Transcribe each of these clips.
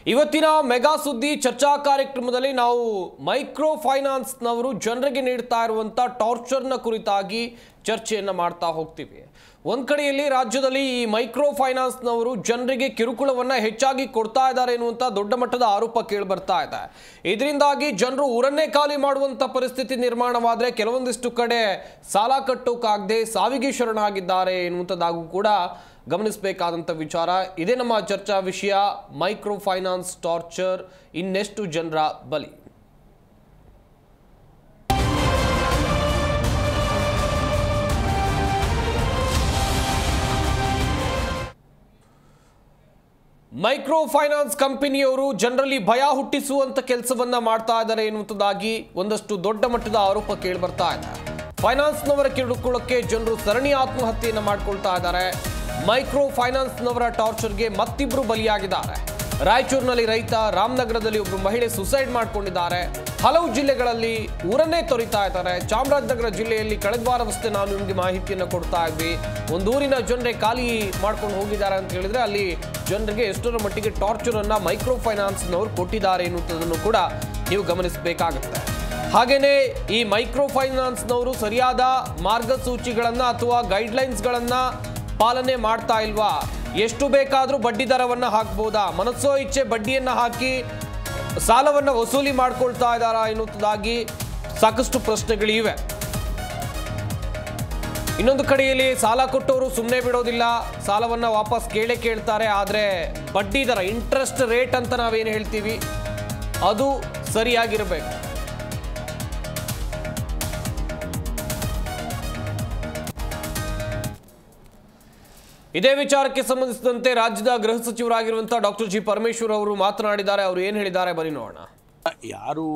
ಇವತ್ತಿನ ಮೆಗಾ ಸುದ್ದಿ ಚರ್ಚಾ ಕಾರ್ಯಕ್ರಮದಲ್ಲಿ ನಾವು ಮೈಕ್ರೋ ಫೈನಾನ್ಸ್ ನವರು ಜನರಿಗೆ ನೀಡ್ತಾ ಇರುವಂತ ಟಾರ್ಚರ್ ನ ಕುರಿತಾಗಿ ಚರ್ಚೆಯನ್ನ ಮಾಡ್ತಾ ಹೋಗ್ತೀವಿ. ಒಂದ್ ಕಡೆಯಲ್ಲಿ ರಾಜ್ಯದಲ್ಲಿ ಈ ಮೈಕ್ರೋ ಫೈನಾನ್ಸ್ ನವರು ಜನರಿಗೆ ಕಿರುಕುಳವನ್ನ ಹೆಚ್ಚಾಗಿ ಕೊಡ್ತಾ ಇದ್ದಾರೆ ಎನ್ನುವಂತ ದೊಡ್ಡ ಮಟ್ಟದ ಆರೋಪ ಕೇಳಿ ಬರ್ತಾ ಇದೆ. ಇದರಿಂದಾಗಿ ಜನರು ಊರನ್ನೇ ಖಾಲಿ ಮಾಡುವಂತ ಪರಿಸ್ಥಿತಿ ನಿರ್ಮಾಣವಾದ್ರೆ ಕೆಲವೊಂದಿಷ್ಟು ಕಡೆ ಸಾಲ ಕಟ್ಟೋಕಾಗದೆ ಸಾವಿಗೆ ಶರಣಾಗಿದ್ದಾರೆ ಎನ್ನುವಂಥದ್ದಾಗೂ ಕೂಡ ಗಮನಿಸಬೇಕಾದಂತ ವಿಚಾರ. ಇದೇ ನಮ್ಮ ಚರ್ಚಾ ವಿಷಯ. ಮೈಕ್ರೋ ಫೈನಾನ್ಸ್ ಟಾರ್ಚರ್ ಇನ್ನೆಷ್ಟು ಜನರ ಬಲಿ? ಮೈಕ್ರೋ ಫೈನಾನ್ಸ್ ಕಂಪನಿಯವರು ಜನರಲ್ಲಿ ಭಯ ಹುಟ್ಟಿಸುವಂತ ಕೆಲಸವನ್ನ ಮಾಡ್ತಾ ಇದ್ದಾರೆ ಎನ್ನುವಂಥದ್ದಾಗಿ ಒಂದಷ್ಟು ದೊಡ್ಡ ಮಟ್ಟದ ಆರೋಪ ಕೇಳಿ ಬರ್ತಾ ಇದೆ. ಫೈನಾನ್ಸ್ನವರ ಕಿರುಕುಳಕ್ಕೆ ಜನರು ಸರಣಿ ಆತ್ಮಹತ್ಯೆಯನ್ನು ಮಾಡ್ಕೊಳ್ತಾ ಇದ್ದಾರೆ. ಮೈಕ್ರೋ ಫೈನಾನ್ಸ್ನವರ ಟಾರ್ಚರ್ಗೆ ಮತ್ತಿಬ್ಬರು ಬಲಿಯಾಗಿದ್ದಾರೆ. ರಾಯಚೂರಿನಲ್ಲಿ ರೈತ, ರಾಮನಗರದಲ್ಲಿ ಒಬ್ಬರು ಮಹಿಳೆ ಸುಸೈಡ್ ಮಾಡಿಕೊಂಡಿದ್ದಾರೆ. ಹಲವು ಜಿಲ್ಲೆಗಳಲ್ಲಿ ಊರನ್ನೇ ತೊರಿತಾ ಇದ್ದಾರೆ. ಚಾಮರಾಜನಗರ ಜಿಲ್ಲೆಯಲ್ಲಿ ಕಳೆದ ವಾರವಷ್ಟೇ ನಾವು ನಿಮಗೆ ಮಾಹಿತಿಯನ್ನು ಕೊಡ್ತಾ ಇದ್ವಿ. ಒಂದೂರಿನ ಜನರೇ ಖಾಲಿ ಮಾಡ್ಕೊಂಡು ಹೋಗಿದ್ದಾರೆ ಅಂತ ಹೇಳಿದ್ರೆ ಅಲ್ಲಿ ಜನರಿಗೆ ಎಷ್ಟರ ಮಟ್ಟಿಗೆ ಟಾರ್ಚರ್ ಅನ್ನ ಮೈಕ್ರೋ ಫೈನಾನ್ಸ್ನವರು ಕೊಟ್ಟಿದ್ದಾರೆ ಎನ್ನುವುದನ್ನು ಕೂಡ ನೀವು ಗಮನಿಸಬೇಕಾಗುತ್ತೆ. ಹಾಗೇನೆ ಈ ಮೈಕ್ರೋ ಫೈನಾನ್ಸ್ನವರು ಸರಿಯಾದ ಮಾರ್ಗಸೂಚಿಗಳನ್ನ ಅಥವಾ ಗೈಡ್ಲೈನ್ಸ್ಗಳನ್ನ ಪಾಲನೆ ಮಾಡ್ತಾ ಇಲ್ವಾ? ಎಷ್ಟು ಬೇಕಾದರೂ ಬಡ್ಡಿ ದರವನ್ನ ಹಾಕಬಹುದಾ? ಮನಸ್ಸೋ ಇಚ್ಛೆ ಬಡ್ಡಿಯನ್ನ ಹಾಕಿ ಸಾಲವನ್ನ ವಸೂಲಿ ಮಾಡ್ಕೊಳ್ತಾ ಇದ್ದಾರಾ ಎನ್ನುವುದಾಗಿ ಸಾಕಷ್ಟು ಪ್ರಶ್ನೆಗಳಿವೆ. ಇನ್ನೊಂದು ಕಡೆಯಲ್ಲಿ ಸಾಲ ಕೊಟ್ಟವರು ಸುಮ್ಮನೆ ಬಿಡೋದಿಲ್ಲ, ಸಾಲವನ್ನ ವಾಪಸ್ ಕೇಳ್ತಾರೆ. ಆದರೆ ಬಡ್ಡಿ ದರ, ಇಂಟ್ರೆಸ್ಟ್ ರೇಟ್ ಅಂತ ನಾವೇನು ಹೇಳ್ತೀವಿ, ಅದು ಸರಿಯಾಗಿರಬೇಕು. ಇದೇ ವಿಚಾರಕ್ಕೆ ಸಂಬಂಧಿಸಿದಂತೆ ರಾಜ್ಯದ ಗೃಹ ಸಚಿವರಾಗಿರುವಂತಹ ಡಾಕ್ಟರ್ ಜಿ ಪರಮೇಶ್ವರ್ ಅವರು ಮಾತನಾಡಿದ್ದಾರೆ. ಅವರು ಏನು ಹೇಳಿದ್ದಾರೆ ಬನ್ನಿ ನೋಡೋಣ. ಯಾರು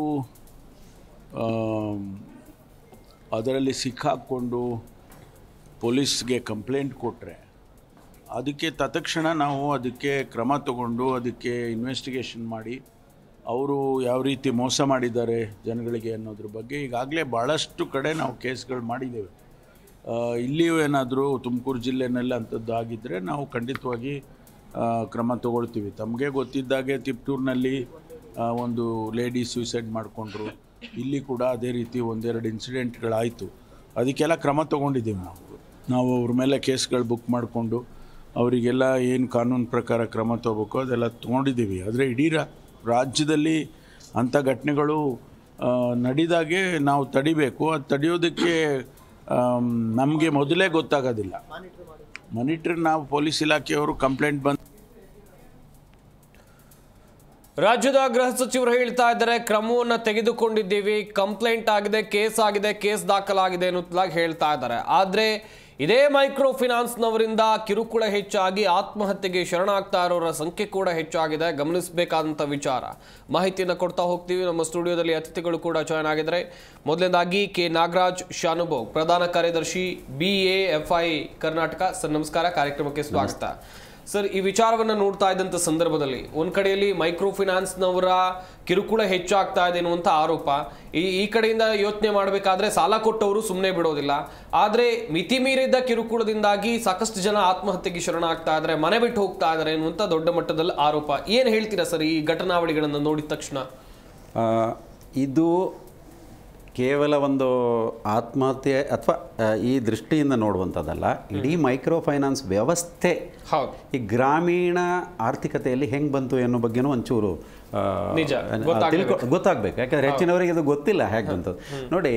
ಅದರಲ್ಲಿ ಸಿಕ್ಕಾಕ್ಕೊಂಡು ಪೊಲೀಸ್ಗೆ ಕಂಪ್ಲೇಂಟ್ ಕೊಟ್ಟರೆ ಅದಕ್ಕೆ ತತ್ಕ್ಷಣ ನಾವು ಅದಕ್ಕೆ ಕ್ರಮ ತಗೊಂಡು ಅದಕ್ಕೆ ಇನ್ವೆಸ್ಟಿಗೇಷನ್ ಮಾಡಿ ಅವರು ಯಾವ ರೀತಿ ಮೋಸ ಮಾಡಿದ್ದಾರೆ ಜನಗಳಿಗೆ ಅನ್ನೋದ್ರ ಬಗ್ಗೆ ಈಗಾಗಲೇ ಭಾಳಷ್ಟು ಕಡೆ ನಾವು ಕೇಸ್ಗಳು ಮಾಡಿದ್ದೇವೆ. ಇಲ್ಲಿಯೂ ಏನಾದರೂ ತುಮಕೂರು ಜಿಲ್ಲೆನಲ್ಲಿ ಅಂಥದ್ದು ಆಗಿದ್ದರೆ ನಾವು ಖಂಡಿತವಾಗಿ ಕ್ರಮ ತಗೊಳ್ತೀವಿ. ತಮಗೆ ಗೊತ್ತಿದ್ದಾಗೆ ತಿಪ್ಟೂರಿನಲ್ಲಿ ಒಂದು ಲೇಡಿ ಸೂಸೈಡ್ ಮಾಡಿಕೊಂಡ್ರು. ಇಲ್ಲಿ ಕೂಡ ಅದೇ ರೀತಿ ಒಂದೆರಡು ಇನ್ಸಿಡೆಂಟ್ಗಳಾಯಿತು. ಅದಕ್ಕೆಲ್ಲ ಕ್ರಮ ತೊಗೊಂಡಿದ್ದೀವಿ. ನಾವು ಅವ್ರ ಮೇಲೆ ಕೇಸ್ಗಳು ಬುಕ್ ಮಾಡಿಕೊಂಡು ಅವರಿಗೆಲ್ಲ ಏನು ಕಾನೂನು ಪ್ರಕಾರ ಕ್ರಮ ತೊಗೋಬೇಕು ಅದೆಲ್ಲ ತೊಗೊಂಡಿದ್ದೀವಿ. ಆದರೆ ಇಡೀ ರಾಜ್ಯದಲ್ಲಿ ಅಂಥ ಘಟನೆಗಳು ನಡೆದಾಗೆ ನಾವು ತಡಿಬೇಕು. ಅದು ತಡೆಯೋದಕ್ಕೆ ನಮಗೆ ಮೊದಲೇ ಗೊತ್ತಾಗೋದಿಲ್ಲ. ಮಾನಿಟರ್ ನಾವು ಪೊಲೀಸ್ ಇಲಾಖೆಯವರು ಕಂಪ್ಲೇಂಟ್ ಬಂದು ರಾಜ್ಯದ ಗೃಹ ಸಚಿವರು ಹೇಳ್ತಾ ಇದ್ದಾರೆ ಕ್ರಮವನ್ನು ತೆಗೆದುಕೊಂಡಿದ್ದೀವಿ, ಕಂಪ್ಲೇಂಟ್ ಆಗಿದೆ, ಕೇಸ್ ದಾಖಲಾಗಿದೆ ಅನ್ನೋದಾಗಿ ಹೇಳ್ತಾ ಇದ್ದಾರೆ. ಆದರೆ ಇದೇ ಮೈಕ್ರೋ ಫೈನಾನ್ಸ್ನವರಿಂದ ಕಿರುಕುಳ ಹೆಚ್ಚಾಗಿ ಆತ್ಮಹತ್ಯೆಗೆ ಶರಣಾಗ್ತಾ ಇರೋರ ಸಂಖ್ಯೆ ಕೂಡ ಹೆಚ್ಚಾಗಿದೆ. ಗಮನಿಸಬೇಕಾದಂಥ ವಿಚಾರ. ಮಾಹಿತಿಯನ್ನು ಕೊಡ್ತಾ ಹೋಗ್ತೀವಿ. ನಮ್ಮ ಸ್ಟುಡಿಯೋದಲ್ಲಿ ಅತಿಥಿಗಳು ಕೂಡ ಜಾಯ್ನ್ ಆಗಿದ್ದಾರೆ. ಮೊದಲನೇದಾಗಿ ಕೆ ನಾಗರಾಜ್ ಶಾನುಭೋಗ್, ಪ್ರಧಾನ ಕಾರ್ಯದರ್ಶಿ BAFI ಕರ್ನಾಟಕ. ಸರ್ ನಮಸ್ಕಾರ, ಕಾರ್ಯಕ್ರಮಕ್ಕೆ ಸ್ವಾಗತ. ಸರ್, ಈ ವಿಚಾರವನ್ನು ನೋಡ್ತಾ ಇದ್ದಂಥ ಸಂದರ್ಭದಲ್ಲಿ ಒಂದ್ ಕಡೆಯಲ್ಲಿ ಮೈಕ್ರೋ ಫೈನಾನ್ಸ್ನವರ ಕಿರುಕುಳ ಹೆಚ್ಚಾಗ್ತಾ ಇದೆ ಎನ್ನುವಂಥ ಆರೋಪ, ಈ ಕಡೆಯಿಂದ ಯೋಚನೆ ಮಾಡಬೇಕಾದ್ರೆ ಸಾಲ ಕೊಟ್ಟವರು ಸುಮ್ಮನೆ ಬಿಡೋದಿಲ್ಲ. ಆದರೆ ಮಿತಿ ಮೀರಿದ ಕಿರುಕುಳದಿಂದಾಗಿ ಸಾಕಷ್ಟು ಜನ ಆತ್ಮಹತ್ಯೆಗೆ ಶರಣಾಗ್ತಾ ಇದ್ದಾರೆ, ಮನೆ ಬಿಟ್ಟು ಹೋಗ್ತಾ ಇದ್ದಾರೆ ಎನ್ನುವಂಥ ದೊಡ್ಡ ಮಟ್ಟದಲ್ಲಿ ಆರೋಪ. ಏನು ಹೇಳ್ತೀರಾ ಸರ್ ಈ ಘಟನಾವಳಿಗಳನ್ನು ನೋಡಿದ ತಕ್ಷಣ? ಇದು ಕೇವಲ ಒಂದು ಆತ್ಮಹತ್ಯೆ ಅಥವಾ ಈ ದೃಷ್ಟಿಯಿಂದ ನೋಡುವಂಥದ್ದಲ್ಲ. ಇಡೀ ಮೈಕ್ರೋ ಫೈನಾನ್ಸ್ ವ್ಯವಸ್ಥೆ ಈ ಗ್ರಾಮೀಣ ಆರ್ಥಿಕತೆಯಲ್ಲಿ ಹೆಂಗೆ ಬಂತು ಅನ್ನೋ ಬಗ್ಗೆನೂ ಒಂಚೂರು ಗೊತ್ತಾಗಬೇಕು. ಯಾಕಂದರೆ ಹೆಚ್ಚಿನವರಿಗೆ ಇದು ಗೊತ್ತಿಲ್ಲ ಹೇಗೆ ಬಂತು. ನೋಡಿ,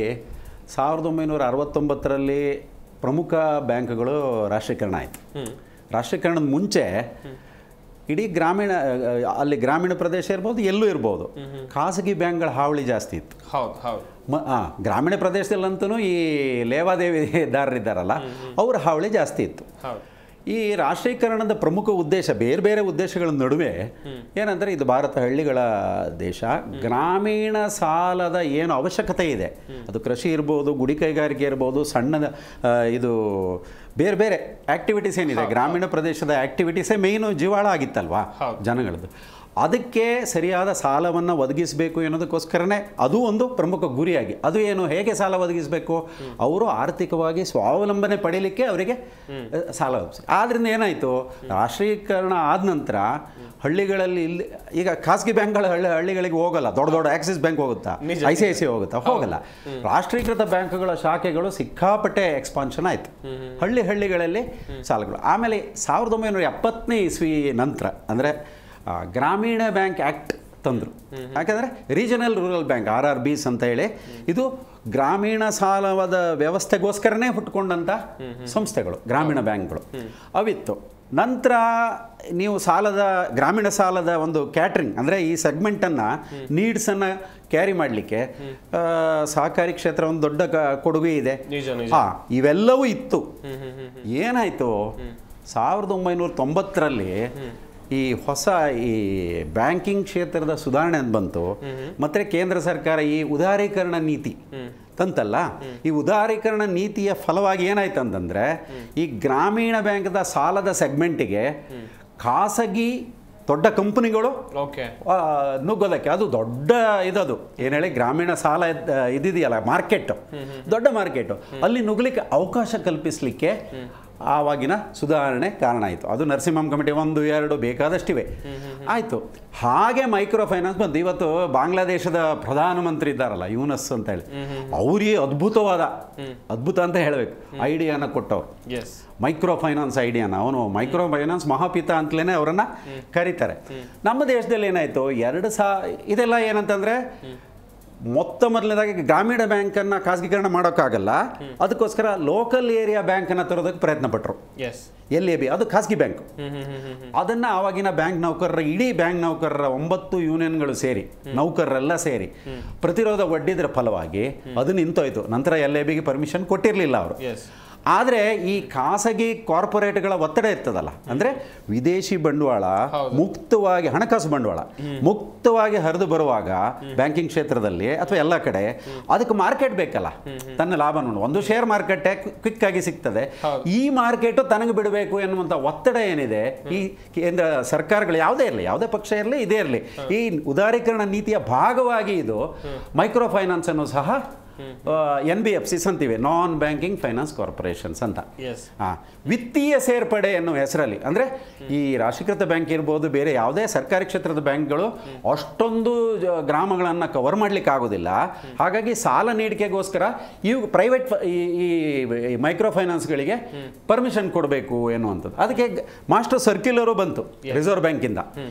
1969ರಲ್ಲಿ ಪ್ರಮುಖ ಬ್ಯಾಂಕ್ಗಳು ರಾಷ್ಟ್ರೀಕರಣ ಆಯಿತು. ರಾಷ್ಟ್ರೀಕರಣದ ಮುಂಚೆ ಇಡೀ ಗ್ರಾಮೀಣ ಪ್ರದೇಶ ಇರ್ಬೋದು, ಎಲ್ಲೂ ಇರ್ಬೋದು, ಖಾಸಗಿ ಬ್ಯಾಂಕ್ಗಳ ಹಾವಳಿ ಜಾಸ್ತಿ ಇತ್ತು. ಗ್ರಾಮೀಣ ಪ್ರದೇಶದಲ್ಲಂತೂ ಈ ಲೇವಾದೇವಿದಾರರಿದ್ದಾರಲ್ಲ ಅವರ ಹಾವಳಿ ಜಾಸ್ತಿ ಇತ್ತು. ಈ ರಾಷ್ಟ್ರೀಕರಣದ ಪ್ರಮುಖ ಉದ್ದೇಶ, ಬೇರೆ ಬೇರೆ ಉದ್ದೇಶಗಳ ನಡುವೆ ಏನಂದರೆ, ಇದು ಭಾರತ ಹಳ್ಳಿಗಳ ದೇಶ. ಗ್ರಾಮೀಣ ಸಾಲದ ಏನು ಅವಶ್ಯಕತೆ ಇದೆ, ಅದು ಕೃಷಿ ಇರ್ಬೋದು, ಗುಡಿ ಕೈಗಾರಿಕೆ ಇರ್ಬೋದು, ಸಣ್ಣ ಇದು ಬೇರೆ ಬೇರೆ ಆ್ಯಕ್ಟಿವಿಟೀಸ್ ಏನಿದೆ, ಗ್ರಾಮೀಣ ಪ್ರದೇಶದ ಆ್ಯಕ್ಟಿವಿಟೀಸೇ ಮೇಯ್ನು ಜೀವಾಳ ಆಗಿತ್ತಲ್ವಾ ಜನಗಳದ್ದು. ಅದಕ್ಕೆ ಸರಿಯಾದ ಸಾಲವನ್ನು ಒದಗಿಸಬೇಕು ಅನ್ನೋದಕ್ಕೋಸ್ಕರನೇ ಅದು ಒಂದು ಪ್ರಮುಖ ಗುರಿಯಾಗಿ, ಅದು ಏನು, ಹೇಗೆ ಸಾಲ ಒದಗಿಸಬೇಕು, ಅವರು ಆರ್ಥಿಕವಾಗಿ ಸ್ವಾವಲಂಬನೆ ಪಡೀಲಿಕ್ಕೆ ಅವರಿಗೆ ಸಾಲ ಒದಗಿಸಿ. ಆದ್ದರಿಂದ ಏನಾಯಿತು, ರಾಷ್ಟ್ರೀಕರಣ ಆದ ನಂತರ ಹಳ್ಳಿಗಳಲ್ಲಿ ಇಲ್ಲಿ ಈಗ ಖಾಸಗಿ ಬ್ಯಾಂಕ್ಗಳು ಹಳ್ಳಿಗಳಿಗೆ ಹೋಗಲ್ಲ, ದೊಡ್ಡ ದೊಡ್ಡ ಆಕ್ಸಿಸ್ ಬ್ಯಾಂಕ್ ಹೋಗುತ್ತಾ, ICICI ಹೋಗುತ್ತಾ, ಹೋಗಲ್ಲ. ರಾಷ್ಟ್ರೀಕೃತ ಬ್ಯಾಂಕ್ಗಳ ಶಾಖೆಗಳು ಸಿಕ್ಕಾಪಟ್ಟೆ ಎಕ್ಸ್ಪಾನ್ಷನ್ ಆಯಿತು ಹಳ್ಳಿಗಳಲ್ಲಿ ಸಾಲಗಳು. ಆಮೇಲೆ 1970ನೇ ಇಸ್ವಿ ನಂತರ ಅಂದರೆ ಗ್ರಾಮೀಣ ಬ್ಯಾಂಕ್ ಆ್ಯಕ್ಟ್ ತಂದರು. ಯಾಕಂದರೆ ರೀಜನಲ್ ರೂರಲ್ ಬ್ಯಾಂಕ್ RRBs ಅಂತ ಹೇಳಿ, ಇದು ಗ್ರಾಮೀಣ ಸಾಲದ ವ್ಯವಸ್ಥೆಗೋಸ್ಕರನೇ ಹುಟ್ಕೊಂಡಂಥ ಸಂಸ್ಥೆಗಳು ಗ್ರಾಮೀಣ ಬ್ಯಾಂಕ್ಗಳು ಅವಿತ್ತು. ನಂತರ ನೀವು ಗ್ರಾಮೀಣ ಸಾಲದ ಒಂದು ಕ್ಯಾಟ್ರಿಂಗ್ ಅಂದರೆ ಈ ಸೆಗ್ಮೆಂಟನ್ನು ನೀಡ್ಸನ್ನು ಕ್ಯಾರಿ ಮಾಡಲಿಕ್ಕೆ ಸಹಕಾರಿ ಕ್ಷೇತ್ರ ಒಂದು ದೊಡ್ಡ ಕೊಡುಗೆ ಇದೆ. ಇವೆಲ್ಲವೂ ಇತ್ತು. ಏನಾಯಿತು, 1990ರಲ್ಲಿ ಈ ಹೊಸ ಈ ಬ್ಯಾಂಕಿಂಗ್ ಕ್ಷೇತ್ರದ ಸುಧಾರಣೆ ಅಂತ ಬಂತು. ಮತ್ತು ಕೇಂದ್ರ ಸರ್ಕಾರ ಈ ಉದಾರೀಕರಣ ನೀತಿ ತಂತಲ್ಲ, ಈ ಉದಾರೀಕರಣ ನೀತಿಯ ಫಲವಾಗಿ ಏನಾಯ್ತು ಅಂತಂದರೆ, ಈ ಗ್ರಾಮೀಣ ಬ್ಯಾಂಕ್ದ ಸಾಲದ ಸೆಗ್ಮೆಂಟಿಗೆ ಖಾಸಗಿ ದೊಡ್ಡ ಕಂಪನಿಗಳು ನುಗ್ಗೋದಕ್ಕೆ, ಅದು ದೊಡ್ಡ ಇದದು ಏನು ಹೇಳಿ, ಗ್ರಾಮೀಣ ಸಾಲ ಇದಿದೆಯಲ್ಲ ಮಾರ್ಕೆಟ್, ದೊಡ್ಡ ಮಾರ್ಕೆಟು, ಅಲ್ಲಿ ನುಗ್ಲಿಕ್ಕೆ ಅವಕಾಶ ಕಲ್ಪಿಸಲಿಕ್ಕೆ ಆವಾಗಿನ ಸುಧಾರಣೆ ಕಾರಣ ಆಯಿತು. ಅದು ನರಸಿಂಹಂ ಕಮಿಟಿ 1, 2 ಬೇಕಾದಷ್ಟಿವೆ ಆಯಿತು. ಹಾಗೆ ಮೈಕ್ರೋ ಫೈನಾನ್ಸ್ ಬಂತು. ಇವತ್ತು ಬಾಂಗ್ಲಾದೇಶದ ಪ್ರಧಾನಮಂತ್ರಿ ಇದ್ದಾರಲ್ಲ, ಯೂನಸ್ ಅಂತ ಹೇಳಿ, ಅವರಿಗೆ ಅದ್ಭುತ ಅಂತ ಹೇಳಬೇಕು, ಐಡಿಯಾನ ಕೊಟ್ಟವ್ರು, ಮೈಕ್ರೋ ಫೈನಾನ್ಸ್ ಐಡಿಯಾನ. ಅವನು ಮೈಕ್ರೋ ಫೈನಾನ್ಸ್ ಮಹಾಪಿತ ಅಂತಲೇ ಅವರನ್ನು ಕರೀತಾರೆ. ನಮ್ಮ ದೇಶದಲ್ಲಿ ಏನಾಯಿತು, ಇದೆಲ್ಲ ಏನಂತಂದರೆ, ಮೊದಲನೇದಾಗಿ ಗ್ರಾಮೀಣ ಬ್ಯಾಂಕನ್ನು ಖಾಸಗೀಕರಣ ಮಾಡೋಕ್ಕಾಗಲ್ಲ, ಅದಕ್ಕೋಸ್ಕರ ಲೋಕಲ್ ಏರಿಯಾ ಬ್ಯಾಂಕನ್ನು ತರೋದಕ್ಕೆ ಪ್ರಯತ್ನ ಪಟ್ಟರು. LAB ಅದು ಖಾಸಗಿ ಬ್ಯಾಂಕ್. ಅದನ್ನು ಆವಾಗಿನ ಬ್ಯಾಂಕ್ ನೌಕರರ, ಇಡೀ ಬ್ಯಾಂಕ್ ನೌಕರರ 9 ಯೂನಿಯನ್ಗಳು ಸೇರಿ, ನೌಕರರೆಲ್ಲ ಸೇರಿ ಪ್ರತಿರೋಧ ಒಡ್ಡಿದ್ರ ಫಲವಾಗಿ ಅದು ನಿಂತೋಯ್ತು. ನಂತರ LABಗೆ ಪರ್ಮಿಷನ್ ಕೊಟ್ಟಿರಲಿಲ್ಲ ಅವರು. ಆದರೆ ಈ ಖಾಸಗಿ ಕಾರ್ಪೊರೇಟ್ಗಳ ಒತ್ತಡ ಇರ್ತದಲ್ಲ, ಅಂದರೆ ವಿದೇಶಿ ಬಂಡವಾಳ ಮುಕ್ತವಾಗಿ, ಹಣಕಾಸು ಬಂಡವಾಳ ಮುಕ್ತವಾಗಿ ಹರಿದು ಬರುವಾಗ ಬ್ಯಾಂಕಿಂಗ್ ಕ್ಷೇತ್ರದಲ್ಲಿ ಅಥವಾ ಎಲ್ಲ ಕಡೆ, ಅದಕ್ಕೆ ಮಾರ್ಕೆಟ್ ಬೇಕಲ್ಲ, ತನ್ನ ಲಾಭವನ್ನು. ಒಂದು ಶೇರ್ ಮಾರ್ಕೆಟೇ ಕ್ವಿಕ್ ಆಗಿ ಸಿಗ್ತದೆ, ಈ ಮಾರ್ಕೆಟು ತನಗೆ ಬಿಡಬೇಕು ಎನ್ನುವಂಥ ಒತ್ತಡ ಏನಿದೆ ಈ ಕೇಂದ್ರ ಸರ್ಕಾರಗಳು, ಯಾವುದೇ ಇರಲಿ, ಯಾವುದೇ ಪಕ್ಷ ಇರಲಿ, ಇದೇ ಇರಲಿ, ಈ ಉದಾರೀಕರಣ ನೀತಿಯ ಭಾಗವಾಗಿ ಇದು ಮೈಕ್ರೋ ಫೈನಾನ್ಸ್ ಅನ್ನು ಸಹ NBFCs ಅಂತಿವೆ, ನಾನ್ ಬ್ಯಾಂಕಿಂಗ್ ಫೈನಾನ್ಸ್ ಕಾರ್ಪೊರೇಷನ್ಸ್ ಅಂತ. ವಿತ್ತೀಯ ಸೇರ್ಪಡೆ ಎನ್ನುವ ಹೆಸರಲ್ಲಿ, ಅಂದರೆ ಈ ರಾಷ್ಟ್ರೀಕೃತ ಬ್ಯಾಂಕ್ ಇರ್ಬೋದು, ಬೇರೆ ಯಾವುದೇ ಸರ್ಕಾರಿ ಕ್ಷೇತ್ರದ ಬ್ಯಾಂಕ್ಗಳು ಅಷ್ಟೊಂದು ಗ್ರಾಮಗಳನ್ನು ಕವರ್ ಮಾಡಲಿಕ್ಕೆ ಆಗೋದಿಲ್ಲ. ಹಾಗಾಗಿ ಸಾಲ ನೀಡಿಕೆಗೋಸ್ಕರ ಇವು ಪ್ರೈವೇಟ್ ಈ ಮೈಕ್ರೋ ಫೈನಾನ್ಸ್ಗಳಿಗೆ ಪರ್ಮಿಷನ್ ಕೊಡಬೇಕು ಎನ್ನುವಂಥದ್ದು. ಅದಕ್ಕೆ ಮಾಸ್ಟರ್ ಸರ್ಕ್ಯುಲರು ಬಂತು ರಿಸರ್ವ್ ಬ್ಯಾಂಕಿಂದ.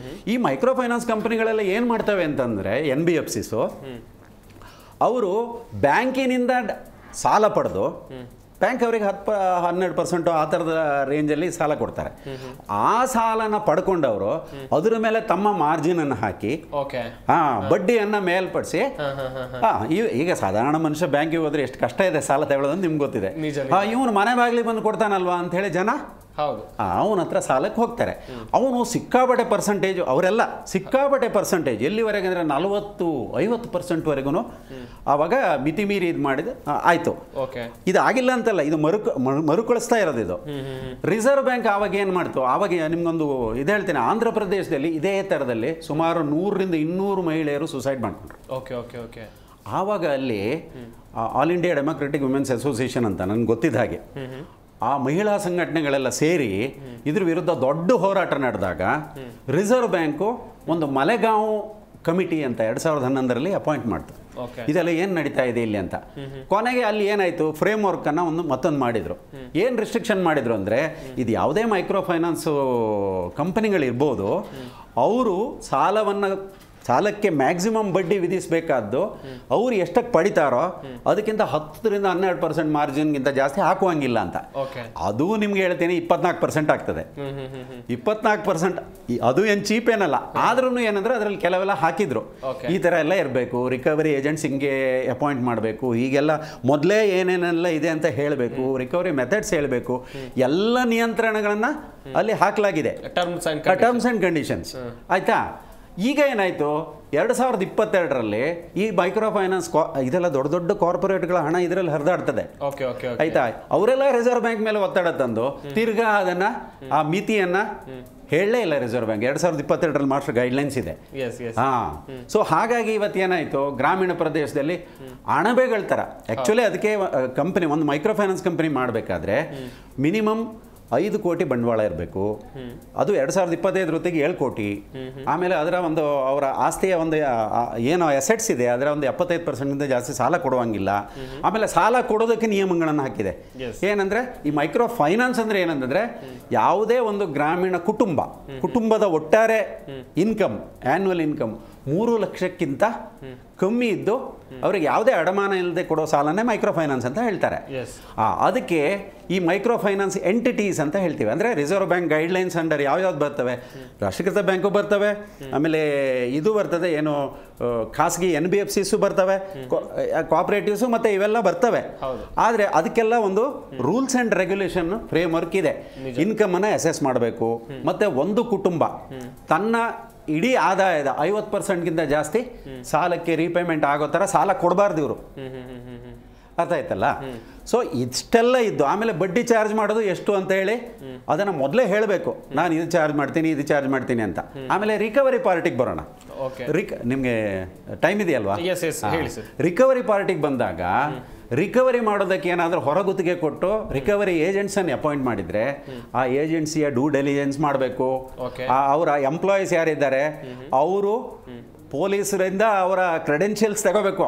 ಈ ಮೈಕ್ರೋ ಫೈನಾನ್ಸ್ ಕಂಪನಿಗಳೆಲ್ಲ ಏನು ಮಾಡ್ತವೆ ಅಂತಂದರೆ, NBFCಸು ಅವರು ಬ್ಯಾಂಕಿನಿಂದ ಸಾಲ ಪಡೆದು, ಬ್ಯಾಂಕ್ ಅವರಿಗೆ 10-12% ಆ ಥರದ ರೇಂಜಲ್ಲಿ ಸಾಲ ಕೊಡ್ತಾರೆ. ಆ ಸಾಲನ ಪಡ್ಕೊಂಡವರು ಅದರ ಮೇಲೆ ತಮ್ಮ ಮಾರ್ಜಿನನ್ನು ಹಾಕಿ ಬಡ್ಡಿಯನ್ನು ಮೇಲ್ಪಡಿಸಿ, ಈಗ ಸಾಧಾರಣ ಮನುಷ್ಯ ಬ್ಯಾಂಕಿಗೆ ಹೋದ್ರೆ ಎಷ್ಟು ಕಷ್ಟ ಇದೆ ಸಾಲ ತಗೊಳ್ಳೋದು ನಿಮ್ಗೆ ಗೊತ್ತಿದೆ. ಇವನು ಮನೆ ಬಾಗಿಲಿಗೆ ಬಂದು ಕೊಡ್ತಾನಲ್ವಾ ಅಂಥೇಳಿ ಜನ ಅವನ ಹತ್ರ ಸಾಲಕ್ಕೆ ಹೋಗ್ತಾರೆ. ಅವನು ಸಿಕ್ಕಾಪಟ್ಟೆ ಪರ್ಸೆಂಟೇಜು, ಅವರೆಲ್ಲ ಸಿಕ್ಕಾಪಟ್ಟೆ ಪರ್ಸೆಂಟೇಜ್, ಎಲ್ಲಿವರೆಗೆ ಅಂದರೆ 40-50%ವರೆಗೂ ಆವಾಗ ಮಿತಿ ಮೀರಿ ಇದು ಮಾಡಿದ ಆಯಿತು. ಇದು ಆಗಿಲ್ಲ ಅಂತಲ್ಲ, ಇದು ಮರುಕಳಿಸ್ತಾ ಇರೋದು ಇದು. ರಿಸರ್ವ್ ಬ್ಯಾಂಕ್ ಆವಾಗ ಏನು ಮಾಡ್ತು, ಆವಾಗ ನಿಮ್ಗೊಂದು ಇದು ಹೇಳ್ತೇನೆ, ಆಂಧ್ರ ಪ್ರದೇಶದಲ್ಲಿ ಇದೇ ಥರದಲ್ಲಿ ಸುಮಾರು 100-200 ಮಹಿಳೆಯರು ಸುಸೈಡ್ ಮಾಡ್ಕೊಂಡ್ರು. ಆವಾಗ ಅಲ್ಲಿ All India Democratic Women's Association ಅಂತ ನನಗೆ ಗೊತ್ತಿದ್ದ ಹಾಗೆ ಆ ಮಹಿಳಾ ಸಂಘಟನೆಗಳೆಲ್ಲ ಸೇರಿ ಇದ್ರ ವಿರುದ್ಧ ದೊಡ್ಡ ಹೋರಾಟ ನಡೆದಾಗ ರಿಸರ್ವ್ ಬ್ಯಾಂಕು ಒಂದು ಮಲೆಗಾಂವ್ ಕಮಿಟಿ ಅಂತ 2011ರಲ್ಲಿ ಅಪಾಯಿಂಟ್ ಮಾಡ್ತು. ಇದೆಲ್ಲ ಏನು ನಡೀತಾ ಇದೆ ಇಲ್ಲಿ ಅಂತ. ಕೊನೆಗೆ ಅಲ್ಲಿ ಏನಾಯಿತು, ಫ್ರೇಮ್ ವರ್ಕನ್ನು ಮತ್ತೊಂದು ಮಾಡಿದರು. ಏನು ರಿಸ್ಟ್ರಿಕ್ಷನ್ ಮಾಡಿದರು ಅಂದರೆ, ಇದು ಯಾವುದೇ ಮೈಕ್ರೋ ಫೈನಾನ್ಸು ಕಂಪನಿಗಳಿರ್ಬೋದು, ಅವರು ಸಾಲಕ್ಕೆ ಮ್ಯಾಕ್ಸಿಮಮ್ ಬಡ್ಡಿ ವಿಧಿಸಬೇಕಾದ್ದು ಅವ್ರು ಎಷ್ಟಕ್ಕೆ ಪಡಿತಾರೋ ಅದಕ್ಕಿಂತ 10-12% ಮಾರ್ಜಿನ್ಗಿಂತ ಜಾಸ್ತಿ ಹಾಕುವಂಗಿಲ್ಲ ಅಂತ. ಅದು ನಿಮ್ಗೆ ಹೇಳ್ತೀನಿ 24% ಆಗ್ತದೆ. 24% ಅದು ಏನು ಚೀಪ್ ಏನಲ್ಲ, ಆದ್ರೂ ಏನಂದ್ರೆ ಅದರಲ್ಲಿ ಕೆಲವೆಲ್ಲ ಹಾಕಿದ್ರು, ಈ ಥರ ಎಲ್ಲ ಇರಬೇಕು, ರಿಕವರಿ ಏಜೆಂಟ್ಸ್ ಹಿಂಗೆ ಅಪಾಯಿಂಟ್ ಮಾಡಬೇಕು, ಹೀಗೆಲ್ಲ ಮೊದಲೇ ಏನೇನೆಲ್ಲ ಇದೆ ಅಂತ ಹೇಳಬೇಕು, ರಿಕವರಿ ಮೆಥಡ್ಸ್ ಹೇಳಬೇಕು, ಎಲ್ಲ ನಿಯಂತ್ರಣಗಳನ್ನು ಅಲ್ಲಿ ಹಾಕಲಾಗಿದೆ, ಟರ್ಮ್ಸ್ ಆ್ಯಂಡ್ ಕಂಡೀಷನ್ಸ್. ಆಯಿತಾ? ಈಗ ಏನಾಯಿತು, 2022ರಲ್ಲಿ ಈ ಮೈಕ್ರೋ ಫೈನಾನ್ಸ್ ಇದೆಲ್ಲ ದೊಡ್ಡ ದೊಡ್ಡ ಕಾರ್ಪೊರೇಟ್ಗಳ ಹಣ ಇದರಲ್ಲಿ ಹರಿದಾಡ್ತದೆ, ಆಯ್ತಾ? ಅವರೆಲ್ಲ ರಿಸರ್ವ್ ಬ್ಯಾಂಕ್ ಮೇಲೆ ಒತ್ತಡ ತಂದು ತಿರ್ಗಾ ಅದನ್ನ ಆ ಮಿತಿಯನ್ನ ಹೇಳಲೇ ಇಲ್ಲ ರಿಸರ್ವ್ ಬ್ಯಾಂಕ್. 2022ರಲ್ಲಿ ಮಾಸ್ಟರ್ ಗೈಡ್ಲೈನ್ಸ್ ಇದೆ. ಸೊ ಹಾಗಾಗಿ ಇವತ್ತೇನಾಯಿತು, ಗ್ರಾಮೀಣ ಪ್ರದೇಶದಲ್ಲಿ ಅಣಬೆಗಳ ಥರ ಆ್ಯಕ್ಚುಲಿ ಅದಕ್ಕೆ ಕಂಪನಿ, ಒಂದು ಮೈಕ್ರೋ ಫೈನಾನ್ಸ್ ಕಂಪನಿ ಮಾಡಬೇಕಾದ್ರೆ ಮಿನಿಮಮ್ 5 ಕೋಟಿ ಬಂಡವಾಳ ಇರಬೇಕು. ಅದು 2025 ಹೊತ್ತಿಗೆ 7 ಕೋಟಿ. ಆಮೇಲೆ ಅದರ ಒಂದು ಅವರ ಆಸ್ತಿಯ ಒಂದು ಏನೋ ಅಸೆಟ್ಸ್ ಇದೆ ಅದರ ಒಂದು 75% ಜಾಸ್ತಿ ಸಾಲ ಕೊಡುವಂಗಿಲ್ಲ. ಆಮೇಲೆ ಸಾಲ ಕೊಡೋದಕ್ಕೆ ನಿಯಮಗಳನ್ನು ಹಾಕಿದೆ. ಏನಂದರೆ ಈ ಮೈಕ್ರೋ ಫೈನಾನ್ಸ್ ಅಂದರೆ ಏನಂದರೆ ಯಾವುದೇ ಒಂದು ಗ್ರಾಮೀಣ ಕುಟುಂಬದ ಒಟ್ಟಾರೆ ಇನ್ಕಮ್, ಆ್ಯನ್ಯುವಲ್ ಇನ್ಕಮ್ 3 ಲಕ್ಷಕ್ಕಿಂತ ಕಮ್ಮಿ ಇದ್ದು ಅವ್ರಿಗೆ ಯಾವುದೇ ಅಡಮಾನ ಇಲ್ಲದೆ ಕೊಡೋ ಸಾಲನೇ ಮೈಕ್ರೋ ಫೈನಾನ್ಸ್ ಅಂತ ಹೇಳ್ತಾರೆ. ಅದಕ್ಕೆ ಈ ಮೈಕ್ರೋ ಫೈನಾನ್ಸ್ ಎಂಟಿಟೀಸ್ ಅಂತ ಹೇಳ್ತೀವಿ. ಅಂದರೆ ರಿಸರ್ವ್ ಬ್ಯಾಂಕ್ ಗೈಡ್ಲೈನ್ಸ್ ಅಂಡರ್ ಯಾವ್ಯಾವ್ದು ಬರ್ತವೆ, ರಾಷ್ಟ್ರೀಕೃತ ಬ್ಯಾಂಕು ಬರ್ತವೆ, ಆಮೇಲೆ ಇದು ಬರ್ತದೆ ಏನು ಖಾಸಗಿ NBFCಸು ಬರ್ತವೆ, ಕೋಆಪರೇಟಿವ್ಸು, ಮತ್ತು ಇವೆಲ್ಲ ಬರ್ತವೆ. ಆದರೆ ಅದಕ್ಕೆಲ್ಲ ಒಂದು ರೂಲ್ಸ್ ಆ್ಯಂಡ್ ರೆಗ್ಯುಲೇಷನ್ ಫ್ರೇಮ್ವರ್ಕ್ ಇದೆ. ಇನ್ಕಮನ್ನು ಅಸೆಸ್ ಮಾಡಬೇಕು, ಮತ್ತು ಒಂದು ಕುಟುಂಬ ತನ್ನ ಇಡೀ ಆದಾಯದ 50%ಗಿಂತ ಜಾಸ್ತಿ ಸಾಲಕ್ಕೆ ರೀಪೇಮೆಂಟ್ ಆಗೋ ಥರ ಸಾಲ ಕೊಡಬಾರ್ದು ಇವರು. ಅರ್ಥ ಆಯ್ತಲ್ಲ? ಸೊ ಇಷ್ಟೆಲ್ಲ ಇದ್ದು ಆಮೇಲೆ ಬಡ್ಡಿ ಚಾರ್ಜ್ ಮಾಡೋದು ಎಷ್ಟು ಅಂತ ಹೇಳಿ ಅದನ್ನು ಮೊದಲೇ ಹೇಳಬೇಕು, ನಾನು ಇದು ಚಾರ್ಜ್ ಮಾಡ್ತೀನಿ ಅಂತ. ಆಮೇಲೆ ರಿಕವರಿ ಪಾರ್ಟಿಗೆ ಬರೋಣ. ನಿಮಗೆ ಟೈಮ್ ಇದೆಯಲ್ವಾ? ರಿಕವರಿ ಪಾರ್ಟಿಗೆ ಬಂದಾಗ ರಿಕವರಿ ಮಾಡೋದಕ್ಕೆ ಏನಾದರೂ ಹೊರಗುತ್ತಿಗೆ ಕೊಟ್ಟು ರಿಕವರಿ ಏಜೆಂಟ್ಸನ್ನು ಅಪಾಯಿಂಟ್ ಮಾಡಿದರೆ ಆ ಏಜೆನ್ಸಿಯ ಡ್ಯೂ ಡೆಲಿಜೆನ್ಸ್ ಮಾಡಬೇಕು. ಅವರ ಎಂಪ್ಲಾಯೀಸ್ ಯಾರಿದ್ದಾರೆ ಅವರು ಪೊಲೀಸರಿಂದ ಅವರ ಕ್ರೆಡೆನ್ಷಿಯಲ್ಸ್ ತಗೋಬೇಕು.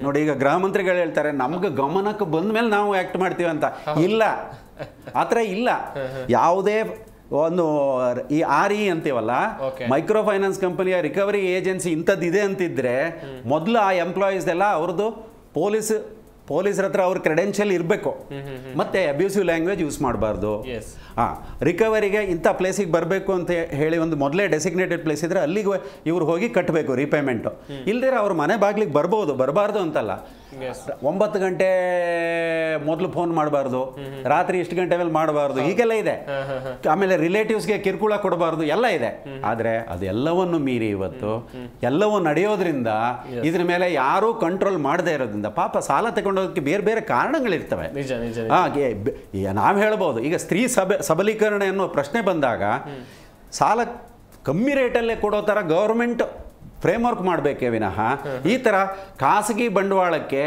ನೋಡಿ, ಈಗ ಗೃಹ ಮಂತ್ರಿಗಳು ಹೇಳ್ತಾರೆ ನಮ್ಗೆ ಗಮನಕ್ಕೆ ಬಂದ ಮೇಲೆ ನಾವು ಆ್ಯಕ್ಟ್ ಮಾಡ್ತೀವಿ ಅಂತ. ಇಲ್ಲ, ಆ ಥರ ಇಲ್ಲ. ಯಾವುದೇ ಒಂದು ಈ RE ಅಂತೀವಲ್ಲ, ಮೈಕ್ರೋ ಫೈನಾನ್ಸ್ ಕಂಪನಿಯ ರಿಕವರಿ ಏಜೆನ್ಸಿ ಇಂಥದ್ದಿದೆ ಅಂತಿದ್ರೆ ಮೊದಲು ಆ ಎಂಪ್ಲಾಯೀಸ್ದೆಲ್ಲ ಅವ್ರದ್ದು ಪೊಲೀಸರ ಹತ್ರ ಅವ್ರ ಕ್ರೆಡೆನ್ಷಿಯಲ್ ಇರಬೇಕು. ಮತ್ತೆ ಅಬ್ಯೂಸಿವ್ ಲ್ಯಾಂಗ್ವೇಜ್ ಯೂಸ್ ಮಾಡಬಾರ್ದು. ರಿಕವರಿಗೆ ಇಂಥ ಪ್ಲೇಸಿಗೆ ಬರಬೇಕು ಅಂತ ಹೇಳಿ ಒಂದು ಮೊದಲೇ ಡೆಸಿಗ್ನೇಟೆಡ್ ಪ್ಲೇಸ್ ಇದ್ರೆ ಅಲ್ಲಿಗೆ ಇವ್ರು ಹೋಗಿ ಕಟ್ಟಬೇಕು ರಿಪೇಮೆಂಟು. ಇಲ್ದಿರ ಅವ್ರ ಮನೆ ಬಾಗ್ಲಿಗೆ ಬರಬಾರ್ದು ಅಂತಲ್ಲ. 9 ಗಂಟೆ ಮೊದಲು ಫೋನ್ ಮಾಡಬಾರ್ದು, ರಾತ್ರಿ ಇಷ್ಟು ಗಂಟೆ ಮೇಲೆ ಮಾಡಬಾರ್ದು, ಹೀಗೆಲ್ಲ ಇದೆ. ಆಮೇಲೆ ರಿಲೇಟಿವ್ಸ್ಗೆ ಕಿರುಕುಳ ಕೊಡಬಾರ್ದು, ಎಲ್ಲ ಇದೆ. ಆದರೆ ಅದೆಲ್ಲವನ್ನು ಮೀರಿ ಇವತ್ತು ಎಲ್ಲವೂ ನಡೆಯೋದ್ರಿಂದ ಇದ್ರ ಮೇಲೆ ಯಾರೂ ಕಂಟ್ರೋಲ್ ಮಾಡದೇ ಇರೋದ್ರಿಂದ ಪಾಪ ಸಾಲ ತಗೊಂಡೋದಕ್ಕೆ ಬೇರೆ ಬೇರೆ ಕಾರಣಗಳಿರ್ತವೆ. ನಾವು ಹೇಳ್ಬೋದು, ಈಗ ಸ್ತ್ರೀ ಸಬಲೀಕರಣ ಎನ್ನುವ ಪ್ರಶ್ನೆ ಬಂದಾಗ ಸಾಲ ಕಮ್ಮಿ ರೇಟಲ್ಲೇ ಕೊಡೋ ಥರ ಗೌರ್ಮೆಂಟ್ ಫ್ರೇಮ್ವರ್ಕ್ ಮಾಡಬೇಕೇ ವಿನಃ ಈ ಥರ ಖಾಸಗಿ ಬಂಡವಾಳಕ್ಕೆ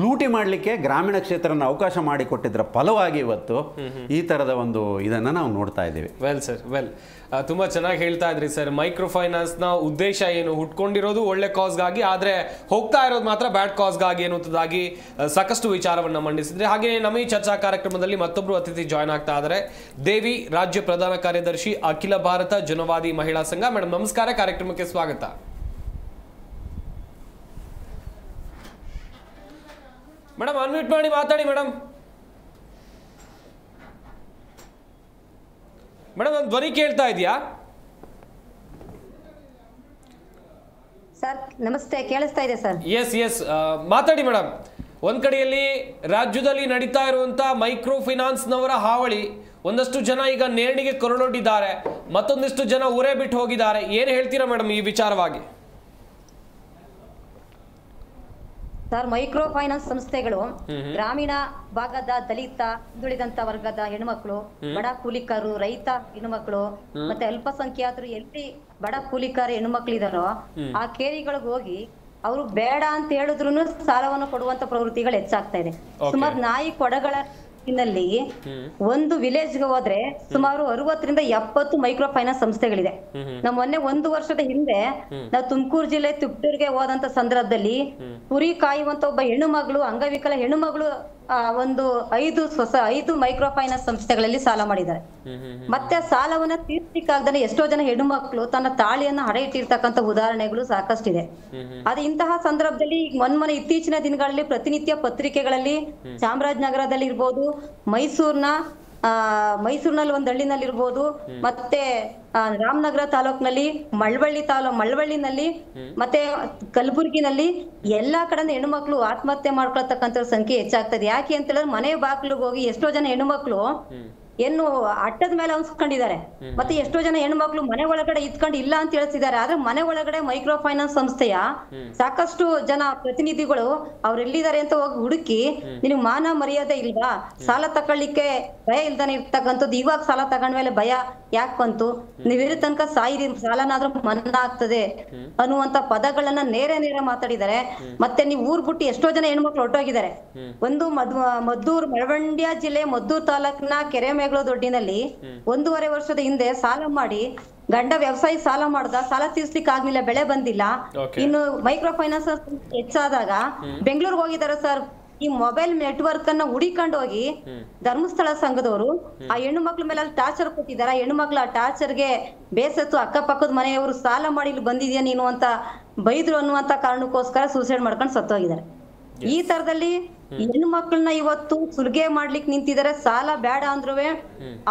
ಲೂಟಿ ಮಾಡಲಿಕ್ಕೆ ಗ್ರಾಮೀಣ ಕ್ಷೇತ್ರನ ಅವಕಾಶ ಮಾಡಿಕೊಟ್ಟಿದ್ದರ ಫಲವಾಗಿ ಇವತ್ತು ಈ ಥರದ ಒಂದು ಇದನ್ನು ನಾವು ನೋಡ್ತಾ ಇದ್ದೀವಿ. ವೆಲ್ ಸರ್, ವೆಲ್, ತುಂಬ ಚೆನ್ನಾಗಿ ಹೇಳ್ತಾ ಇದ್ರಿ ಸರ್. ಮೈಕ್ರೋ ಫೈನಾನ್ಸ್ನ ಉದ್ದೇಶ ಏನು, ಹುಟ್ಕೊಂಡಿರೋದು ಒಳ್ಳೆ ಕಾಸ್ಗಾಗಿ, ಆದರೆ ಹೋಗ್ತಾ ಇರೋದು ಮಾತ್ರ ಬ್ಯಾಡ್ ಕಾಸ್ಗಾಗಿ ಅನ್ನುವಂಥದ್ದಾಗಿ ಸಾಕಷ್ಟು ವಿಚಾರವನ್ನು ಮಂಡಿಸಿದ್ರೆ. ಹಾಗೆ ನಮ್ಮ ಈ ಚರ್ಚಾ ಕಾರ್ಯಕ್ರಮದಲ್ಲಿ ಮತ್ತೊಬ್ಬರು ಅತಿಥಿ ಜಾಯ್ನ್ ಆಗ್ತಾ ಇದ್ದಾರೆ. ದೇವಿ, ರಾಜ್ಯ ಪ್ರಧಾನ ಕಾರ್ಯದರ್ಶಿ, ಅಖಿಲ ಭಾರತ ಜನವಾದಿ ಮಹಿಳಾ ಸಂಘ. ಮೇಡಮ್ ನಮಸ್ಕಾರ, ಕಾರ್ಯಕ್ರಮಕ್ಕೆ ಸ್ವಾಗತ. ಮೇಡಮ್ ಅನ್ಮ್ಯೂಟ್ ಮಾಡಿ ಮಾತಾಡಿ. ಮೇಡಮ್ ಮೇಡಮ್ ಒಂದು ಧ್ವನಿ ಕೇಳ್ತಾ ಇದೆಯಾ? ಸರ್ ನಮಸ್ತೆ, ಕೇಳಿಸ್ತಾ ಇದೆ ಸರ್. ಎಸ್ ಮಾತಾಡಿ ಮೇಡಮ್. ಒಂದ್ ಕಡೆಯಲ್ಲಿ ರಾಜ್ಯದಲ್ಲಿ ನಡೀತಾ ಇರುವಂತ ಮೈಕ್ರೋ ಫೈನಾನ್ಸ್ನವರ ಹಾವಳಿ, ಒಂದಷ್ಟು ಜನ ಈಗ ನೇಣಿಗೆ ಕೊರಳೊಡ್ಡಿದ್ದಾರೆ, ಮತ್ತೊಂದಿಷ್ಟು ಜನ ಊರೇ ಬಿಟ್ಟು ಹೋಗಿದ್ದಾರೆ. ಏನು ಹೇಳ್ತೀರಾ ಮೇಡಮ್ ಈ ವಿಚಾರವಾಗಿ? ಸರ್, ಮೈಕ್ರೋ ಫೈನಾನ್ಸ್ ಸಂಸ್ಥೆಗಳು ಗ್ರಾಮೀಣ ಭಾಗದ ದಲಿತ, ಹಿಂದುಳಿದಂತ ವರ್ಗದ ಹೆಣ್ಮಕ್ಳು, ಬಡ ಕೂಲಿಕರು, ರೈತ ಹೆಣ್ಮಕ್ಳು, ಮತ್ತೆ ಅಲ್ಪಸಂಖ್ಯಾತರು ಎಲ್ಲಿ ಬಡ ಕೂಲಿಕಾರ ಹೆಣ್ಮಕ್ಳು ಇದಾರೋ ಆ ಕೇರಿಗಳಿಗೆ ಹೋಗಿ ಅವರು ಬೇಡ ಅಂತ ಹೇಳಿದ್ರು ಸಾಲವನ್ನು ಕೊಡುವಂತ ಪ್ರವೃತ್ತಿಗಳು ಹೆಚ್ಚಾಗ್ತಾ ಇದೆ. ಸುಮಾರು ನಾಯಿ ಕೊಡಗಳ ನಲ್ಲಿ ಒಂದು ವಿಲೇಜ್ಗೆ ಹೋದ್ರೆ ಸುಮಾರು 60ರಿಂದ 70 ಮೈಕ್ರೋ ಫೈನಾನ್ಸ್ ಸಂಸ್ಥೆಗಳಿದೆ. ನಾವು ಮೊನ್ನೆ 1 ವರ್ಷದ ಹಿಂದೆ ನಾವು ತುಮಕೂರು ಜಿಲ್ಲೆ ತಿಪ್ಟೂರ್ಗೆ ಹೋದಂತ ಸಂದರ್ಭದಲ್ಲಿ ಕುರಿ ಕಾಯುವಂತ ಒಬ್ಬ ಹೆಣ್ಣು ಮಗಳು, ಅಂಗವಿಕಲ ಹೆಣ್ಣು ಮಗಳು ಒಂದು 5 ಮೈಕ್ರೋ ಫೈನಾನ್ಸ್ ಸಂಸ್ಥೆಗಳಲ್ಲಿ ಸಾಲ ಮಾಡಿದ್ದಾರೆ. ಮತ್ತೆ ಸಾಲವನ್ನ ತೀರ್ಸಲಿಕ್ಕಾಗದೇ ಎಷ್ಟೋ ಜನ ಹೆಣ್ಣು ಮಕ್ಕಳು ತನ್ನ ತಾಳಿಯನ್ನ ಹಡೆ ಇಟ್ಟಿರ್ತಕ್ಕಂಥ ಉದಾಹರಣೆಗಳು ಸಾಕಷ್ಟಿದೆ. ಅದು ಇಂತಹ ಸಂದರ್ಭದಲ್ಲಿ ಮೊನ್ನೆ ಇತ್ತೀಚಿನ ದಿನಗಳಲ್ಲಿ ಪ್ರತಿನಿತ್ಯ ಪತ್ರಿಕೆಗಳಲ್ಲಿ ಚಾಮರಾಜನಗರದಲ್ಲಿ ಇರ್ಬೋದು, ಮೈಸೂರಿನಲ್ಲಿ ಒಂದು ಹಳ್ಳಿನಲ್ಲಿ ಇರ್ಬೋದು, ಮತ್ತೆ ರಾಮನಗರ ತಾಲೂಕಿನಲ್ಲಿ, ಮಳವಳ್ಳಿನಲ್ಲಿ, ಮತ್ತೆ ಕಲಬುರ್ಗಿನಲ್ಲಿ ಎಲ್ಲಾ ಕಡೆ ಹೆಣ್ಣುಮಕ್ಳು ಆತ್ಮಹತ್ಯೆ ಮಾಡ್ಕೊಳ್ತಕ್ಕಂಥ ಸಂಖ್ಯೆ ಹೆಚ್ಚಾಗ್ತದೆ. ಯಾಕೆ ಅಂತ ಹೇಳಿದ್ರೆ ಮನೆ ಬಾಗಿಲಿಗೆ ಹೋಗಿ ಎಷ್ಟೋ ಜನ ಹೆಣ್ಣುಮಕ್ಳು ಏನು ಅಟ್ಟದ ಮೇಲೆ ಅನ್ಸ್ಕೊಂಡಿದ್ದಾರೆ. ಮತ್ತೆ ಎಷ್ಟೋ ಜನ ಹೆಣ್ಮಕ್ಳು ಮನೆ ಒಳಗಡೆ ಇದ್ಕೊಂಡು ಇಲ್ಲ ಅಂತ ಹೇಳ್ತಿದ್ದಾರೆ. ಆದ್ರೆ ಮನೆ ಒಳಗಡೆ ಮೈಕ್ರೋ ಫೈನಾನ್ಸ್ ಸಂಸ್ಥೆಯ ಸಾಕಷ್ಟು ಜನ ಪ್ರತಿನಿಧಿಗಳು ಅವ್ರು ಎಲ್ಲಿದ್ದಾರೆ ಅಂತ ಹೋಗಿ ಹುಡುಕಿ, ನಿನಗೆ ಮಾನ ಮರ್ಯಾದೆ ಇಲ್ವಾ, ಸಾಲ ತಕೊಳ್ಳಿಕ್ಕೆ ಭಯ ಇಲ್ದಾನೆ ಇರ್ತಕ್ಕಂಥದ್ದು, ಇವಾಗ ಸಾಲ ತಗೊಂಡ್ಮೇಲೆ ಭಯ ಯಾಕೆ ಬಂತು, ನೀವಿರೋ ತನಕ ಸಾಯಿರಿ, ಸಾಲನಾದ್ರೂ ಮನ್ನಾ ಆಗ್ತದೆ ಅನ್ನುವಂತ ಪದಗಳನ್ನ ನೇರ ಮಾತಾಡಿದ್ದಾರೆ. ಮತ್ತೆ ನೀವು ಊರ್ ಬಿಟ್ಟು ಎಷ್ಟೋ ಜನ ಹೆಣ್ಮಕ್ಳು ಹೊರಟೋಗಿದ್ದಾರೆ. ಒಂದು ಮದ್ದೂರು ಮಳವಂಡ್ಯ ಜಿಲ್ಲೆ ಮದ್ದೂರು ತಾಲೂಕಿನ ಕೆರೆಮೇಗಲ ದೊಡ್ಡಿನಲ್ಲಿ 1.5 ವರ್ಷದ ಹಿಂದೆ ಸಾಲ ಮಾಡಿ ಗಂಡ ವ್ಯವಸಾಯ ಸಾಲ ಮಾಡ್ದ, ಸಾಲ ತೀರ್ಸ್ಲಿಕ್ಕೆ ಆಗ್ಲಿಲ್ಲ, ಬೆಳೆ ಬಂದಿಲ್ಲ. ಇನ್ನು ಮೈಕ್ರೋ ಫೈನಾನ್ಸ್ ಹೆಚ್ಚಾದಾಗ ಬೆಂಗಳೂರಿಗೆ ಹೋಗಿದ್ದಾರೆ ಸರ್. ಈ ಮೊಬೈಲ್ ನೆಟ್ವರ್ಕ್ ಅನ್ನ ಹುಡಿಕೊಂಡು ಹೋಗಿ ಧರ್ಮಸ್ಥಳ ಸಂಘದವರು ಆ ಹೆಣ್ಣು ಮಕ್ಳ ಮೇಲೆ ಟಾರ್ಚರ್ ಕೊಟ್ಟಿದ್ದಾರೆ. ಹೆಣ್ಣು ಮಕ್ಳ ಆ ಟಾರ್ಚರ್ಗೆ ಬೇಸತ್ತು ಅಕ್ಕಪಕ್ಕದ ಮನೆಯವರು ಸಾಲ ಮಾಡಿ ಇಲ್ಲಿ ಬಂದಿದ್ಯಾ ನೀನು ಅಂತ ಬೈದ್ರು ಅನ್ನುವಂತ ಕಾರಣಕ್ಕೋಸ್ಕರ ಸೂಸೈಡ್ ಮಾಡ್ಕೊಂಡು ಸತ್ತೋಗಿದ್ದಾರೆ. ಈ ತರದಲ್ಲಿ ಹೆಣ್ಣು ಮಕ್ಕಳನ್ನ ಇವತ್ತು ಸುಲಿಗೆ ಮಾಡ್ಲಿಕ್ಕೆ ನಿಂತಿದ್ದಾರೆ. ಸಾಲ ಬೇಡ ಅಂದ್ರೂ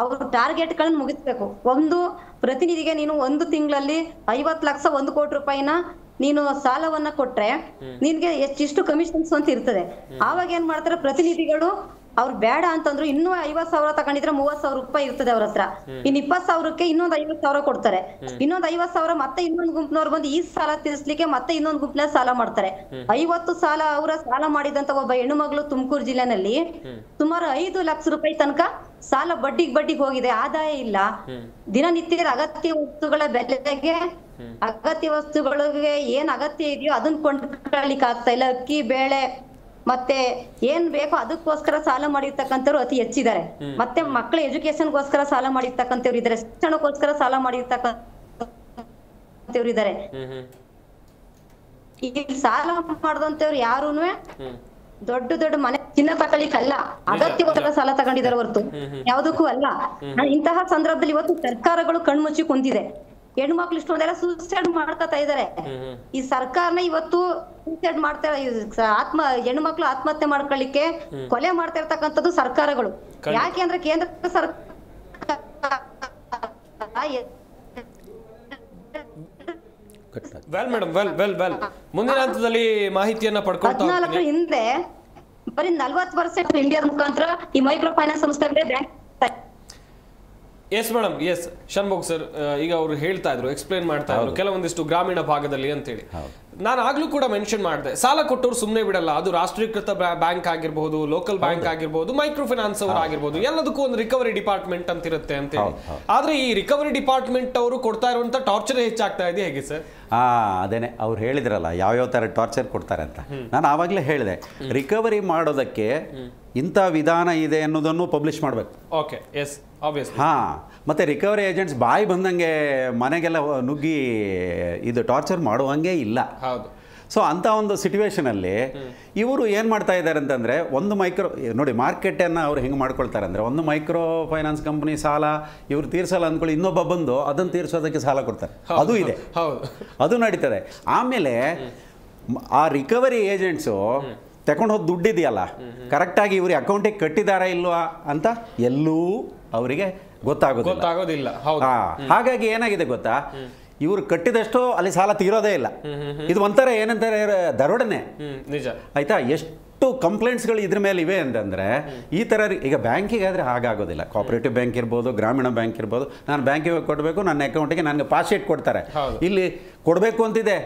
ಅವ್ರ ಟಾರ್ಗೆಟ್ ಗಳನ್ನ ಮುಗಿಸ್ಬೇಕು. ಒಂದು ಪ್ರತಿನಿಧಿಗೆ ನೀನು 1 ತಿಂಗಳಲ್ಲಿ 50 ಲಕ್ಷ 1 ಕೋಟಿ ರೂಪಾಯಿನ ನೀನು ಸಾಲವನ್ನ ಕೊಟ್ರೆ ನಿನ್ಗೆ ಎಷ್ಟಿಷ್ಟು ಕಮಿಷನ್ಸ್ ಅಂತ ಇರ್ತದೆ. ಆವಾಗ ಏನ್ ಮಾಡ್ತಾರೆ ಪ್ರತಿನಿಧಿಗಳು, ಅವ್ರು ಬೇಡ ಅಂತಂದ್ರು ಇನ್ನೂ 50,000 ತಗೊಂಡಿದ್ರೆ 30,000 ರೂಪಾಯಿ ಇರ್ತದೆ ಅವ್ರ ಹತ್ರ. ಇನ್ 20,000ಕ್ಕೆ ಇನ್ನೊಂದು 50,000 ಕೊಡ್ತಾರೆ. ಇನ್ನೊಂದು 50,000 ಮತ್ತೆ ಇನ್ನೊಂದು ಗುಂಪಿನವ್ರು ಬಂದು ಈ ಸಾಲ ತೀರಿಸ್ಲಿಕ್ಕೆ ಮತ್ತೆ ಇನ್ನೊಂದು ಗುಂಪಿನ ಸಾಲ ಮಾಡ್ತಾರೆ. 50 ಸಾಲ ಅವರ ಸಾಲ ಮಾಡಿದಂತ ಒಬ್ಬ ಹೆಣ್ಣು ಮಗಳು ತುಮಕೂರು ಜಿಲ್ಲೆನಲ್ಲಿ ಸುಮಾರು 5 ಲಕ್ಷ ರೂಪಾಯಿ ತನಕ ಸಾಲ ಬಡ್ಡಿಗೆ ಹೋಗಿದೆ. ಆದಾಯ ಇಲ್ಲ. ದಿನನಿತ್ಯದ ಅಗತ್ಯ ವಸ್ತುಗಳ ಬೆಲೆಗೆ, ಅಗತ್ಯ ವಸ್ತುಗಳಿಗೆ ಏನ್ ಅಗತ್ಯ ಇದೆಯೋ ಅದನ್ನ ಕೊಂಡ್ಕೊಳ್ಳಿಕ್ ಆಗ್ತಾ ಇಲ್ಲ. ಅಕ್ಕಿ, ಬೇಳೆ ಮತ್ತೆ ಏನ್ ಬೇಕೋ ಅದಕ್ಕೋಸ್ಕರ ಸಾಲ ಮಾಡಿರ್ತಕ್ಕಂಥವ್ರು ಅತಿ ಹೆಚ್ಚಿದ್ದಾರೆ. ಮತ್ತೆ ಮಕ್ಕಳ ಎಜುಕೇಶನ್ಗೋಸ್ಕರ ಸಾಲ ಮಾಡಿರ್ತಕ್ಕಂಥವ್ರು ಇದ್ದಾರೆ, ಶಿಕ್ಷಣಕ್ಕೋಸ್ಕರ ಸಾಲ ಮಾಡಿರ್ತಕ್ಕಂಥವ್ರು ಇದ್ದಾರೆ. ಈ ಸಾಲ ಮಾಡಿದಂತವ್ರು ಯಾರೂನು ದೊಡ್ಡ ಮನೆ ಚಿನ್ನ ತಗೊಳ್ಳಿಕ್ಕಲ್ಲ, ಅಗತ್ಯವಾದ ಸಾಲ ತಗೊಂಡಿದ್ದಾರೆ ಹೊರತು ಯಾವ್ದಕ್ಕೂ ಅಲ್ಲ. ಇಂತಹ ಸಂದರ್ಭದಲ್ಲಿ ಇವತ್ತು ಸರ್ಕಾರಗಳು ಕಣ್ಮುಚ್ಚಿ ಕುಂತಿದೆ. ಹೆಣ್ಮಕ್ಳು ಇಷ್ಟೊಂದೆಲ್ಲ ಸೂಸೈಡ್ ಮಾಡ್ಕೊತಾ ಇದಾರೆ. ಈ ಸರ್ಕಾರನ ಇವತ್ತು ಸೂಸೈಡ್ ಮಾಡ್ತಾ, ಹೆಣ್ಮಕ್ಳು ಆತ್ಮಹತ್ಯೆ ಮಾಡ್ಕೊಳ್ಳಿಕ್ಕೆ ಕೊಲೆ ಮಾಡ್ತಾ ಇರ್ತಕ್ಕಂಥದ್ದು ಸರ್ಕಾರಗಳು. ಯಾಕೆ ಅಂದ್ರೆ ಕೇಂದ್ರ ಸರ್ಕಾರ ಮುಂದಿನ ಹಂತದಲ್ಲಿ ಮಾಹಿತಿಯನ್ನ ಪಡ್ಕೊಳ್ತಾ 14 ಹಿಂದೆ ಬರೀ 40% ಇಂಡಿಯಾದ ಮುಖಾಂತರ ಈ ಮೈಕ್ರೋ ಫೈನಾನ್ಸ್ ಸಂಸ್ಥೆಗಳೇ bank. Yes madam, yes Shanmukh sir ಈಗ ಅವರು ಹೇಳ್ತಾ ಇದ್ರು, ಎಕ್ಸ್ಪ್ಲೇನ್ ಮಾಡ್ತಾ ಇದ್ರು ಕೆಲವೊಂದಿಷ್ಟು ಗ್ರಾಮೀಣ ಭಾಗದಲ್ಲಿ ಅಂತೇಳಿ. ನಾನು ಆಗ್ಲೂ ಕೂಡ ಮೆನ್ಷನ್ ಮಾಡಿದೆ, ಸಾಲ ಕೊಟ್ಟವ್ರು ಸುಮ್ಮನೆ ಬಿಡಲ್ಲ. ಅದು ರಾಷ್ಟ್ರೀಕೃತ ಬ್ಯಾಂಕ್ ಆಗಿರ್ಬಹುದು, ಲೋಕಲ್ ಬ್ಯಾಂಕ್ ಆಗಿರ್ಬಹುದು, ಮೈಕ್ರೋ ಫೈನಾನ್ಸ್ ಅವರು ಆಗಿರ್ಬಹುದು, ಎಲ್ಲದಕ್ಕೂ ಒಂದು ರಿಕವರಿ ಡಿಪಾರ್ಟ್ಮೆಂಟ್ ಅಂತ ಇರುತ್ತೆ ಅಂತೇಳಿ. ಆದ್ರೆ ಈ ರಿಕವರಿ ಡಿಪಾರ್ಟ್ಮೆಂಟ್ ಅವರು ಕೊಡ್ತಾ ಇರುವಂತ ಟಾರ್ಚರ್ ಹೆಚ್ಚಾಗ್ತಾ ಇದೆ, ಹೇಗೆ ಸರ್? ಅದೇನೆ ಅವ್ರು ಹೇಳಿದ್ರಲ್ಲ ಯಾವ್ಯಾವ ಥರ ಟಾರ್ಚರ್ ಕೊಡ್ತಾರೆ ಅಂತ. ನಾನು ಆವಾಗಲೇ ಹೇಳಿದೆ, ರಿಕವರಿ ಮಾಡೋದಕ್ಕೆ ಇಂಥ ವಿಧಾನ ಇದೆ ಅನ್ನೋದನ್ನು ಪಬ್ಲಿಷ್ ಮಾಡಬೇಕು. Okay, yes, obviously. ಮತ್ತು ರಿಕವರಿ ಏಜೆಂಟ್ಸ್ ಬಾಯಿ ಬಂದಂಗೆ ಮನೆಗೆಲ್ಲ ನುಗ್ಗಿ ಇದು ಟಾರ್ಚರ್ ಮಾಡುವಂಗೆ ಇಲ್ಲ. ಹೌದು. ಸೊ ಅಂಥ ಒಂದು ಸಿಚುವೇಷನಲ್ಲಿ ಇವರು ಏನು ಮಾಡ್ತಾ ಇದ್ದಾರೆ ಅಂತಂದರೆ, ಒಂದು ಮೈಕ್ರೋ ನೋಡಿ ಮಾರ್ಕೆಟನ್ನು ಅವ್ರು ಹೆಂಗೆ ಮಾಡ್ಕೊಳ್ತಾರೆ ಅಂದರೆ, ಒಂದು ಮೈಕ್ರೋ ಫೈನಾನ್ಸ್ ಕಂಪ್ನಿ ಸಾಲ ಇವರು ತೀರ್ಸಲ್ಲ ಅಂದ್ಕೊಳ್ಳಿ, ಇನ್ನೊಬ್ಬ ಬಂದು ಅದನ್ನು ತೀರಿಸೋದಕ್ಕೆ ಸಾಲ ಕೊಡ್ತಾರೆ. ಅದು ಇದೆ, ಅದು ನಡೀತದೆ. ಆಮೇಲೆ ಆ ರಿಕವರಿ ಏಜೆಂಟ್ಸು ತಗೊಂಡು ಹೋದ ದುಡ್ಡಿದೆಯಲ್ಲ, ಕರೆಕ್ಟಾಗಿ ಇವ್ರಿಗೆ ಅಕೌಂಟಿಗೆ ಕಟ್ಟಿದಾರಾ ಇಲ್ವಾ ಅಂತ ಎಲ್ಲೂ ಅವರಿಗೆ ಗೊತ್ತಾಗೋದಿಲ್ಲ. ಹಾಗಾಗಿ ಏನಾಗಿದೆ ಗೊತ್ತಾ, ಇವರು ಕಟ್ಟಿದಷ್ಟು ಅಲ್ಲಿ ಸಾಲ ತೀರೋದೇ ಇಲ್ಲ. ಇದು ಒಂಥರ ಏನಂತಾರೆ, ದರೋಡನೆ. ನಿಜ. ಆಯ್ತಾ? ಎಷ್ಟು ಕಂಪ್ಲೇಂಟ್ಸ್ಗಳು ಇದ್ರ ಮೇಲೆ ಇವೆ ಅಂತಂದರೆ, ಈ ಥರ ಈಗ ಬ್ಯಾಂಕಿಗೆ ಆದರೆ ಹಾಗಾಗೋದಿಲ್ಲ. ಕೋಆಪರೇಟಿವ್ ಬ್ಯಾಂಕ್ ಇರ್ಬೋದು, ಗ್ರಾಮೀಣ ಬ್ಯಾಂಕ್ ಇರ್ಬೋದು, ನಾನು ಬ್ಯಾಂಕಿಗೆ ಕೊಡಬೇಕು, ನನ್ನ ಅಕೌಂಟಿಗೆ ನನಗೆ ಪಾಸ್ ಶೀಟ್ ಕೊಡ್ತಾರೆ. ಇಲ್ಲಿ ಕೊಡಬೇಕು ಅಂತಿದೆ,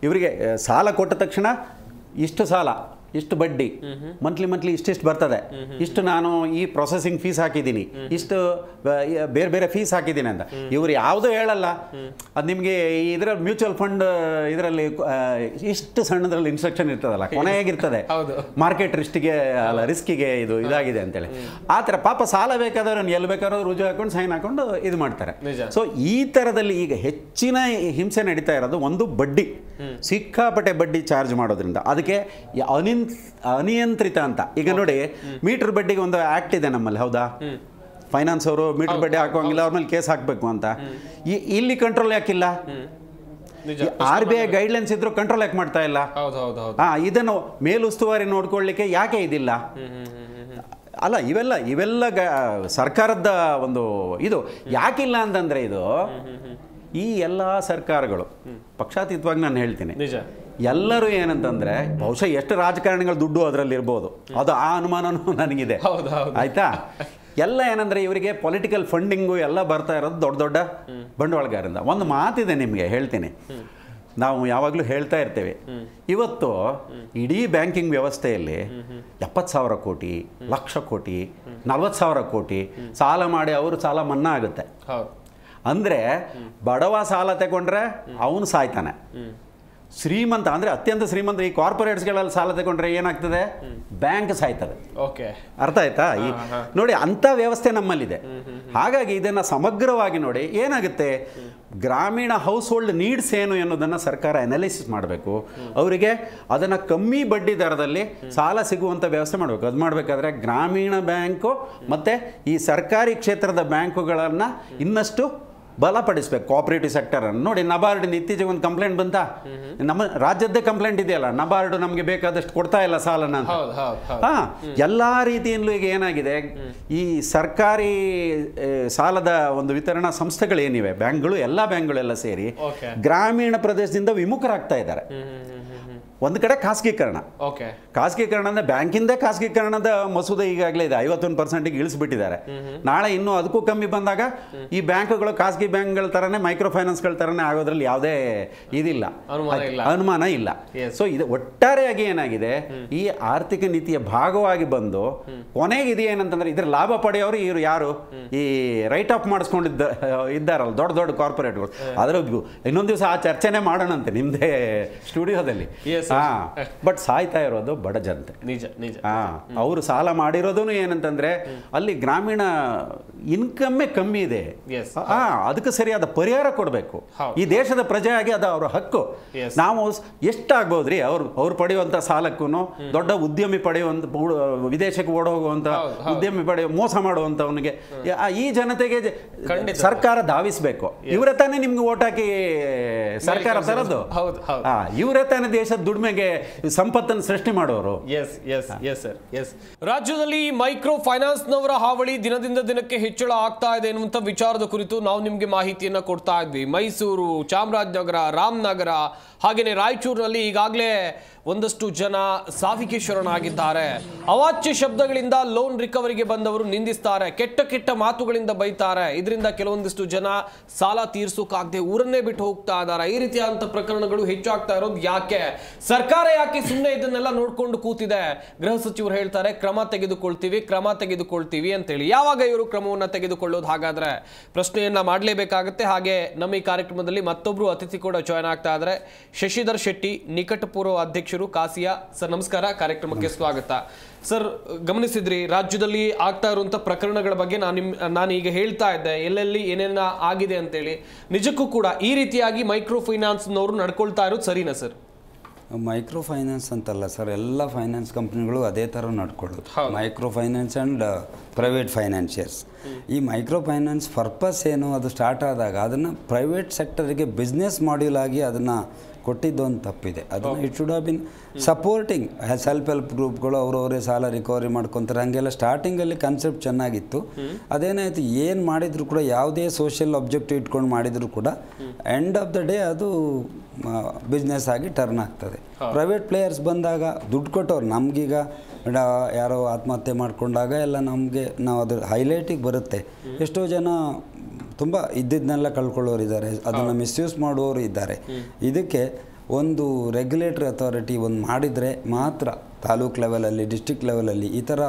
ಇವರಿಗೆ ಸಾಲ ಕೊಟ್ಟ ತಕ್ಷಣ ಇಷ್ಟು ಸಾಲ, ಇಷ್ಟು ಬಡ್ಡಿ, ಮಂತ್ಲಿ ಇಷ್ಟಿಷ್ಟು ಬರ್ತದೆ, ಇಷ್ಟು ನಾನು ಈ ಪ್ರೊಸೆಸಿಂಗ್ ಫೀಸ್ ಹಾಕಿದ್ದೀನಿ, ಇಷ್ಟು ಬೇರೆ ಬೇರೆ ಫೀಸ್ ಹಾಕಿದ್ದೀನಿ ಅಂತ. ಇವರು ಯಾವುದೂ ಹೇಳಲ್ಲ. ಅದು ನಿಮಗೆ ಇದರ ಮ್ಯೂಚುವಲ್ ಫಂಡ್ ಇದರಲ್ಲಿ ಇಷ್ಟು ಸಣ್ಣದ್ರಲ್ಲಿ ಇನ್ಸ್ಟ್ರಕ್ಷನ್ ಇರ್ತದಲ್ಲ, ಕೊನೆಯಾಗಿರ್ತದೆ ಮಾರ್ಕೆಟ್ ರಿಸ್ಕಿಗೆ ಇದು ಇದಾಗಿದೆ ಅಂತೇಳಿ. ಆ ಥರ ಪಾಪ ಸಾಲ ಬೇಕಾದವ್ರು ಎಲ್ಲಿ ಬೇಕಾದ್ರೂ ರುಜು ಹಾಕೊಂಡು ಸೈನ್ ಹಾಕೊಂಡು ಇದು ಮಾಡ್ತಾರೆ. ಸೊ ಈ ಥರದಲ್ಲಿ ಈಗ ಹೆಚ್ಚಿನ ಹಿಂಸೆ ನಡೀತಾ ಇರೋದು ಒಂದು ಬಡ್ಡಿ, ಸಿಕ್ಕಾಪಟ್ಟೆ ಬಡ್ಡಿ ಚಾರ್ಜ್ ಮಾಡೋದ್ರಿಂದ. ಅದಕ್ಕೆ ಅನಿಯಂತ್ರಿತ ಅಂತ. ಈಗ ನೋಡಿ, ಮೀಟರ್ ಬಡ್ಡಿಗೆ ಒಂದು ಆಕ್ಟ್ ಇದೆ ನಮ್ಮಲ್ಲಿ, ಹೌದಾ? ಫೈನಾನ್ಸ್ ಅವರು ಮೀಟರ್ ಬಡ್ಡಿ ಹಾಕುವಂಗಿಲ್ಲ, ಅವ್ರ ಮೇಲೆ ಕೇಸ್ ಹಾಕಬೇಕು ಅಂತ. ಇಲ್ಲಿ ಕಂಟ್ರೋಲ್ ಯಾಕಿಲ್ಲ? RBI ಗೈಡ್ಲೈನ್ಸ್ ಇದ್ರು ಕಂಟ್ರೋಲ್ ಯಾಕೆ ಮಾಡ್ತಾ ಇಲ್ಲ? ಇದನ್ನು ಮೇಲುಸ್ತುವಾರಿ ನೋಡ್ಕೊಳ್ಳಿಕ್ಕೆ ಯಾಕೆ ಇದಿಲ್ಲ? ಅಲ್ಲ, ಇವೆಲ್ಲ ಸರ್ಕಾರದ ಒಂದು ಇದು ಯಾಕಿಲ್ಲ ಅಂತಂದ್ರೆ, ಇದು ಈ ಎಲ್ಲ ಸರ್ಕಾರಗಳು ಪಕ್ಷಾತೀತವಾಗಿ ನಾನು ಹೇಳ್ತೀನಿ, ಎಲ್ಲರೂ ಏನಂತಂದ್ರೆ, ಬಹುಶಃ ಎಷ್ಟು ರಾಜಕಾರಣಿಗಳ ದುಡ್ಡು ಅದರಲ್ಲಿ ಇರ್ಬೋದು, ಅದು ಆ ಅನುಮಾನನೂ ನನಗಿದೆ. ಆಯ್ತಾ? ಎಲ್ಲ ಏನಂದರೆ ಇವರಿಗೆ ಪೊಲಿಟಿಕಲ್ ಫಂಡಿಂಗು ಎಲ್ಲ ಬರ್ತಾ ಇರೋದು ದೊಡ್ಡ ದೊಡ್ಡ ಬಂಡವಾಳಗಾರರಿಂದ. ಒಂದು ಮಾತಿದೆ ನಿಮಗೆ ಹೇಳ್ತೀನಿ, ನಾವು ಯಾವಾಗಲೂ ಹೇಳ್ತಾ ಇರ್ತೇವೆ, ಇವತ್ತು ಇಡೀ ಬ್ಯಾಂಕಿಂಗ್ ವ್ಯವಸ್ಥೆಯಲ್ಲಿ 70,000 ಕೋಟಿ, ಲಕ್ಷ ಕೋಟಿ, 40,000 ಕೋಟಿ ಸಾಲ ಮಾಡಿ ಅವರು ಸಾಲ ಮನ್ನಾ ಆಗುತ್ತೆ. ಅಂದರೆ ಬಡವ ಸಾಲ ತಗೊಂಡ್ರೆ ಅವನು ಸಾಯ್ತಾನೆ, ಶ್ರೀಮಂತ ಅಂದರೆ ಅತ್ಯಂತ ಶ್ರೀಮಂತ ಈ ಕಾರ್ಪೊರೇಟ್ಸ್ಗಳಲ್ಲಿ ಸಾಲ ತಗೊಂಡ್ರೆ ಏನಾಗ್ತದೆ, ಬ್ಯಾಂಕ್ ಸಾಯ್ತದೆ. ಓಕೆ, ಅರ್ಥ ಆಯ್ತಾ? ನೋಡಿ, ಅಂಥ ವ್ಯವಸ್ಥೆ ನಮ್ಮಲ್ಲಿದೆ. ಹಾಗಾಗಿ ಇದನ್ನು ಸಮಗ್ರವಾಗಿ ನೋಡಿ ಏನಾಗುತ್ತೆ, ಗ್ರಾಮೀಣ ಹೌಸ್ ಹೋಲ್ಡ್ ನೀಡ್ಸ್ ಏನು ಎನ್ನುವುದನ್ನು ಸರ್ಕಾರ ಅನಾಲಿಸಿಸ್ ಮಾಡಬೇಕು. ಅವರಿಗೆ ಅದನ್ನು ಕಮ್ಮಿ ಬಡ್ಡಿ ದರದಲ್ಲಿ ಸಾಲ ಸಿಗುವಂಥ ವ್ಯವಸ್ಥೆ ಮಾಡಬೇಕು. ಅದು ಮಾಡಬೇಕಾದ್ರೆ ಗ್ರಾಮೀಣ ಬ್ಯಾಂಕು ಮತ್ತು ಈ ಸರ್ಕಾರಿ ಕ್ಷೇತ್ರದ ಬ್ಯಾಂಕುಗಳನ್ನು ಇನ್ನಷ್ಟು ಬಲಪಡಿಸ್ಬೇಕು. ಕೋಆಪರೇಟಿವ್ ಸೆಕ್ಟರನ್ನು ನೋಡಿ, ನಬಾರ್ಡ್ ಇತ್ತೀಚೆಗೆ ಒಂದು ಕಂಪ್ಲೇಂಟ್ ಬಂತ, ನಮ್ಮ ರಾಜ್ಯದ್ದೇ ಕಂಪ್ಲೇಂಟ್ ಇದೆಯಲ್ಲ, ನಬಾರ್ಡ್ ನಮಗೆ ಬೇಕಾದಷ್ಟು ಕೊಡ್ತಾ ಇಲ್ಲ ಸಾಲನ ಅಂತ. ಎಲ್ಲ ರೀತಿಯಲ್ಲೂ ಈಗ ಏನಾಗಿದೆ, ಈ ಸರ್ಕಾರಿ ಸಾಲದ ಒಂದು ವಿತರಣಾ ಸಂಸ್ಥೆಗಳೇನಿವೆ, ಬ್ಯಾಂಕ್ಗಳು, ಎಲ್ಲ ಬ್ಯಾಂಕ್ಗಳೆಲ್ಲ ಸೇರಿ ಗ್ರಾಮೀಣ ಪ್ರದೇಶದಿಂದ ವಿಮುಖರಾಗ್ತಾ ಇದ್ದಾರೆ. ಒಂದು ಕಡೆ ಖಾಸಗೀಕರಣ, ಖಾಸಗೀಕರಣ ಅಂದರೆ ಬ್ಯಾಂಕಿಂದ ಖಾಸಗೀಕರಣದ ಮಸೂದೆ ಈಗಾಗಲೇ ಇದೆ, 51%ಗೆ ಇಳಿಸ್ಬಿಟ್ಟಿದ್ದಾರೆ. ನಾಳೆ ಇನ್ನೂ ಅದಕ್ಕೂ ಕಮ್ಮಿ ಬಂದಾಗ ಈ ಬ್ಯಾಂಕ್ಗಳು ಖಾಸಗಿ ಬ್ಯಾಂಕ್ಗಳ ಥರನೇ ಮೈಕ್ರೋ ಫೈನಾನ್ಸ್ಗಳ ಥರನೇ ಆಗೋದ್ರಲ್ಲಿ ಯಾವುದೇ ಇದಿಲ್ಲ, ಅನುಮಾನ ಇಲ್ಲ. ಸೊ ಇದು ಒಟ್ಟಾರೆಯಾಗಿ ಏನಾಗಿದೆ, ಈ ಆರ್ಥಿಕ ನೀತಿಯ ಭಾಗವಾಗಿ ಬಂದು ಕೊನೆಗೆ ಇದು ಏನಂತಂದ್ರೆ, ಇದ್ರ ಲಾಭ ಪಡೆಯೋರು ಇವರು ಯಾರು, ಈ ರೈಟ್ ಆಫ್ ಇದ್ದಾರಲ್ಲ ದೊಡ್ಡ ದೊಡ್ಡ ಕಾರ್ಪೊರೇಟ್ಗಳು. ಅದರ ಇನ್ನೊಂದು ದಿವಸ ಆ ಚರ್ಚೆನೇ ಮಾಡೋಣಂತೆ ನಿಮ್ಮದೇ ಸ್ಟುಡಿಯೋದಲ್ಲಿ. ಬಟ್ ಸಾಯ್ತಾ ಇರೋದು ಬಡ ಜನತೆ. ನಿಜ ನಿಜ. ಅವರು ಸಾಲ ಮಾಡಿರೋದು ಏನಂತಂದ್ರೆ ಅಲ್ಲಿ ಗ್ರಾಮೀಣ ಇನ್ಕಮ್ಮೇ ಕಮ್ಮಿ ಇದೆ. ಅದಕ್ಕೆ ಸರಿಯಾದ ಪರಿಹಾರ ಕೊಡಬೇಕು. ಈ ದೇಶದ ಪ್ರಜೆಯಾಗಿ ಅದು ಅವರ ಹಕ್ಕು. ನಾವು ಎಷ್ಟಾಗ್ಬೋದ್ರಿ ಅವ್ರು ಪಡೆಯುವಂತ ಸಾಲಕ್ಕೂ, ದೊಡ್ಡ ಉದ್ಯಮಿ ಪಡೆಯುವಂತ, ವಿದೇಶಕ್ಕೆ ಓಡ ಹೋಗುವಂತ ಉದ್ಯಮಿ ಮೋಸ ಮಾಡುವಂತವನಿಗೆ ಈ ಜನತೆಗೆ ಸರ್ಕಾರ ಧಾವಿಸಬೇಕು. ಇವರೇ ತಾನೇ ನಿಮ್ಗೆ ಓಟ್ ಹಾಕಿ ಸರ್ಕಾರ ತರದ್ದು, ಇವರೇ ತಾನೇ ದೇಶದ ದುಡಿಮೆಗೆ ಸಂಪತ್ತನ್ನು ಸೃಷ್ಟಿ ಮಾಡೋರು. ರಾಜ್ಯದಲ್ಲಿ ಮೈಕ್ರೋ ಫೈನಾನ್ಸ್ನವರ ಹಾವಳಿ ದಿನದಿಂದ ದಿನಕ್ಕೆ ಹೆಚ್ಚಳ ಆಗ್ತಾ ಇದೆ ಎನ್ನುವಂತ ವಿಚಾರದ ಕುರಿತು ನಾವು ನಿಮಗೆ ಮಾಹಿತಿಯನ್ನ ಕೊಡ್ತಾ ಇದ್ವಿ. ಮೈಸೂರು, ಚಾಮರಾಜನಗರ, ರಾಮನಗರ ಹಾಗೇನೆ ರಾಯಚೂರಿನಲ್ಲಿ ಈಗಾಗಲೇ ಒಂದಷ್ಟು ಜನ ಸಾವಿಗೆ ಶರಣಾಗಿದ್ದಾರೆ. ಅವಾಚ್ಯ ಶಬ್ದಗಳಿಂದ ಲೋನ್ ರಿಕವರಿಗೆ ಬಂದವರು ನಿಂದಿಸ್ತಾರೆ, ಕೆಟ್ಟ ಕೆಟ್ಟ ಮಾತುಗಳಿಂದ ಬೈತಾರೆ. ಇದರಿಂದ ಕೆಲವೊಂದಿಷ್ಟು ಜನ ಸಾಲ ತೀರ್ಸೋಕಾಗದೆ ಊರನ್ನೇ ಬಿಟ್ಟು ಹೋಗ್ತಾ ಇದ್ದಾರೆ. ಈ ರೀತಿಯಾದಂಥ ಪ್ರಕರಣಗಳು ಹೆಚ್ಚಾಗ್ತಾ ಇರೋದು ಯಾಕೆ? ಸರ್ಕಾರ ಯಾಕೆ ಸುಮ್ಮನೆ ಇದನ್ನೆಲ್ಲ ನೋಡ್ಕೊಂಡು ಕೂತಿದೆ? ಗೃಹ ಸಚಿವರು ಹೇಳ್ತಾರೆ ಕ್ರಮ ತೆಗೆದುಕೊಳ್ತೀವಿ ಅಂತೇಳಿ. ಯಾವಾಗ ಇವರು ಕ್ರಮವನ್ನು ತೆಗೆದುಕೊಳ್ಳೋದು? ಹಾಗಾದ್ರೆ ಪ್ರಶ್ನೆಯನ್ನ ಮಾಡಲೇಬೇಕಾಗುತ್ತೆ. ಹಾಗೆ ನಮ್ಮ ಈ ಕಾರ್ಯಕ್ರಮದಲ್ಲಿ ಮತ್ತೊಬ್ರು ಅತಿಥಿ ಕೂಡ ಜಾಯ್ನ್ ಆಗ್ತಾ ಇದ್ದಾರೆ. ಶಶಿಧರ್ ಶೆಟ್ಟಿ, ನಿಕಟಪೂರ್ವ ಅಧ್ಯಕ್ಷರು, ಕಾಸಿಯಾ. ಸರ್ ನಮಸ್ಕಾರ, ಕಾರ್ಯಕ್ರಮಕ್ಕೆ ಸ್ವಾಗತ. ಸರ್, ಗಮನಿಸಿದ್ರಿ ರಾಜ್ಯದಲ್ಲಿ ಆಗ್ತಾ ಇರುವಂತ ಪ್ರಕರಣಗಳ ಬಗ್ಗೆ ನಾನು ಈಗ ಹೇಳ್ತಾ ಇದ್ದೆ, ಎಲ್ಲೆಲ್ಲಿ ಏನೇನ ಆಗಿದೆ ಅಂತೇಳಿ. ನಿಜಕ್ಕೂ ಕೂಡ ಈ ರೀತಿಯಾಗಿ ಮೈಕ್ರೋ ಫೈನಾನ್ಸ್ನವರು ನಡ್ಕೊಳ್ತಾ ಇರೋದು ಸರಿನಾ ಸರ್? ಮೈಕ್ರೋ ಫೈನಾನ್ಸ್ ಅಂತಲ್ಲ ಸರ್, ಎಲ್ಲ ಫೈನಾನ್ಸ್ ಕಂಪ್ನಿಗಳು ಅದೇ ಥರ ನಡ್ಕೊಳ್ಳೋದು. Micro finance and private financiers. ಈ ಮೈಕ್ರೋ ಫೈನಾನ್ಸ್ ಪರ್ಪಸ್ ಏನು, ಅದು ಸ್ಟಾರ್ಟ್ ಆದಾಗ ಅದನ್ನು ಪ್ರೈವೇಟ್ ಸೆಕ್ಟರಿಗೆ ಬಿಸ್ನೆಸ್ ಮಾಡ್ಯೂಲ್ ಆಗಿ ಅದನ್ನು ಕೊಟ್ಟಿದ್ದು ಒಂದು ತಪ್ಪಿದೆ. ಅದನ್ನು it should have been supporting self help ಗ್ರೂಪ್ಗಳು ಅವರವರೇ ಸಾಲ ರಿಕವರಿ ಮಾಡ್ಕೊತಾರೆ. ಹಾಗೆಲ್ಲ ಸ್ಟಾರ್ಟಿಂಗಲ್ಲಿ ಕಾನ್ಸೆಪ್ಟ್ ಚೆನ್ನಾಗಿತ್ತು. ಅದೇನಾಯಿತು, ಏನು ಮಾಡಿದರೂ ಕೂಡ ಯಾವುದೇ ಸೋಷಿಯಲ್ ಅಬ್ಜೆಕ್ಟಿವ್ ಇಟ್ಕೊಂಡು ಮಾಡಿದರೂ ಕೂಡ ಎಂಡ್ ಆಫ್ ದ ಡೇ ಅದು ಬಿಸ್ನೆಸ್ ಆಗಿ ಟರ್ನ್ ಆಗ್ತದೆ. ಪ್ರೈವೇಟ್ ಪ್ಲೇಯರ್ಸ್ ಬಂದಾಗ ದುಡ್ಡು ಕೊಟ್ಟವ್ರು, ನಮಗೀಗ ಯಾರೋ ಆತ್ಮಹತ್ಯೆ ಮಾಡಿಕೊಂಡಾಗ ಎಲ್ಲ ನಾವು ಅದ್ರ ಹೈಲೈಟಿಗೆ ಬರುತ್ತೆ. ಎಷ್ಟೋ ಜನ ತುಂಬ ಇದ್ದಿದ್ದನ್ನೆಲ್ಲ ಕಳ್ಕೊಳ್ಳೋರಿದ್ದಾರೆ, ಅದನ್ನು ಮಿಸ್ಯೂಸ್ ಮಾಡುವವರು ಇದ್ದಾರೆ. ಇದಕ್ಕೆ ಒಂದು ರೆಗ್ಯುಲೇಟರಿ ಅಥಾರಿಟಿ ಒಂದು ಮಾಡಿದರೆ ಮಾತ್ರ, ತಾಲೂಕು ಲೆವೆಲಲ್ಲಿ, ಡಿಸ್ಟ್ರಿಕ್ಟ್ ಲೆವೆಲಲ್ಲಿ ಈ ಥರ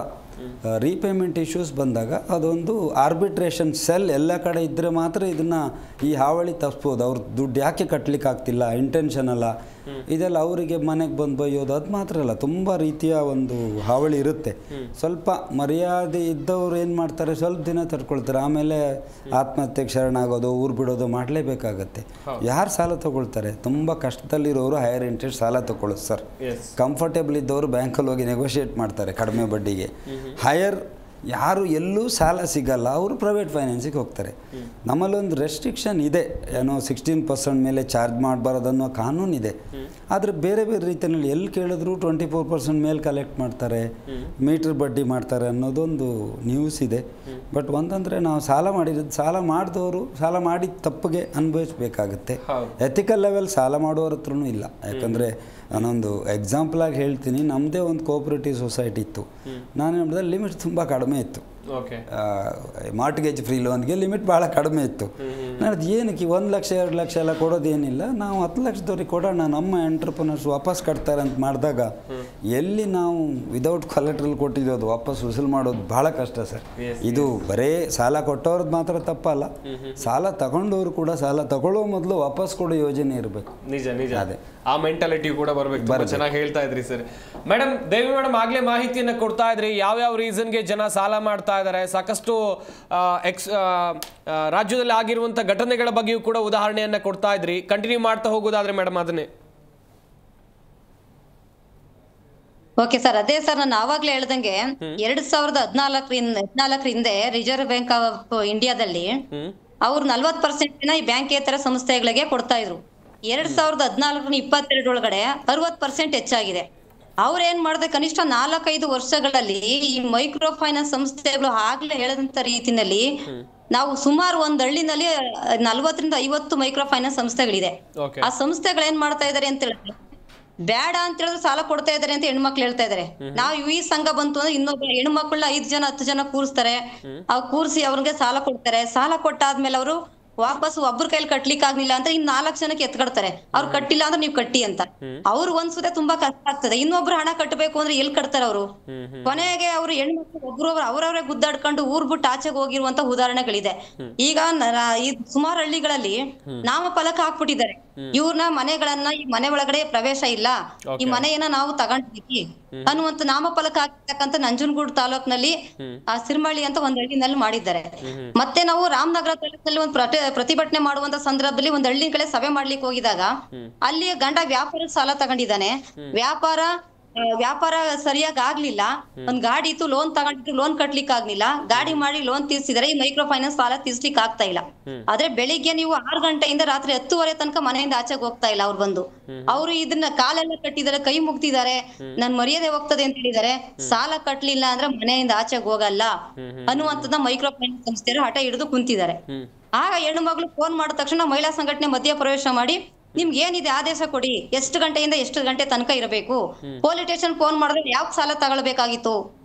ರೀಪೇಮೆಂಟ್ ಇಶ್ಯೂಸ್ ಬಂದಾಗ ಅದೊಂದು ಆರ್ಬಿಟ್ರೇಷನ್ ಸೆಲ್ ಎಲ್ಲ ಕಡೆ ಇದ್ದರೆ ಮಾತ್ರ ಇದನ್ನು ಈ ಹಾವಳಿ ತಪ್ಪಿಸ್ಬೋದು. ಅವ್ರ ದುಡ್ಡು ಯಾಕೆ ಕಟ್ಟಲಿಕ್ಕೆ ಆಗ್ತಿಲ್ಲ, ಇಂಟೆನ್ಷನ್ ಅಲ್ಲ, ಇದೆಲ್ಲ ಅವರಿಗೆ ಮನೆಗೆ ಬಂದು ಬೈಯೋದು ಅದು ಮಾತ್ರ ಅಲ್ಲ, ತುಂಬ ರೀತಿಯ ಒಂದು ಹಾವಳಿ ಇರುತ್ತೆ. ಸ್ವಲ್ಪ ಮರ್ಯಾದೆ ಇದ್ದವ್ರು ಏನು ಮಾಡ್ತಾರೆ, ಸ್ವಲ್ಪ ದಿನ ತಡ್ಕೊಳ್ತಾರೆ, ಆಮೇಲೆ ಆತ್ಮಹತ್ಯೆಗೆ ಶರಣಾಗೋದು, ಊರು ಬಿಡೋದು ಮಾಡಲೇಬೇಕಾಗತ್ತೆ. ಯಾರು ಸಾಲ ತೊಗೊಳ್ತಾರೆ? ತುಂಬ ಕಷ್ಟದಲ್ಲಿರೋರು ಹೈಯರ್ ಇಂಟ್ರೆಸ್ಟ್ ಸಾಲ ತೊಗೊಳ್ಳೋದು ಸರ್. ಕಂಫರ್ಟೇಬಲ್ ಇದ್ದವರು ಬ್ಯಾಂಕಲ್ಲಿ ಹೋಗಿ ನೆಗೋಷಿಯೇಟ್ ಮಾಡ್ತಾರೆ ಕಡಿಮೆ ಬಡ್ಡಿಗೆ. ಹೈಯರ್ ಯಾರು ಎಲ್ಲೂ ಸಾಲ ಸಿಗಲ್ಲ ಅವರು ಪ್ರೈವೇಟ್ ಫೈನಾನ್ಸಿಗೆ ಹೋಗ್ತಾರೆ. ನಮ್ಮಲ್ಲೊಂದು ರೆಸ್ಟ್ರಿಕ್ಷನ್ ಇದೆ, ಏನೋ 16% ಮೇಲೆ ಚಾರ್ಜ್ ಮಾಡಬಾರ್ದು ಅನ್ನೋ ಕಾನೂನಿದೆ. ಆದರೆ ಬೇರೆ ಬೇರೆ ರೀತಿಯಲ್ಲಿ ಎಲ್ಲಿ ಕೇಳಿದ್ರು 24% ಮೇಲೆ ಕಲೆಕ್ಟ್ ಮಾಡ್ತಾರೆ, ಮೀಟರ್ ಬಡ್ಡಿ ಮಾಡ್ತಾರೆ ಅನ್ನೋದೊಂದು ನ್ಯೂಸ್ ಇದೆ. ಬಟ್ ಒಂದಂದರೆ ನಾವು ಸಾಲ ಮಾಡಿದವರು ಸಾಲ ಮಾಡಿದ ತಪ್ಪಿಗೆ ಅನುಭವಿಸ್ಬೇಕಾಗತ್ತೆ. ಎಥಿಕಲ್ ಲೆವೆಲ್ ಸಾಲ ಮಾಡೋರ ಹತ್ರನೂ ಇಲ್ಲ. ಯಾಕಂದರೆ ನಾನೊಂದು ಎಕ್ಸಾಂಪಲಾಗಿ ಹೇಳ್ತೀನಿ, ನಮ್ಮದೇ ಒಂದು ಕೋಆಪರೇಟಿವ್ ಸೊಸೈಟಿ ಇತ್ತು. ನಾನು ಹೇಳಿದ್ರೆ ಲಿಮಿಟ್ ತುಂಬ ಕಡಿಮೆ ಇತ್ತು. ಓಕೆ ಮಾರ್ಟ್ಗೇಜ್ ಫ್ರೀ ಲೋನ್ಗೆ ಲಿಮಿಟ್ ಭಾಳ ಕಡಿಮೆ ಇತ್ತು. ನಾನು ಏನಕ್ಕೆ 1 ಲಕ್ಷ 2 ಲಕ್ಷ ಎಲ್ಲ ಕೊಡೋದೇನಿಲ್ಲ, ನಾವು 10 ಲಕ್ಷದವ್ರಿಗೆ ಕೊಡೋಣ, ನಮ್ಮ ಎಂಟ್ರಪ್ರನರ್ಸ್ ವಾಪಸ್ ಕಟ್ತಾರೆ ಅಂತ ಮಾಡಿದಾಗ ಎಲ್ಲಿ ನಾವು ವಿದೌಟ್ ಕೊಲೆಟ್ರಲ್ ಕೊಟ್ಟಿದ್ದು ಅದು ವಾಪಸ್ ವಸೂಲು ಮಾಡೋದು ಭಾಳ ಕಷ್ಟ ಸರ್. ಇದು ಬರೇ ಸಾಲ ಕೊಟ್ಟವ್ರದ್ದು ಮಾತ್ರ ತಪ್ಪಲ್ಲ, ಸಾಲ ತಗೊಂಡವ್ರು ಕೂಡ ಸಾಲ ತಗೊಳ್ಳೋ ಮೊದಲು ವಾಪಸ್ ಕೊಡೋ ಯೋಜನೆ ಇರಬೇಕು. ನಿಜ ನಿಜ, ಅದೇ ಆ ಮೆಂಟಾಲಿಟಿ ಕೂಡ ಬರಬೇಕು. ಚೆನ್ನಾಗಿ ಹೇಳ್ತಾ ಇದ್ರಿ ಸರ್. ಮೇಡಮ್, ದೇವಿ ಮೇಡಮ್ ಆಗ್ಲೇ ಮಾಹಿತಿಯನ್ನು ಕೊಡ್ತಾ ಇದ್ರಿ ಯಾವ ರೀಸನ್ಗೆ ಜನ ಸಾಲ ಮಾಡ್ತಾ ಇದ್ದಾರೆ, ಸಾಕಷ್ಟು ರಾಜ್ಯದಲ್ಲಿ ಆಗಿರುವಂತ ಘಟನೆಗಳ ಬಗ್ಗೆಯೂ ಕೂಡ ಉದಾಹರಣೆಯನ್ನ ಕೊಡ್ತಾ ಇದ್ರಿ. ಕಂಟಿನ್ಯೂ ಮಾಡ್ತಾ ಹೋಗೋದಾದ್ರೆ ಮೇಡಮ್ ಅದನ್ನೇ. ಓಕೆ ಸರ್, ಅದೇ ಸರ್ ನಾನು ಆವಾಗ್ಲೇ ಹೇಳ್ದಂಗೆ 2014 ಹಿಂದೆ ರಿಸರ್ವ್ ಬ್ಯಾಂಕ್ ಆಫ್ ಇಂಡಿಯಾದಲ್ಲಿ ಅವ್ರು 40% ಈ ಬ್ಯಾಂಕೇತರ ಸಂಸ್ಥೆಗಳಿಗೆ ಕೊಡ್ತಾ ಇದ್ರು. 2014-22 ಒಳಗಡೆ 60% ಹೆಚ್ಚಾಗಿದೆ. ಅವ್ರ ಏನ್ ಮಾಡಿದೆ, ಕನಿಷ್ಠ 4-5 ವರ್ಷಗಳಲ್ಲಿ ಈ ಮೈಕ್ರೋ ಫೈನಾನ್ಸ್ ಸಂಸ್ಥೆಗಳು ಆಗ್ಲೇ ಹೇಳದಂತ ರೀತಿನಲ್ಲಿ ನಾವು ಸುಮಾರು ಒಂದ್ ಹಳ್ಳಿನಲ್ಲಿ 40-50 ಮೈಕ್ರೋ ಫೈನಾನ್ಸ್ ಸಂಸ್ಥೆಗಳಿದೆ. ಆ ಸಂಸ್ಥೆಗಳು ಏನ್ ಮಾಡ್ತಾ ಇದಾರೆ ಅಂತ ಹೇಳಿದ್ರೆ, ಬೇಡ ಅಂತ ಹೇಳಿದ್ರೆ ಸಾಲ ಕೊಡ್ತಾ ಇದಾರೆ ಅಂತ ಹೆಣ್ಮಕ್ಳು ಹೇಳ್ತಾ ಇದಾರೆ. ನಾವು ಈ ಸಂಘ ಬಂತು ಅಂದ್ರೆ ಇನ್ನೊಬ್ಬ ಹೆಣ್ಮಕ್ಳನ್ನ 5 ಜನ 10 ಜನ ಕೂರಿಸ್ತಾರೆ, ಕೂರಿಸಿ ಅವ್ರಿಗೆ ಸಾಲ ಕೊಡ್ತಾರೆ. ಸಾಲ ಕೊಟ್ಟಾದ್ಮೇಲೆ ಅವರು ವಾಪಸ್ ಒಬ್ರ ಕೈಲಿ ಕಟ್ಲಿಕ್ಕೆ ಆಗ್ಲಿಲ್ಲ ಅಂತ ಇನ್ 4 ಜನಕ್ಕೆ ಎತ್ಕಡ್ತಾರೆ. ಅವ್ರು ಕಟ್ಟಿಲ್ಲ ಅಂದ್ರೆ ನೀವ್ ಕಟ್ಟಿ ಅಂತ. ಅವ್ರು ಒಂದ್ಸತೆ ತುಂಬಾ ಕಷ್ಟ ಆಗ್ತದೆ. ಇನ್ನೊಬ್ರು ಹಣ ಕಟ್ಟಬೇಕು ಅಂದ್ರೆ ಎಲ್ಲಿ ಕಟ್ತಾರೆ ಅವರು? ಕೊನೆಗೆ ಅವ್ರು ಹೆಣ್ಮಕ್ಳು ಒಬ್ರೊಬ್ರು ಅವ್ರವ್ರೆ ಗುದ್ದಾಡ್ಕೊಂಡು ಊರ್ ಬಿಟ್ಟು ಆಚೆಗೆ ಹೋಗಿರುವಂತ ಉದಾಹರಣೆಗಳಿದೆ. ಈಗ ಸುಮಾರು ಹಳ್ಳಿಗಳಲ್ಲಿ ನಾಮಫಲಕ ಹಾಕ್ಬಿಟ್ಟಿದ್ದಾರೆ, ಇವ್ರನ್ನ ಮನೆಗಳನ್ನ ಈ ಮನೆ ಒಳಗಡೆ ಪ್ರವೇಶ ಇಲ್ಲ, ಈ ಮನೆಯನ್ನ ನಾವು ತಗೊಂಡಿದ್ದೀವಿ ಅನ್ನುವಂತ ನಾಮಫಲಕ ಹಾಕ್ತಕ್ಕಂತ ನಂಜನಗೂಡು ತಾಲೂಕಿನಲ್ಲಿ ಆ ಸಿರ್ಮಳ್ಳಿ ಅಂತ ಒಂದ್ ಹಳ್ಳಿನಲ್ಲಿ ಮಾಡಿದ್ದಾರೆ. ಮತ್ತೆ ನಾವು ರಾಮನಗರ ತಾಲೂಕಿನಲ್ಲಿ ಒಂದು ಪ್ರತಿಭಟನೆ ಮಾಡುವಂತ ಸಂದರ್ಭದಲ್ಲಿ ಒಂದ್ ಹಳ್ಳಿ ಕಡೆ ಸಭೆ ಮಾಡ್ಲಿಕ್ಕೆ ಹೋಗಿದಾಗ ಅಲ್ಲಿ ಗಂಡ ವ್ಯಾಪಾರದ ಸಾಲ ತಗೊಂಡಿದ್ದಾನೆ. ವ್ಯಾಪಾರ ಸರಿಯಾಗಿ ಆಗ್ಲಿಲ್ಲ. ಒಂದ್ ಗಾಡಿ ಇತ್ತು, ಲೋನ್ ತಗೊಂಡಿದ್ರು, ಲೋನ್ ಕಟ್ಲಿಕ್ಕೆ ಆಗ್ಲಿಲ್ಲ. ಗಾಡಿ ಮಾಡಿ ಲೋನ್ ತೀರ್ಸಿದ್ರೆ ಈ ಮೈಕ್ರೋ ಫೈನಾನ್ಸ್ ಸಾಲ ತೀರ್ಸ್ಲಿಕ್ಕೆ ಆಗ್ತಾ ಇಲ್ಲ. ಆದ್ರೆ ಬೆಳಿಗ್ಗೆ ನೀವು 6 ಗಂಟೆಯಿಂದ ರಾತ್ರಿ 10:30 ತನಕ ಮನೆಯಿಂದ ಆಚೆಗೆ ಹೋಗ್ತಾ ಇಲ್ಲ ಅವ್ರು ಬಂದು. ಅವ್ರು ಇದನ್ನ ಕಾಲೆಲ್ಲ ಕಟ್ಟಿದ್ದಾರೆ, ಕೈ ಮುಗ್ತಿದ್ದಾರೆ, ನನ್ ಮರ್ಯಾದೆ ಹೋಗ್ತದೆ ಅಂತ ಹೇಳಿದಾರೆ. ಸಾಲ ಕಟ್ಲಿಲ್ಲ ಅಂದ್ರೆ ಮನೆಯಿಂದ ಆಚೆಗೆ ಹೋಗಲ್ಲ ಅನ್ನುವಂಥದ್ದ ಮೈಕ್ರೋ ಫೈನಾನ್ಸ್ ಸಂಸ್ಥೆಯರು ಹಠ ಹಿಡಿದು ಕುಂತಿದ್ದಾರೆ. ಆಗ ಹೆಣ್ಣು ಮಗಳು ಫೋನ್ ಮಾಡಿದ ತಕ್ಷಣ ಮಹಿಳಾ ಸಂಘಟನೆ ಮಧ್ಯ ಪ್ರವೇಶ ಮಾಡಿ, ನಿಮ್ಗೆ ಏನಿದೆ ಆದೇಶ ಕೊಡಿ, ಎಷ್ಟು ಗಂಟೆಯಿಂದ ಎಷ್ಟು ಗಂಟೆ ತನಕ ಇರಬೇಕು, ಪೊಲೀಸ್ ಸ್ಟೇಷನ್ ಫೋನ್ ಮಾಡಿದ್ರೆ ಯಾವ ಸಾಲ ತಗೊಳ್ಬೇಕಾಗಿತ್ತು,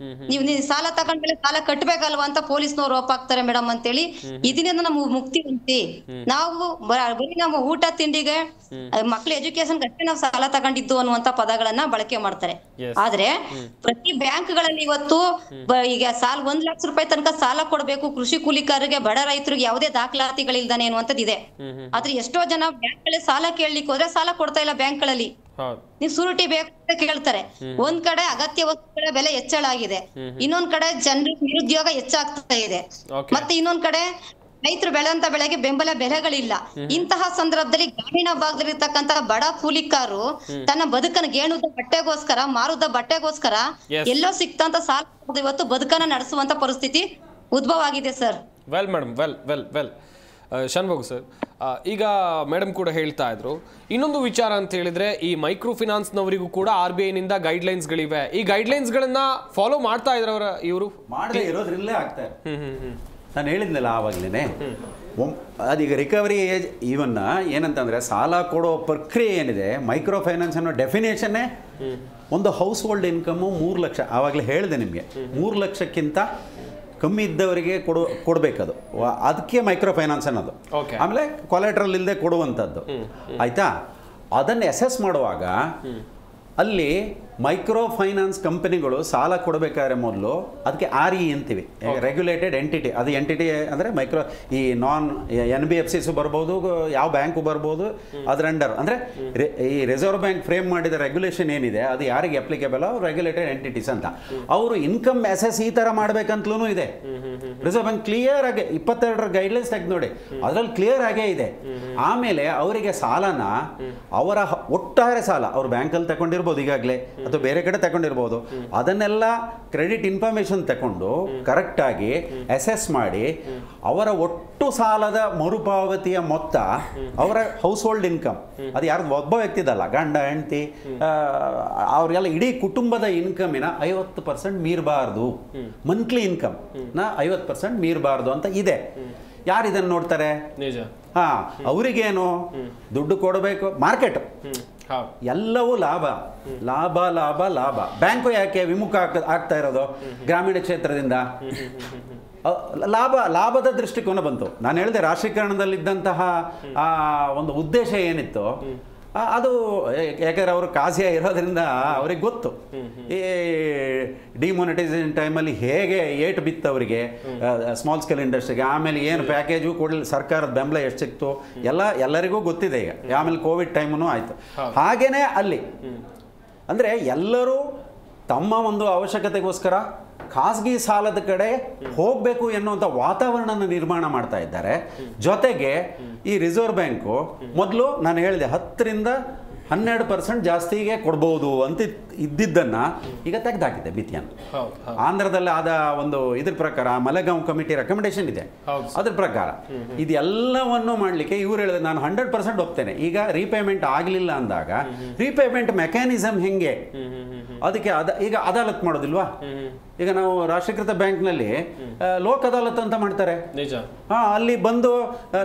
ನೀವು ಸಾಲ ತಗೊಂಡ್ಮೇಲೆ ಸಾಲ ಕಟ್ಬೇಕಲ್ವಾ ಅಂತ ಪೊಲೀಸ್ನವ್ರು ಒಪ್ಪಾಗ್ತಾರೆ ಮೇಡಮ್ ಅಂತೇಳಿ ಇದರಿಂದ ನಮ್ಗೆ ಮುಕ್ತಿ ಹೊಂದಿ ನಾವು ಬರೀ ನಮ್ಮ ಊಟ ತಿಂಡಿಗೆ ಮಕ್ಳ ಎಜುಕೇಶನ್ ಅಷ್ಟೇ ನಾವು ಸಾಲ ತಗೊಂಡಿದ್ದು ಅನ್ನುವಂತ ಪದಗಳನ್ನ ಬಳಕೆ ಮಾಡ್ತಾರೆ. ಆದ್ರೆ ಪ್ರತಿ ಬ್ಯಾಂಕ್ಗಳಲ್ಲಿ ಇವತ್ತು ಈಗ 1 ಲಕ್ಷ ರೂಪಾಯಿ ತನಕ ಸಾಲ ಕೊಡ್ಬೇಕು ಕೃಷಿ ಕೂಲಿಕಾರರಿಗೆ, ಬಡ ರೈತರಿಗೆ ಯಾವುದೇ ದಾಖಲಾತಿಗಳಿಲ್ದಾನೆ ಅನ್ನುವಂಥದ್ದು ಇದೆ. ಆದ್ರೆ ಎಷ್ಟೋ ಜನ ಬ್ಯಾಂಕ್ಗಳಲ್ಲಿ ಸಾಲ ಕೇಳಲಿಕ್ಕೆ ಹೋದ್ರೆ ಸಾಲ ಕೊಡ್ತಾ ಇಲ್ಲ ಬ್ಯಾಂಕ್ಗಳಲ್ಲಿ. ನೀವು ಸೂರಿಟಿ ಬೇಕು ಅಂತ ಕೇಳ್ತಾರೆ. ಒಂದ್ ಕಡೆ ಅಗತ್ಯ ವಸ್ತುಗಳ ಬೆಲೆ ಹೆಚ್ಚಳ ಆಗಿದೆ, ಇನ್ನೊಂದ್ ಕಡೆ ಜನರಿಗೆ ನಿರುದ್ಯೋಗ ಹೆಚ್ಚಾಗ್ತಾ ಇದೆ, ಮತ್ತೆ ಇನ್ನೊಂದ್ ಕಡೆ ರೈತರು ಬೆಳೆದಂತ ಬೆಳೆಗೆ ಬೆಂಬಲ ಬೆಲೆಗಳಿಲ್ಲ. ಇಂತಹ ಸಂದರ್ಭದಲ್ಲಿ ಗ್ರಾಮೀಣ ಭಾಗದಲ್ಲಿರ್ತಕ್ಕಂತ ಬಡ ಕೂಲಿಕಾರರು ತನ್ನ ಬದುಕನ್ನ ಗೇಣುದ ಬಟ್ಟೆಗೋಸ್ಕರ, ಮಾರುದ ಬಟ್ಟೆಗೋಸ್ಕರ ಎಲ್ಲೋ ಸಿಕ್ತಂತ ಸಾಲ ಇವತ್ತು ಬದುಕನ್ನ ನಡೆಸುವಂತ ಪರಿಸ್ಥಿತಿ ಉದ್ಭವ ಆಗಿದೆ sir. Well madam, well Shanmug sir, ಈಗ ಮೇಡಮ್ ಕೂಡ ಹೇಳ್ತಾ ಇದ್ರು ಇನ್ನೊಂದು ವಿಚಾರ ಅಂತ ಹೇಳಿದ್ರೆ, ಈ ಮೈಕ್ರೋ ಫಿನಾನ್ಸ್ನವರಿಗೂ ಕೂಡ RBI ನಿಂದ ಗೈಡ್ಲೈನ್ಸ್ಗಳಿವೆ. ಈ ಗೈಡ್ಲೈನ್ಸ್ಗಳನ್ನ ಫಾಲೋ ಮಾಡ್ತಾ ಇದ್ರ ಇವರು ಮಾಡದೇ ಇರೋದ್ರಲ್ಲೇ ಆಗ್ತಾರೆ. ನಾನು ಹೇಳಿದ್ನಲ್ಲ ಆವಾಗಲೇ, ಅದೀಗ ರಿಕವರಿ ಏಜ್ ಇವನ್ನ ಏನಂತಂದರೆ ಸಾಲ ಕೊಡೋ ಪ್ರಕ್ರಿಯೆ ಏನಿದೆ, ಮೈಕ್ರೋ ಫೈನಾನ್ಸ್ ಅನ್ನೋ ಡೆಫಿನೇಷನ್ನೇ ಒಂದು ಹೌಸ್ ಹೋಲ್ಡ್ ಇನ್ಕಮ್ಮು 3 ಲಕ್ಷ, ಆವಾಗಲೇ ಹೇಳಿದೆ ನಿಮಗೆ, 3 ಲಕ್ಷಕ್ಕಿಂತ ಕಮ್ಮಿ ಇದ್ದವರಿಗೆ ಕೊಡಬೇಕದು, ಅದಕ್ಕೆ ಮೈಕ್ರೋ ಫೈನಾನ್ಸ್ ಅನ್ನೋದು. ಆಮೇಲೆ ಕೊಲೆಟ್ರಲ್ ಇಲ್ಲದೆ ಕೊಡುವಂಥದ್ದು, ಆಯಿತಾ. ಅದನ್ನು ಅಸೆಸ್ ಮಾಡುವಾಗ ಅಲ್ಲಿ ಮೈಕ್ರೋ ಫೈನಾನ್ಸ್ ಕಂಪನಿಗಳು ಸಾಲ ಕೊಡಬೇಕಾದ್ರೆ ಮೊದಲು ಅದಕ್ಕೆ RE ಅಂತೀವಿ, ರೆಗ್ಯುಲೇಟೆಡ್ ಎಂಟಿಟಿ. ಅದು ಎಂಟಿಟಿ ಅಂದರೆ ಮೈಕ್ರೋ ಈ NBFCಸು ಬರ್ಬೋದು, ಯಾವ ಬ್ಯಾಂಕು ಬರ್ಬೋದು, ಅದರ ಅಂಡರ್ ಅಂದರೆ ಈ ರಿಸರ್ವ್ ಬ್ಯಾಂಕ್ ಫ್ರೇಮ್ ಮಾಡಿದ ರೆಗ್ಯುಲೇಷನ್ ಏನಿದೆ ಅದು ಯಾರಿಗೆ ಅಪ್ಲಿಕೇಬಲ್, ಅವ್ರು ರೆಗ್ಯುಲೇಟೆಡ್ ಎಂಟಿಟೀಸ್ ಅಂತ. ಅವರು ಇನ್ಕಮ್ ಅಸೆಸ್ ಈ ಥರ ಮಾಡಬೇಕಂತಲೂ ಇದೆ. ರಿಸರ್ವ್ ಬ್ಯಾಂಕ್ ಕ್ಲಿಯರ್ ಆಗಿ 22ರ ಗೈಡ್ಲೈನ್ಸ್ ತೆಗೆದು ನೋಡಿ, ಅದರಲ್ಲಿ ಕ್ಲಿಯರ್ ಆಗೇ ಇದೆ. ಆಮೇಲೆ ಅವರಿಗೆ ಸಾಲನ ಅವರ ಒಟ್ಟಾರೆ ಸಾಲ ಅವ್ರು ಬ್ಯಾಂಕಲ್ಲಿ ತಗೊಂಡಿರ್ಬೋದು ಈಗಾಗಲೇ ಅಥವಾ ಬೇರೆ ಕಡೆ ತಗೊಂಡಿರ್ಬೋದು, ಅದನ್ನೆಲ್ಲ ಕ್ರೆಡಿಟ್ ಇನ್ಫಾರ್ಮೇಷನ್ ತಗೊಂಡು ಕರೆಕ್ಟಾಗಿ ಅಸೆಸ್ ಮಾಡಿ ಅವರ ಒಟ್ಟು ಸಾಲದ ಮರುಪಾವತಿಯ ಮೊತ್ತ, ಅವರ ಹೌಸ್ ಹೋಲ್ಡ್ ಇನ್ಕಮ್, ಅದು ಯಾರ್ದು ಒಬ್ಬ ವ್ಯಕ್ತಿದಲ್ಲ, ಗಂಡ ಹೆಂಡತಿ ಅವರೆಲ್ಲ ಇಡೀ ಕುಟುಂಬದ ಇನ್ಕಮಿನ 50% ಮೀರಬಾರ್ದು, ಮಂತ್ಲಿ ಇನ್ಕಮ್ ನ 50% ಮೀರಬಾರ್ದು ಅಂತ ಇದೆ. ಯಾರು ಇದನ್ನು ನೋಡ್ತಾರೆ? ಅವರಿಗೇನು ದುಡ್ಡು ಕೊಡಬೇಕು, ಮಾರ್ಕೆಟ್ ಎಲ್ಲವೂ ಲಾಭ ಲಾಭ ಲಾಭ ಲಾಭ. ಬ್ಯಾಂಕು ಯಾಕೆ ವಿಮುಖ ಆಗ್ತಾ ಇರೋದು ಗ್ರಾಮೀಣ ಕ್ಷೇತ್ರದಿಂದ? ಲಾಭದ ದೃಷ್ಟಿಕೋನ ಬಂತು. ನಾನು ಹೇಳಿದೆ ರಾಷ್ಟ್ರೀಕರಣದಲ್ಲಿದ್ದಂತಹ ಒಂದು ಉದ್ದೇಶ ಏನಿತ್ತು ಅದು, ಯಾಕಂದರೆ ಅವರು ಕಾಸಿಯ ಇರೋದ್ರಿಂದ ಅವ್ರಿಗೆ ಗೊತ್ತು ಈ ಡಿಮಾನಿಟೈಸೇಷನ್ ಟೈಮಲ್ಲಿ ಹೇಗೆ ಏಟು ಬಿತ್ತು ಅವರಿಗೆ ಸ್ಮಾಲ್ ಸ್ಕೇಲ್ ಇಂಡಸ್ಟ್ರಿಗೆ, ಆಮೇಲೆ ಏನು ಪ್ಯಾಕೇಜು ಕೊಡಲಿ, ಸರ್ಕಾರದ ಬೆಂಬಲ ಎಷ್ಟು ಸಿಕ್ತು ಎಲ್ಲರಿಗೂ ಗೊತ್ತಿದೆ ಈಗ. ಆಮೇಲೆ ಕೋವಿಡ್ ಟೈಮೂ ಆಯಿತು. ಹಾಗೇನೆ ಅಲ್ಲಿ ಅಂದರೆ ಎಲ್ಲರೂ ತಮ್ಮ ಒಂದು ಅವಶ್ಯಕತೆಗೋಸ್ಕರ ಖಾಸಗಿ ಸಾಲದ ಕಡೆ ಹೋಗಬೇಕು ಎನ್ನುವಂಥ ವಾತಾವರಣನ ನಿರ್ಮಾಣ ಮಾಡ್ತಾ ಇದ್ದಾರೆ. ಜೊತೆಗೆ ಈ ರಿಸರ್ವ್ ಬ್ಯಾಂಕು ಮೊದಲು ನಾನು ಹೇಳಿದೆ 10-12% ಜಾಸ್ತಿಗೆ ಕೊಡ್ಬೋದು ಅಂತ ಇದ್ದಿದ್ದನ್ನು ಈಗ ತೆಗೆದಾಕಿದೆ ಮಿತಿಯನ್ನು. ಆಂಧ್ರದಲ್ಲಿ ಆದ ಒಂದು ಇದ್ರ ಪ್ರಕಾರ ಮಲೆಗಾಂವ್ ಕಮಿಟಿ ರೆಕಮೆಂಡೇಶನ್ ಇದೆ, ಅದ್ರ ಪ್ರಕಾರ ಇದೆಲ್ಲವನ್ನು ಮಾಡಲಿಕ್ಕೆ ಇವ್ರು ಹೇಳಿದ್ರೆ ನಾನು 100% ಒಪ್ತೇನೆ. ಈಗ ರೀಪೇಮೆಂಟ್ ಆಗಲಿಲ್ಲ ಅಂದಾಗ ರೀಪೇಮೆಂಟ್ ಮೆಕ್ಯಾನಿಸಮ್ ಹೆಂಗೆ, ಅದಕ್ಕೆ ಈಗ ಅದಾಲತ್ ಮಾಡೋದಿಲ್ವಾ? ಈಗ ನಾವು ರಾಷ್ಟ್ರೀಕೃತ ಬ್ಯಾಂಕ್ನಲ್ಲಿ ಲೋಕ್ ಅದಾಲತ್ ಅಂತ ಮಾಡ್ತಾರೆ. ಅಲ್ಲಿ ಬಂದು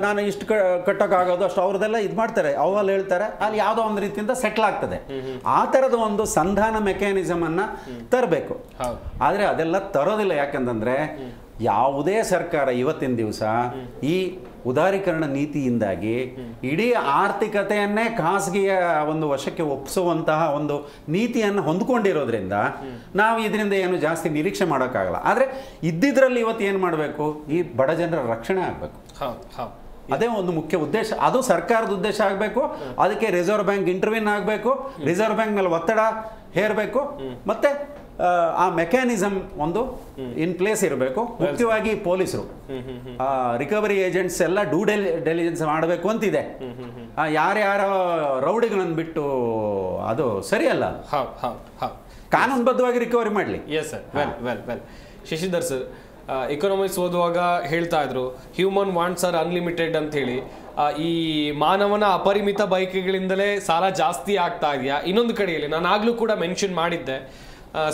ನಾನು ಇಷ್ಟು ಕಟ್ಟೋಕ್ಕಾಗೋದು ಅಷ್ಟು ಅವ್ರದ್ದೆಲ್ಲ ಇದು ಮಾಡ್ತಾರೆ, ಅವೆಲ್ಲ ಹೇಳ್ತಾರೆ, ಅಲ್ಲಿ ಯಾವುದೋ ಒಂದು ರೀತಿಯಿಂದ ಸೆಟ್ಲ್ ಆಗ್ತದೆ. ಆ ಥರದ ಒಂದು ಸಂಧಾನ ಮೆಕ್ಯಾನಿಸಮ್ ಅನ್ನ ತರಬೇಕು. ಆದರೆ ಅದೆಲ್ಲ ತರೋದಿಲ್ಲ. ಯಾಕಂತಂದ್ರೆ ಯಾವುದೇ ಸರ್ಕಾರ ಇವತ್ತಿನ ದಿವಸ ಈ ಉದಾರೀಕರಣ ನೀತಿಯಿಂದಾಗಿ ಇಡೀ ಆರ್ಥಿಕತೆಯನ್ನೇ ಖಾಸಗಿಯ ಒಂದು ವಶಕ್ಕೆ ಒಪ್ಪಿಸುವಂತಹ ಒಂದು ನೀತಿಯನ್ನು ಹೊಂದ್ಕೊಂಡಿರೋದ್ರಿಂದ ನಾವು ಇದರಿಂದ ಏನು ಜಾಸ್ತಿ ನಿರೀಕ್ಷೆ ಮಾಡೋಕ್ಕಾಗಲ್ಲ. ಆದರೆ ಇದ್ದಿದ್ರಲ್ಲಿ ಇವತ್ತು ಏನು ಮಾಡಬೇಕು, ಈ ಬಡ ಜನರ ರಕ್ಷಣೆ ಆಗಬೇಕು. ಅದೇ ಒಂದು ಮುಖ್ಯ ಉದ್ದೇಶ, ಅದು ಸರ್ಕಾರದ ಉದ್ದೇಶ ಆಗಬೇಕು. ಅದಕ್ಕೆ ರಿಸರ್ವ್ ಬ್ಯಾಂಕ್ ಇಂಟರ್ವ್ಯೂನ್ ಆಗಬೇಕು, ರಿಸರ್ವ್ ಬ್ಯಾಂಕ್ ಮೇಲೆ ಒತ್ತಡ ಹೇರಬೇಕು, ಮತ್ತೆ ಆ ಮೆಕ್ಯಾನಿಸಮ್ ಒಂದು ಇನ್ ಪ್ಲೇಸ್ ಇರಬೇಕು. ಮುಖ್ಯವಾಗಿ ಪೊಲೀಸರು, ರಿಕವರಿ ಏಜೆಂಟ್ಸ್ ಎಲ್ಲ ಡ್ಯೂ ಡೆಲಿಜೆನ್ಸ್ ಮಾಡಬೇಕು ಅಂತಿದೆ. ಯಾರ್ಯಾರ ರೌಡಿಗಳನ್ನು ಬಿಟ್ಟು ಅದು ಸರಿಯಲ್ಲ, ಕಾನೂನುಬದ್ಧವಾಗಿ ರಿಕವರಿ ಮಾಡಲಿ. Yes sir, well Shashidhar sir, economics ಓದುವಾಗ ಹೇಳ್ತಾ ಇದ್ರು ಹ್ಯೂಮನ್ ವಾಂಟ್ಸ್ ಆರ್ ಅನ್ಲಿಮಿಟೆಡ್ ಅಂತ ಹೇಳಿ. ಈ ಮಾನವನ ಅಪರಿಮಿತ ಬಯಕೆಗಳಿಂದಲೇ ಸಾಲ ಜಾಸ್ತಿ ಆಗ್ತಾ ಇದೆಯಾ? ಇನ್ನೊಂದು ಕಡೆಯಲ್ಲಿ ನಾನು ಆಗ್ಲೂ ಕೂಡ ಮೆನ್ಷನ್ ಮಾಡಿದ್ದೆ,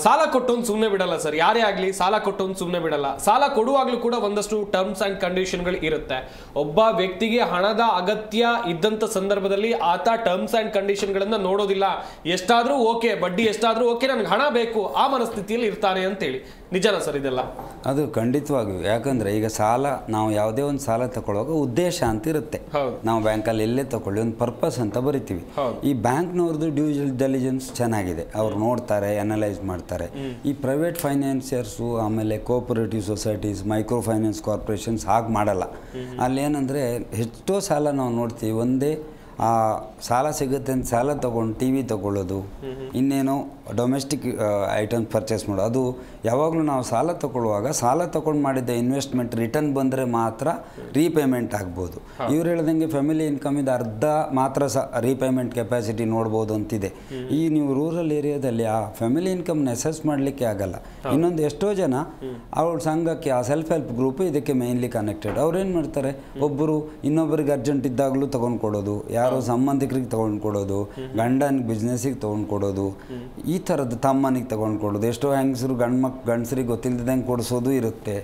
ಸಾಲ ಕೊಟ್ಟೊಂದು ಸುಮ್ಮನೆ ಬಿಡಲ್ಲ ಸರ್, ಯಾರೇ ಆಗಲಿ ಸಾಲ ಕೊಟ್ಟೊಂದು ಸುಮ್ಮನೆ ಬಿಡಲ್ಲ. ಸಾಲ ಕೊಡುವಾಗಲೂ ಕೂಡ ಒಂದಷ್ಟು ಟರ್ಮ್ಸ್ ಆ್ಯಂಡ್ ಕಂಡೀಷನ್ಗಳು ಇರುತ್ತೆ. ಒಬ್ಬ ವ್ಯಕ್ತಿಗೆ ಹಣದ ಅಗತ್ಯ ಇದ್ದಂಥ ಸಂದರ್ಭದಲ್ಲಿ ಆತ ಟರ್ಮ್ಸ್ ಆ್ಯಂಡ್ ಕಂಡೀಷನ್ಗಳನ್ನು ನೋಡೋದಿಲ್ಲ. ಎಷ್ಟಾದರೂ ಓಕೆ, ಬಡ್ಡಿ ಎಷ್ಟಾದರೂ ಓಕೆ, ನನಗೆ ಹಣ ಬೇಕು, ಆ ಮನಸ್ಥಿತಿಯಲ್ಲಿ ಇರ್ತಾನೆ ಅಂತೇಳಿ. ನಿಜನಾ ಸರ್ ಇದೆಲ್ಲ? ಅದು ಖಂಡಿತವಾಗಿಯೂ. ಯಾಕಂದರೆ ಈಗ ಸಾಲ, ನಾವು ಯಾವುದೇ ಒಂದು ಸಾಲ ತಗೊಳ್ಳುವಾಗ ಉದ್ದೇಶ ಅಂತ ಇರುತ್ತೆ. ನಾವು ಬ್ಯಾಂಕಲ್ಲಿ ಎಲ್ಲೇ ತಗೊಳ್ಳಿ ಒಂದು ಪರ್ಪಸ್ ಅಂತ ಬರಿತೀವಿ. ಈ ಬ್ಯಾಂಕ್ನವ್ರದ್ದು ಡ್ಯೂ ಡೆಲಿಜೆನ್ಸ್ ಚೆನ್ನಾಗಿದೆ, ಅವ್ರು ನೋಡ್ತಾರೆ, ಅನಲೈಸ್ ಮಾಡ್ತಾರೆ. ಈ ಪ್ರೈವೇಟ್ ಫೈನಾನ್ಸಿಯರ್ಸು, ಆಮೇಲೆ cooperative societies, micro finance corporations ಹಾಗೆ ಮಾಡಲ್ಲ. ಅಲ್ಲೇನೆಂದರೆ ಎಷ್ಟೋ ಸಾಲ ನಾವು ನೋಡ್ತೀವಿ, ಒಂದೇ ಸಾಲ ಸಿಗುತ್ತೆ ಅಂತ ಸಾಲ ತೊಗೊಂಡು ಟಿ ವಿ ತೊಗೊಳ್ಳೋದು, ಇನ್ನೇನೋ ಡೊಮೆಸ್ಟಿಕ್ ಐಟಮ್ಸ್ ಪರ್ಚೇಸ್ ಮಾಡೋದು. ಅದು ಯಾವಾಗಲೂ ನಾವು ಸಾಲ ತೊಗೊಳ್ಳುವಾಗ ಸಾಲ ತೊಗೊಂಡು ಮಾಡಿದ್ದ ಇನ್ವೆಸ್ಟ್ಮೆಂಟ್ ರಿಟರ್ನ್ ಬಂದರೆ ಮಾತ್ರ ರೀಪೇಮೆಂಟ್ ಆಗ್ಬೋದು. ಇವ್ರು ಹೇಳ್ದಂಗೆ ಫ್ಯಾಮಿಲಿ ಇನ್ಕಮಿಂದ ಅರ್ಧ ಮಾತ್ರ ರೀಪೇಮೆಂಟ್ ಕೆಪಾಸಿಟಿ ನೋಡ್ಬೋದು ಅಂತಿದೆ. ಈ ನೀವು ರೂರಲ್ ಏರಿಯಾದಲ್ಲಿ ಆ ಫ್ಯಾಮಿಲಿ ಇನ್ಕಮ್ನ ಅಸೆಸ್ ಮಾಡಲಿಕ್ಕೆ ಆಗಲ್ಲ. ಇನ್ನೊಂದು ಎಷ್ಟೋ ಜನ ಅವ್ರ ಸಂಘಕ್ಕೆ, ಆ ಸೆಲ್ಫ್ ಹೆಲ್ಪ್ ಗ್ರೂಪ್ ಇದಕ್ಕೆ ಮೇನ್ಲಿ ಕನೆಕ್ಟೆಡ್. ಅವ್ರೇನು ಮಾಡ್ತಾರೆ, ಒಬ್ಬರು ಇನ್ನೊಬ್ಬರಿಗೆ ಅರ್ಜೆಂಟ್ ಇದ್ದಾಗಲೂ ತೊಗೊಂಡು ಕೊಡೋದು, ಯಾರೋ ಸಂಬಂಧಿಕರಿಗೆ ತೊಗೊಂಡು ಕೊಡೋದು, ಗಂಡನಿಗೆ ಬಿಸ್ನೆಸ್ಸಿಗೆ ತೊಗೊಂಡು ಕೊಡೋದು, ಈ ಥರದ್ದು ತಮ್ಮನಿಗೆ ತೊಗೊಂಡು ಕೊಡೋದು. ಎಷ್ಟೋ ಹೆಂಗಸರು ಗಂಡಸರಿಗೆ ಗೊತ್ತಿಲ್ಲದಂಗೆ ಕೊಡಿಸೋದು ಇರುತ್ತೆ.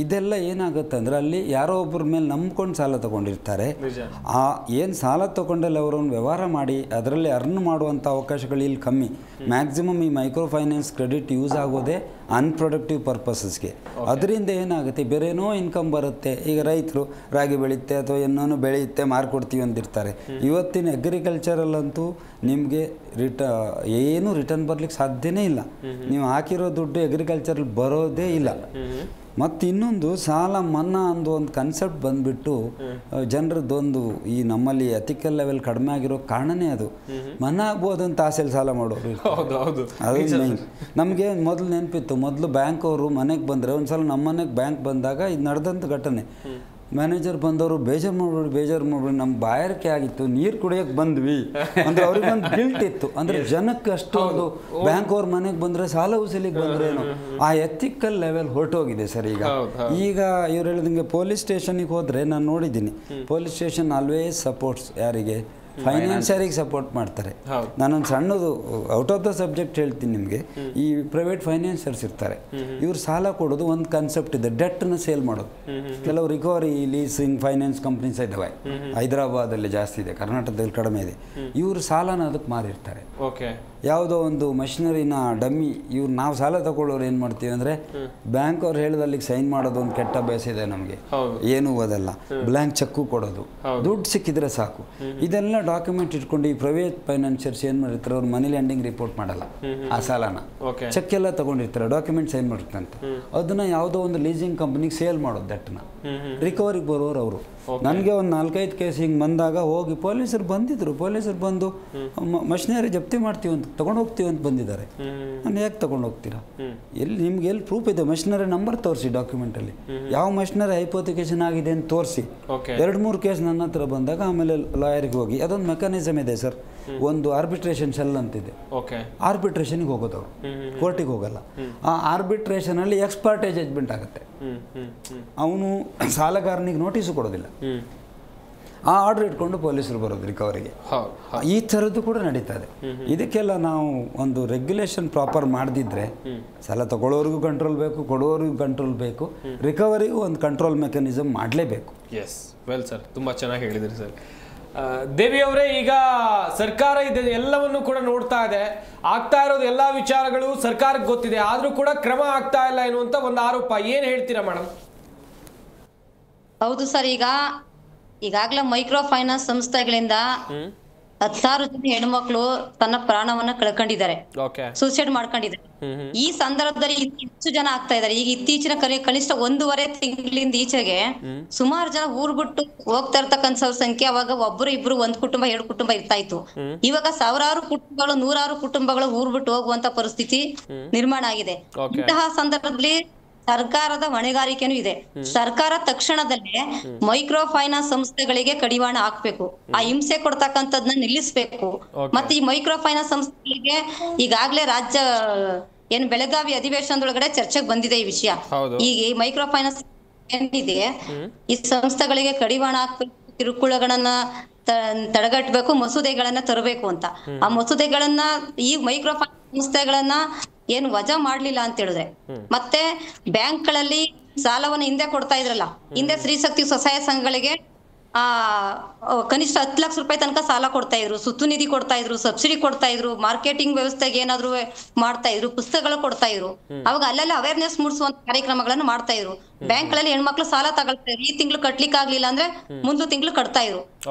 ಇದೆಲ್ಲ ಏನಾಗುತ್ತೆ ಅಂದರೆ ಅಲ್ಲಿ ಯಾರೋ ಒಬ್ಬರ ಮೇಲೆ ನಂಬ್ಕೊಂಡು ಸಾಲ ತೊಗೊಂಡಿರ್ತಾರೆ. ಆ ಏನು ಸಾಲ ತೊಗೊಂಡಲ್ಲಿ ಅವರನ್ನು ವ್ಯವಹಾರ ಮಾಡಿ ಅದರಲ್ಲಿ ಅರ್ನ್ ಮಾಡುವಂಥ ಅವಕಾಶಗಳು ಇಲ್ಲಿ ಕಮ್ಮಿ. ಮ್ಯಾಕ್ಸಿಮಮ್ ಈ ಮೈಕ್ರೋ ಫೈನಾನ್ಸ್ ಕ್ರೆಡಿಟ್ ಯೂಸ್ ಆಗೋದೇ ಅನ್ಪ್ರೊಡಕ್ಟಿವ್ ಪರ್ಪಸಸ್ಗೆ. ಅದರಿಂದ ಏನಾಗುತ್ತೆ, ಬೇರೇನೋ ಇನ್ಕಮ್ ಬರುತ್ತೆ. ಈಗ ರೈತರು ರಾಗಿ ಬೆಳೆಯುತ್ತೆ ಅಥವಾ ಏನೋ ಬೆಳೆಯುತ್ತೆ, ಮಾರ್ಕೊಡ್ತೀವಿ ಅಂತಿರ್ತಾರೆ. ಇವತ್ತಿನ ಅಗ್ರಿಕಲ್ಚರಲ್ಲಂತೂ ನಿಮಗೆ ಏನು ರಿಟರ್ನ್ ಬರ್ಲಿಕ್ಕೆ ಸಾಧ್ಯನೇ ಇಲ್ಲ. ನೀವು ಹಾಕಿರೋ ದುಡ್ಡು ಅಗ್ರಿಕಲ್ಚರಲ್ಲಿ ಬರೋದೇ ಇಲ್ಲ. ಮತ್ತು ಇನ್ನೊಂದು ಸಾಲ ಮನ್ನಾ ಅನ್ನೋ ಒಂದು ಕನ್ಸೆಪ್ಟ್ ಬಂದುಬಿಟ್ಟು ಜನರದ್ದೊಂದು ಈ ನಮ್ಮಲ್ಲಿ ಎಥಿಕಲ್ ಲೆವೆಲ್ ಕಡಿಮೆ ಆಗಿರೋ ಕಾರಣನೇ ಅದು. ಮನ್ನಾ ಆಗ್ಬೋದು ಅಂತ ಆಸೆಯಲ್ಲಿ ಸಾಲ ಮಾಡೋರು. ಅದು ಮೈನ್. ನಮಗೆ ಮೊದಲು ನೆನಪಿತ್ತು, ಮೊದಲು ಬ್ಯಾಂಕ್ ಅವರು ಮನೆಗೆ ಬಂದರೆ, ಒಂದು ಸಲ ನಮ್ಮ ಮನೆಗೆ ಬ್ಯಾಂಕ್ ಬಂದಾಗ ಇದು ನಡೆದಂಥ ಘಟನೆ. ಮ್ಯಾನೇಜರ್ ಬಂದವರು ಬೇಜಾರು ಮಾಡ್ಬಿಡಿ ನಮ್ಮ ಬಾಯಾರಿಕೆ ಆಗಿತ್ತು, ನೀರು ಕುಡಿಯೋಕೆ ಬಂದ್ವಿ ಅಂದರೆ ಅವ್ರಿಗೊಂದು ಗಿಲ್ಟ್ ಇತ್ತು. ಅಂದರೆ ಜನಕ್ಕೆ ಅಷ್ಟೊಂದು ಬ್ಯಾಂಕ್ ಅವ್ರ ಮನೆಗೆ ಬಂದರೆ ಸಾಲ ಉಸಲಿಗೆ ಬಂದ್ರೇನು, ಆ ಎಥಿಕಲ್ ಲೆವೆಲ್ ಹೊರಟೋಗಿದೆ ಸರ್. ಈಗ ಇವ್ರು ಹೇಳಿದಂಗೆ ಪೊಲೀಸ್ ಸ್ಟೇಷನಿಗೆ ಹೋದರೆ ನಾನು ನೋಡಿದ್ದೀನಿ, ಪೊಲೀಸ್ ಸ್ಟೇಷನ್ ಆಲ್ವೇಸ್ ಸಪೋರ್ಟ್ಸ್ ಯಾರಿಗೆ, ಫೈನಾನ್ಷಿಯರಿಗೆ ಸಪೋರ್ಟ್ ಮಾಡ್ತಾರೆ. ನಾನೊಂದು ಸಣ್ಣದು ಔಟ್ ಆಫ್ ದ ಸಬ್ಜೆಕ್ಟ್ ಹೇಳ್ತೀನಿ ನಿಮಗೆ. ಈ ಪ್ರೈವೇಟ್ ಫೈನಾನ್ಷಿಯರ್ಸ್ ಇರ್ತಾರೆ, ಇವ್ರು ಸಾಲ ಕೊಡೋದು ಒಂದು ಕಾನ್ಸೆಪ್ಟ್ ಇದೆ, ಡೆಟ್ನ ಸೇಲ್ ಮಾಡೋದು. ಕೆಲವು ರಿಕವರಿ ಲೀಸಿಂಗ್ ಫೈನಾನ್ಸ್ ಕಂಪ್ನೀಸ್ ಇದ್ದಾವೆ, ಹೈದರಾಬಾದಲ್ಲಿ ಜಾಸ್ತಿ ಇದೆ, ಕರ್ನಾಟಕದಲ್ಲಿ ಕಡಿಮೆ ಇದೆ. ಇವರು ಸಾಲನ ಅದಕ್ಕೆ ಮಾರಿರ್ತಾರೆ. ಯಾವುದೋ ಒಂದು ಮಷಿನರಿನ ಡಮ್ಮಿ ಇವ್ರು ನಾವು ಸಾಲ ತಗೊಳ್ಳೋರು ಏನು ಮಾಡ್ತೀವಿ ಅಂದರೆ, ಬ್ಯಾಂಕ್ ಅವ್ರು ಹೇಳಿದಲ್ಲಿ ಸೈನ್ ಮಾಡೋದು ಒಂದು ಕೆಟ್ಟ ಅಭ್ಯಾಸ ಇದೆ ನಮಗೆ, ಏನೂ ಓದಲ್ಲ, ಬ್ಲ್ಯಾಂಕ್ ಚೆಕ್ಕು ಕೊಡೋದು, ದುಡ್ಡು ಸಿಕ್ಕಿದ್ರೆ ಸಾಕು. ಇದೆಲ್ಲ ಡಾಕ್ಯುಮೆಂಟ್ ಇಟ್ಕೊಂಡು ಈ ಪ್ರೈವೇಟ್ ಫೈನಾನ್ಷಿಯರ್ಸ್ ಏನು ಮಾಡಿರ್ತಾರೆ, ಅವ್ರು ಮನಿ ಲ್ಯಾಂಡಿಂಗ್ ರಿಪೋರ್ಟ್ ಮಾಡಲ್ಲ, ಆ ಸಾಲನ ಚೆಕ್ ಎಲ್ಲ ತಗೊಂಡಿರ್ತಾರೆ, ಡಾಕ್ಯುಮೆಂಟ್ ಸೈನ್ ಮಾಡಿರ್ತಾರೆ, ಅದನ್ನ ಯಾವುದೋ ಒಂದು ಲೀಸಿಂಗ್ ಕಂಪ್ನಿಗೆ ಸೇಲ್ ಮಾಡೋದು ದಟ್ಟನ. ರಿಕವರಿಗೆ ಬರೋರು ಅವರು. ನನಗೆ ಒಂದು 4-5 ಕೇಸ್ ಹಿಂಗೆ ಬಂದಾಗ ಹೋಗಿ ಪೊಲೀಸರು ಬಂದು ಮಷಿನರಿ ಜಪ್ತಿ ಮಾಡ್ತೀವಿ ಅಂತ ತೊಗೊಂಡು ಹೋಗ್ತೀವಿ ಅಂತ ಬಂದಿದ್ದಾರೆ. ನಾನು ಯಾಕೆ ತೊಗೊಂಡು ಹೋಗ್ತೀರಾ? ನಿಮ್ಗೆ ಎಲ್ಲಿ ಪ್ರೂಫ್ ಇದೆ? ಮಷಿನರಿ ನಂಬರ್ ತೋರಿಸಿ, ಡಾಕ್ಯುಮೆಂಟಲ್ಲಿ ಯಾವ ಮಷಿನರಿ ಹೈಪೋಥಿಕೇಶನ್ ಆಗಿದೆ ಅಂತ ತೋರಿಸಿ. 2-3 ಕೇಸ್ ನನ್ನ ಹತ್ರ ಬಂದಾಗ ಆಮೇಲೆ ಲಾಯರ್ಗೆ ಹೋಗಿ, ಅದೊಂದು ಮೆಕಾನಿಸಮ್ ಇದೆ ಸರ್, ಒಂದು ಆರ್ಬಿಟ್ರೇಷನ್ ಸೆಲ್ ಅಂತಿದೆ, ಆರ್ಬಿಟ್ರೇಷನ್ಗೆ ಹೋಗೋದು ಅವರು, ಕೋರ್ಟಿಗೆ ಹೋಗಲ್ಲ. ಆ ಆರ್ಬಿಟ್ರೇಷನಲ್ಲಿ ಎಕ್ಸ್ಪರ್ಟೇ ಜಜ್ಮೆಂಟ್ ಆಗುತ್ತೆ. ಅವನು ಸಾಲಗಾರನಿಗೆ ನೋಟಿಸು ಕೊಡೋದಿಲ್ಲ, ಆ ಆರ್ಡರ್ ಇಟ್ಕೊಂಡು ಪೊಲೀಸರು ಬರೋದು ರಿಕವರಿಗೆ. ಈ ಥರದ್ದು ಕೂಡ ನಡೀತಾ ಇದೆ. ಇದಕ್ಕೆಲ್ಲ ನಾವು ಒಂದು ರೆಗ್ಯುಲೇಷನ್ ಪ್ರಾಪರ್ ಮಾಡದಿದ್ರೆ ಸಾಲ ತಗೊಳ್ಳೋರಿಗೂ ಕಂಟ್ರೋಲ್ ಬೇಕು, ಕೊಡೋರಿಗೂ ಕಂಟ್ರೋಲ್ ಬೇಕು, ರಿಕವರಿಗೂ ಒಂದು ಕಂಟ್ರೋಲ್ ಮೆಕ್ಯಾನಿಸಮ್ ಮಾಡಲೇಬೇಕು. ಎಸ್, ವೆಲ್ ಸರ್, ತುಂಬ ಚೆನ್ನಾಗಿ ಹೇಳಿದಿರಿ ಸರ್. ದೇವಿ ಅವರೇ, ಈಗ ಸರ್ಕಾರ ಇದೆ ಎಲ್ಲವನ್ನು ಕೂಡ ನೋಡ್ತಾ ಇದೆ, ಆಗ್ತಾ ಇರೋದು ಎಲ್ಲ ವಿಚಾರಗಳು ಸರ್ಕಾರಕ್ಕೆ ಗೊತ್ತಿದೆ, ಆದ್ರೂ ಕೂಡ ಕ್ರಮ ಆಗ್ತಾ ಇಲ್ಲ ಎನ್ನುವಂತ ಒಂದು ಆರೋಪ. ಏನ್ ಹೇಳ್ತೀರಾ ಮೇಡಮ್? ಹೌದು ಸರ್, ಈಗಾಗಲೇ ಮೈಕ್ರೋ ಫೈನಾನ್ಸ್ ಸಂಸ್ಥೆಗಳಿಂದ 10,000 ಜನ ಹೆಣ್ಮಕ್ಳು ತನ್ನ ಪ್ರಾಣವನ್ನ ಕಳ್ಕೊಂಡಿದ್ದಾರೆ, ಸೂಸೈಡ್ ಮಾಡ್ಕೊಂಡಿದ್ದಾರೆ. ಈ ಸಂದರ್ಭದಲ್ಲಿ ಹೆಚ್ಚು ಜನ ಆಗ್ತಾ ಇದ್ದಾರೆ. ಈಗ ಇತ್ತೀಚಿನ ಕನಿಷ್ಠ 1.5 ತಿಂಗಳಿಂದ ಈಚೆಗೆ ಸುಮಾರು ಜನ ಊರ್ ಬಿಟ್ಟು ಹೋಗ್ತಾ ಇರ್ತಕ್ಕಂಥ ಸಂಖ್ಯೆ ಅವಾಗ 1-2 1 ಕುಟುಂಬ 2 ಕುಟುಂಬ ಇರ್ತಾ ಇತ್ತು. ಇವಾಗ ಸಾವಿರಾರು ಕುಟುಂಬಗಳು, 100 ಕುಟುಂಬಗಳು ಊರ್ ಬಿಟ್ಟು ಹೋಗುವಂತ ಪರಿಸ್ಥಿತಿ ನಿರ್ಮಾಣ ಆಗಿದೆ. ಇಂತಹ ಸಂದರ್ಭದಲ್ಲಿ ಸರ್ಕಾರದ ಹೊಣೆಗಾರಿಕೆನೂ ಇದೆ. ಸರ್ಕಾರ ತಕ್ಷಣದಲ್ಲೇ ಮೈಕ್ರೋ ಫೈನಾನ್ಸ್ ಸಂಸ್ಥೆಗಳಿಗೆ ಕಡಿವಾಣ ಹಾಕ್ಬೇಕು, ಆ ಹಿಂಸೆ ಕೊಡ್ತಕ್ಕಂಥದ್ನ ನಿಲ್ಲಿಸ್ಬೇಕು. ಮತ್ತೆ ಈ ಮೈಕ್ರೋ ಫೈನಾನ್ಸ್ ಸಂಸ್ಥೆಗಳಿಗೆ ಈಗಾಗಲೇ ರಾಜ್ಯ ಬೆಳಗಾವಿ ಅಧಿವೇಶನದೊಳಗಡೆ ಚರ್ಚೆಗೆ ಬಂದಿದೆ ಈ ವಿಷಯ. ಈಗ ಈ ಮೈಕ್ರೋ ಫೈನಾನ್ಸ್ ಏನಿದೆ, ಈ ಸಂಸ್ಥೆಗಳಿಗೆ ಕಡಿವಾಣ ಹಾಕ್ಬೇಕು, ಕಿರುಕುಳಗಳನ್ನ ತಡೆಗಟ್ಟಬೇಕು, ಮಸೂದೆಗಳನ್ನ ತರಬೇಕು ಅಂತ. ಆ ಮಸೂದೆಗಳನ್ನ, ಈ ಮೈಕ್ರೋ ಫೈನಾನ್ಸ್ ಸಂಸ್ಥೆಗಳನ್ನ ಏನು ವಜಾ ಮಾಡ್ಲಿಲ್ಲ ಅಂತ ಹೇಳಿದ್ರೆ, ಮತ್ತೆ ಬ್ಯಾಂಕ್ಗಳಲ್ಲಿ ಸಾಲವನ್ನು ಹಿಂದೆ ಕೊಡ್ತಾ ಇದ್ರಲ್ಲ, ಹಿಂದೆ ಸ್ತ್ರೀಶಕ್ತಿ ಸ್ವಸಹಾಯ ಸಂಘಗಳಿಗೆ ಕನಿಷ್ಠ 10 ಲಕ್ಷ ರೂಪಾಯಿ ತನಕ ಸಾಲ ಕೊಡ್ತಾ ಇದ್ರು, ಸುತ್ತು ನಿಧಿ ಕೊಡ್ತಾ ಇದ್ರು, ಸಬ್ಸಿಡಿ ಕೊಡ್ತಾ ಇದ್ರು, ಮಾರ್ಕೆಟಿಂಗ್ ವ್ಯವಸ್ಥೆಗೆ ಏನಾದ್ರು ಮಾಡ್ತಾ ಇದ್ರು, ಪುಸ್ತಕಗಳು ಕೊಡ್ತಾ ಇದ್ರು. ಅವಾಗ ಅಲ್ಲೆಲ್ಲ ಅವೇರ್ನೆಸ್ ಮೂಡಿಸುವಂತ ಕಾರ್ಯಕ್ರಮಗಳನ್ನು ಮಾಡ್ತಾ ಇದ್ರು. ಬ್ಯಾಂಕ್ ಗಳಲ್ಲಿ ಹೆಣ್ಮಕ್ಳು ಸಾಲ ತಗೊಳ್ತಾ ಇದ್ರು, ಈ ತಿಂಗಳು ಕಟ್ಲಿಕ್ಕೆ ಆಗ್ಲಿಲ್ಲ ಅಂದ್ರೆ ಮುಂದಿನ ತಿಂಗಳು ಕಟ್ತಾ ಇದ್ರು.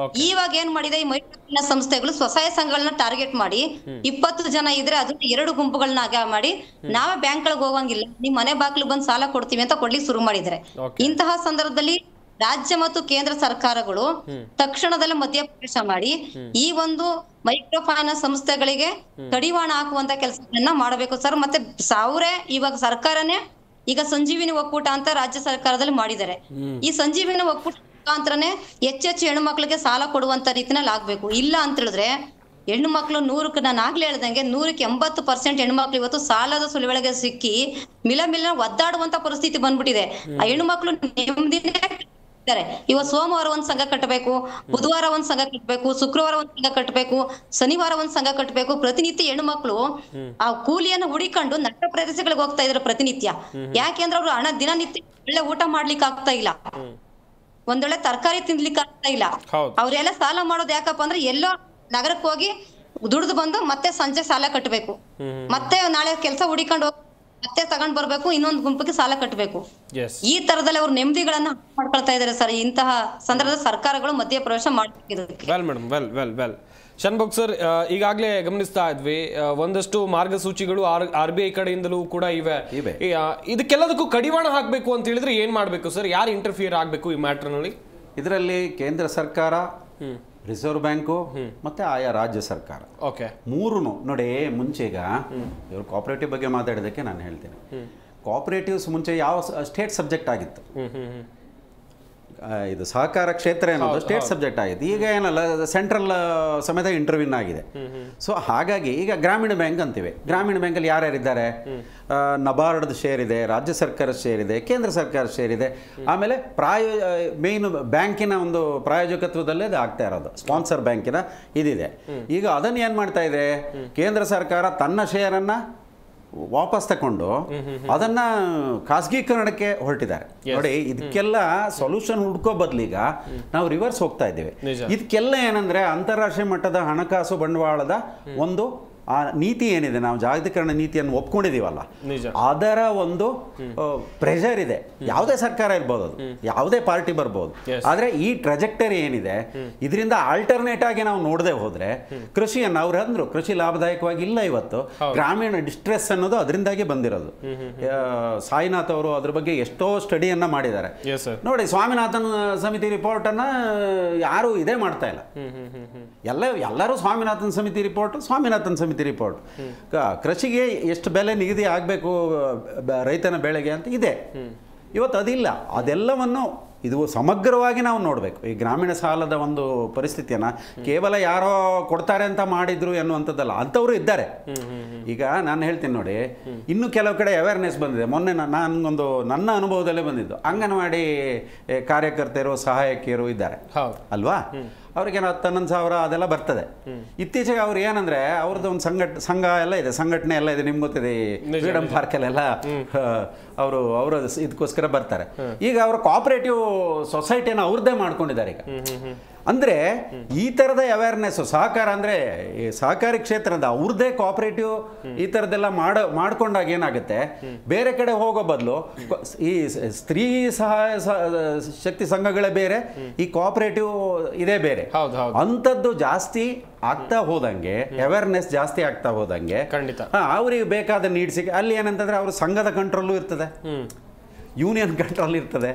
ಇವಾಗ ಏನ್ ಮಾಡಿದೆ, ಈ ಮೈಕ್ರೋ ಫೈನಾನ್ಸ್ ಸಂಸ್ಥೆಗಳು ಸ್ವಸಹಾಯ ಸಂಘಗಳನ್ನ ಟಾರ್ಗೆಟ್ ಮಾಡಿ 20 ಜನ ಇದ್ರೆ ಅದನ್ನ 2 ಗುಂಪುಗಳನ್ನ ಮಾಡಿ, ನಾವೇ ಬ್ಯಾಂಕ್ ಗಳಿಗೆ ಹೋಗಂಗಿಲ್ಲ, ನಿಮ್ ಮನೆ ಬಾಗಿಲು ಬಂದು ಸಾಲ ಕೊಡ್ತೀವಿ ಅಂತ ಕೊಡ್ಲಿಕ್ಕೆ ಶುರು ಮಾಡಿದ್ದಾರೆ. ಇಂತಹ ಸಂದರ್ಭದಲ್ಲಿ ರಾಜ್ಯ ಮತ್ತು ಕೇಂದ್ರ ಸರ್ಕಾರಗಳು ತಕ್ಷಣದಲ್ಲೇ ಮಧ್ಯಪ್ರವೇಶ ಮಾಡಿ ಈ ಒಂದು ಮೈಕ್ರೋ ಫೈನಾನ್ಸ್ ಸಂಸ್ಥೆಗಳಿಗೆ ಕಡಿವಾಣ ಹಾಕುವಂತ ಕೆಲಸಗಳನ್ನ ಮಾಡಬೇಕು ಸರ್. ಮತ್ತೆ ಇವಾಗ ಸರ್ಕಾರನೇ ಈಗ ಸಂಜೀವಿನಿ ಒಕ್ಕೂಟ ಅಂತ ರಾಜ್ಯ ಸರ್ಕಾರದಲ್ಲಿ ಮಾಡಿದ್ದಾರೆ. ಈ ಸಂಜೀವಿನಿ ಒಕ್ಕೂಟ ಮುಖಾಂತರನೇ ಹೆಚ್ಚೆಚ್ಚು ಹೆಣ್ಣು ಮಕ್ಳಿಗೆ ಸಾಲ ಕೊಡುವಂತ ರೀತಿನಲ್ಲಿ ಆಗ್ಬೇಕು. ಇಲ್ಲ ಅಂತ ಹೇಳಿದ್ರೆ ಹೆಣ್ಣು ಮಕ್ಳು 100ಕ್ಕೆ, ನಾನು ಆಗ್ಲೇ ಹೇಳ್ದಂಗೆ 100ಕ್ಕೆ 80% ಹೆಣ್ಮಕ್ಳು ಇವತ್ತು ಸಾಲದ ಸುಳಿವಳಿಗೆ ಸಿಕ್ಕಿ ಮಿಲ ಒದ್ದಾಡುವಂತ ಪರಿಸ್ಥಿತಿ ಬಂದ್ಬಿಟ್ಟಿದೆ. ಆ ಹೆಣ್ಣು ಮಕ್ಳು ನೆಮ್ಮದಿನೇ ಇವತ್ತು ಸೋಮವಾರ ಒಂದ್ ಸಂಘ ಕಟ್ಟಬೇಕು, ಬುಧವಾರ ಒಂದ್ ಸಂಘ ಕಟ್ಟಬೇಕು, ಶುಕ್ರವಾರ ಒಂದ್ ಸಂಘ ಕಟ್ಟಬೇಕು, ಶನಿವಾರ ಒಂದ್ ಸಂಘ ಕಟ್ಟಬೇಕು. ಪ್ರತಿನಿತ್ಯ ಹೆಣ್ಣು ಮಕ್ಳು ಆ ಕೂಲಿಯನ್ನು ಹುಡಿಕೊಂಡು ನಟ್ಟ ಪ್ರದೇಶಗಳಿಗೆ ಹೋಗ್ತಾ ಇದ್ರು ಪ್ರತಿನಿತ್ಯ. ಯಾಕೆಂದ್ರೆ ಅವ್ರು ದಿನನಿತ್ಯ ಒಳ್ಳೆ ಊಟ ಮಾಡ್ಲಿಕ್ಕೆ ಆಗ್ತಾ ಇಲ್ಲ, ಒಂದೊಳ್ಳೆ ತರಕಾರಿ ತಿನ್ಲಿಕ್ಕೆ ಆಗ್ತಾ ಇಲ್ಲ. ಅವ್ರೆಲ್ಲ ಸಾಲ ಮಾಡೋದು ಯಾಕಪ್ಪ ಅಂದ್ರೆ ಎಲ್ಲೋ ನಗರಕ್ಕೆ ಹೋಗಿ ದುಡ್ದು ಬಂದು ಮತ್ತೆ ಸಂಜೆ ಸಾಲ ಕಟ್ಟಬೇಕು, ಮತ್ತೆ ನಾಳೆ ಕೆಲಸ ಹುಡಿಕೊಂಡು ಮತ್ತೆ ತಗೊಂಡ್ ಬರ್ಬೇಕು, ಇನ್ನೊಂದು ಗುಂಪಿಗೆ ಸಾಲ ಕಟ್ಟಬೇಕು. ಈ ತರದಲ್ಲಿ ಅವ್ರು ನೆಮ್ಮದಿಗಳನ್ನ ಮಾಡ್ಕೊಳ್ತಾ ಇದಾರೆ ಸರ್. ಇಂತಹ ಸಂದರ್ಭದಲ್ಲಿ ಸರ್ಕಾರಗಳು ಮಧ್ಯಪ್ರವೇಶ ಮಾಡಬೇಕು. ಶನ್ಭೋಗ್ ಸರ್, ಈಗಾಗಲೇ ಗಮನಿಸ್ತಾ ಇದ್ವಿ, ಒಂದಷ್ಟು ಮಾರ್ಗಸೂಚಿಗಳು RBI ಕಡೆಯಿಂದಲೂ ಕೂಡ ಇವೆ. ಇದಕ್ಕೆಲ್ಲದಕ್ಕೂ ಕಡಿವಾಣ ಹಾಕಬೇಕು ಅಂತ ಹೇಳಿದ್ರೆ ಏನ್ ಮಾಡ್ಬೇಕು ಸರ್? ಯಾರು ಇಂಟರ್ಫಿಯರ್ ಆಗ್ಬೇಕು ಈ ಮ್ಯಾಟರ್ ನಲ್ಲಿ? ಇದರಲ್ಲಿ ಕೇಂದ್ರ ಸರ್ಕಾರ, ರಿಸರ್ವ್ ಬ್ಯಾಂಕು ಮತ್ತೆ ಆಯಾ ರಾಜ್ಯ ಸರ್ಕಾರ, ಮೂರು ನೋಡಿ. ಮುಂಚೆ ಈಗ ಇವರು ಕೋಆಪರೇಟಿವ್ ಬಗ್ಗೆ ಮಾತಾಡೋದಕ್ಕೆ ನಾನು ಹೇಳ್ತೀನಿ. ಕೋಆಪರೇಟಿವ್ಸ್ ಮುಂಚೆ ಯಾವ ಸ್ಟೇಟ್ ಸಬ್ಜೆಕ್ಟ್ ಆಗಿತ್ತು, ಇದು ಸಹಕಾರ ಕ್ಷೇತ್ರ ಅನ್ನೋದು ಸ್ಟೇಟ್ ಸಬ್ಜೆಕ್ಟ್ ಆಗಿದೆ. ಈಗ ಏನಲ್ಲ ಸೆಂಟ್ರಲ್ ಸಮೇತ ಇಂಟರ್ವ್ಯೂನ್ ಆಗಿದೆ. ಸೊ ಹಾಗಾಗಿ ಈಗ ಗ್ರಾಮೀಣ ಬ್ಯಾಂಕ್ ಅಂತೀವಿ. ಗ್ರಾಮೀಣ ಬ್ಯಾಂಕಲ್ಲಿ ಯಾರ್ಯಾರಿದ್ದಾರೆ? ನಬಾರ್ಡ್ದು ಶೇರ್ ಇದೆ, ರಾಜ್ಯ ಸರ್ಕಾರದ ಶೇರ್ ಇದೆ, ಕೇಂದ್ರ ಸರ್ಕಾರದ ಶೇರ್ ಇದೆ. ಆಮೇಲೆ ಮೇಯ್ನ್ ಬ್ಯಾಂಕಿನ ಒಂದು ಪ್ರಾಯೋಜಕತ್ವದಲ್ಲೇ ಅದು ಆಗ್ತಾ ಇರೋದು, ಸ್ಪಾನ್ಸರ್ ಬ್ಯಾಂಕಿನ ಇದಿದೆ. ಈಗ ಅದನ್ನು ಏನು ಮಾಡ್ತಾ ಇದೆ, ಕೇಂದ್ರ ಸರ್ಕಾರ ತನ್ನ ಶೇರನ್ನು ವಾಪಸ್ ತಗೊಂಡು ಅದನ್ನ ಖಾಸಗೀಕರಣಕ್ಕೆ ಹೊರಟಿದ್ದಾರೆ. ನೋಡಿ, ಇದಕ್ಕೆಲ್ಲ ಸೊಲ್ಯೂಷನ್ ಹುಡ್ಕೋ ಬದಲೀಗ ನಾವು ರಿವರ್ಸ್ ಹೋಗ್ತಾ ಇದ್ದೇವೆ. ಇದಕ್ಕೆಲ್ಲ ಏನಂದ್ರೆ ಅಂತಾರಾಷ್ಟ್ರೀಯ ಮಟ್ಟದ ಹಣಕಾಸು ಬಂಡವಾಳದ ಒಂದು ಆ ನೀತಿ ಏನಿದೆ, ನಾವು ಜಾಗತೀಕರಣ ನೀತಿಯನ್ನು ಒಪ್ಕೊಂಡಿದೀವಲ್ಲ, ಅದರ ಒಂದು ಪ್ರೆಷರ್ ಇದೆ. ಯಾವುದೇ ಸರ್ಕಾರ ಇರ್ಬೋದು, ಅದು ಯಾವುದೇ ಪಾರ್ಟಿ ಬರ್ಬೋದು. ಆದ್ರೆ ಈ ಟ್ರಜೆಕ್ಟರಿ ಏನಿದೆ, ಇದರಿಂದ ಆಲ್ಟರ್ನೇಟ್ ಆಗಿ ನಾವು ನೋಡದೆ ಹೋದ್ರೆ ಕೃಷಿಯನ್ನು ಅವ್ರು ಅಂದ್ರು ಕೃಷಿ ಲಾಭದಾಯಕವಾಗಿ ಇಲ್ಲ. ಇವತ್ತು ಗ್ರಾಮೀಣ ಡಿಸ್ಟ್ರೆಸ್ ಅನ್ನೋದು ಅದರಿಂದಾಗಿ ಬಂದಿರೋದು. ಸಾಯಿನಾಥ್ ಅವರು ಅದ್ರ ಬಗ್ಗೆ ಎಷ್ಟೋ ಸ್ಟಡಿಯನ್ನ ಮಾಡಿದ್ದಾರೆ. ನೋಡಿ, ಸ್ವಾಮಿನಾಥನ್ ಸಮಿತಿ ರಿಪೋರ್ಟ್ ಅನ್ನ ಯಾರು ಇದೇ ಮಾಡ್ತಾ ಇಲ್ಲ. ಎಲ್ಲರೂ ಸ್ವಾಮಿನಾಥನ್ ಸಮಿತಿ ರಿಪೋರ್ಟ್ ರಿಪೋರ್ಟ್ ಕೃಷಿಗೆ ಎಷ್ಟು ಬೆಲೆ ನಿಗದಿ ಆಗಬೇಕು ರೈತನ ಬೆಳೆಗೆ ಅಂತ ಇದೆ. ಇವತ್ತು ಅದಿಲ್ಲ. ಅದೆಲ್ಲವನ್ನು ಇದು ಸಮಗ್ರವಾಗಿ ನಾವು ನೋಡಬೇಕು. ಈ ಗ್ರಾಮೀಣ ಸಾಲದ ಒಂದು ಪರಿಸ್ಥಿತಿಯನ್ನು ಕೇವಲ ಯಾರೋ ಕೊಡ್ತಾರೆ ಅಂತ ಮಾಡಿದ್ರು ಎನ್ನುವಂಥದ್ದಲ್ಲ, ಅಂಥವರು ಇದ್ದಾರೆ. ಈಗ ನಾನು ಹೇಳ್ತೀನಿ ನೋಡಿ, ಇನ್ನು ಕೆಲವು ಕಡೆ ಅವೇರ್ನೆಸ್ ಬಂದಿದೆ. ಮೊನ್ನೆ ನನಗೊಂದು ನನ್ನ ಅನುಭವದಲ್ಲೇ ಬಂದಿದ್ದು, ಅಂಗನವಾಡಿ ಕಾರ್ಯಕರ್ತರು ಸಹಾಯಕಿಯರು ಇದ್ದಾರೆ ಅಲ್ವಾ, ಅವ್ರಿಗೇನೋ 10,000 ಅದೆಲ್ಲ ಬರ್ತದೆ. ಇತ್ತೀಚೆಗೆ ಅವ್ರು ಏನಂದ್ರೆ ಅವ್ರದ್ದು ಒಂದು ಸಂಘ ಎಲ್ಲ ಇದೆ, ಸಂಘಟನೆ ಎಲ್ಲ ಇದೆ, ನಿಮ್ಗೆ ಗೊತ್ತಿದೆ, ಫ್ರೀಡಮ್ ಪಾರ್ಕಲ್ಲೆಲ್ಲ ಅವರ ಇದಕ್ಕೋಸ್ಕರ ಬರ್ತಾರೆ. ಈಗ ಅವರು ಕೋಆಪರೇಟಿವ್ ಸೊಸೈಟಿಯನ್ನು ಅವ್ರದ್ದೇ ಮಾಡ್ಕೊಂಡಿದ್ದಾರೆ ಈಗ. ಅಂದ್ರೆ ಈ ತರದ ಅವೇರ್ನೆಸ್ ಸಹಕಾರ ಅಂದ್ರೆ ಈ ಸಹಕಾರಿ ಕ್ಷೇತ್ರದ ಅವ್ರದ್ದೇ ಕೋಆಪರೇಟಿವ್ ಈ ತರದೆಲ್ಲ ಮಾಡ್ಕೊಂಡಾಗ ಏನಾಗುತ್ತೆ, ಬೇರೆ ಕಡೆ ಹೋಗೋ ಬದಲು ಈ ಸ್ತ್ರೀ ಸಹಾಯ ಶಕ್ತಿ ಸಂಘಗಳೇ ಬೇರೆ, ಈ ಕೋಆಪರೇಟಿವ್ ಇದೇ ಬೇರೆ. ಅಂಥದ್ದು ಜಾಸ್ತಿ ಆಗ್ತಾ ಹೋದಂಗೆ, ಅವೇರ್ನೆಸ್ ಜಾಸ್ತಿ ಆಗ್ತಾ ಹೋದಂಗೆ ಅವ್ರಿಗೆ ಬೇಕಾದ ನೀಡ್ಸಿಗೆ ಅಲ್ಲಿ ಏನಂತಂದ್ರೆ ಅವ್ರ ಸಂಘದ ಕಂಟ್ರೋಲು ಇರ್ತದೆ, ಯೂನಿಯನ್ ಕಂಟ್ರೋಲ್ ಇರ್ತದೆ.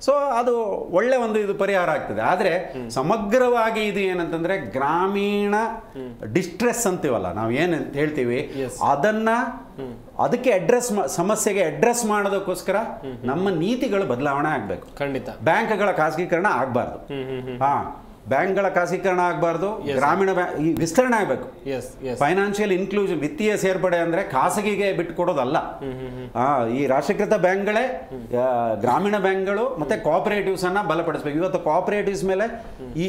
ಸೊ ಅದು ಒಳ್ಳೆ ಒಂದು ಇದು ಪರಿಹಾರ ಆಗ್ತದೆ. ಆದರೆ ಸಮಗ್ರವಾಗಿ ಇದು ಏನಂತಂದ್ರೆ ಗ್ರಾಮೀಣ ಡಿಸ್ಟ್ರೆಸ್ ಅಂತೀವಲ್ಲ ನಾವು ಏನು ಹೇಳ್ತೀವಿ, ಅದಕ್ಕೆ ಸಮಸ್ಯೆಗೆ ಅಡ್ರೆಸ್ ಮಾಡೋದಕ್ಕೋಸ್ಕರ ನಮ್ಮ ನೀತಿಗಳು ಬದಲಾವಣೆ ಆಗಬೇಕು. ಖಂಡಿತ ಬ್ಯಾಂಕ್ಗಳ ಖಾಸಗೀಕರಣ ಆಗಬಾರ್ದು. ಬ್ಯಾಂಕ್ಗಳ ಖಾಸಗೀಕರಣ ಆಗಬಾರ್ದು, ಗ್ರಾಮೀಣ ವಿಸ್ತರಣೆ ಆಗಬೇಕು. ಫೈನಾನ್ಷಿಯಲ್ ಇನ್ಕ್ಲೂಷನ್, ವಿತ್ತೀಯ ಸೇರ್ಪಡೆ ಅಂದ್ರೆ ಖಾಸಗಿಗೆ ಬಿಟ್ಟುಕೊಡೋದಲ್ಲ. ಈ ರಾಷ್ಟ್ರೀಕೃತ ಬ್ಯಾಂಕ್ಗಳೇ ಗ್ರಾಮೀಣ ಬ್ಯಾಂಕ್ಗಳು ಮತ್ತೆ ಕೋಆಪರೇಟಿವ್ಸ್ ಅನ್ನ ಬಲಪಡಿಸಬೇಕು. ಇವತ್ತು ಕೋಆಪರೇಟಿವ್ಸ್ ಮೇಲೆ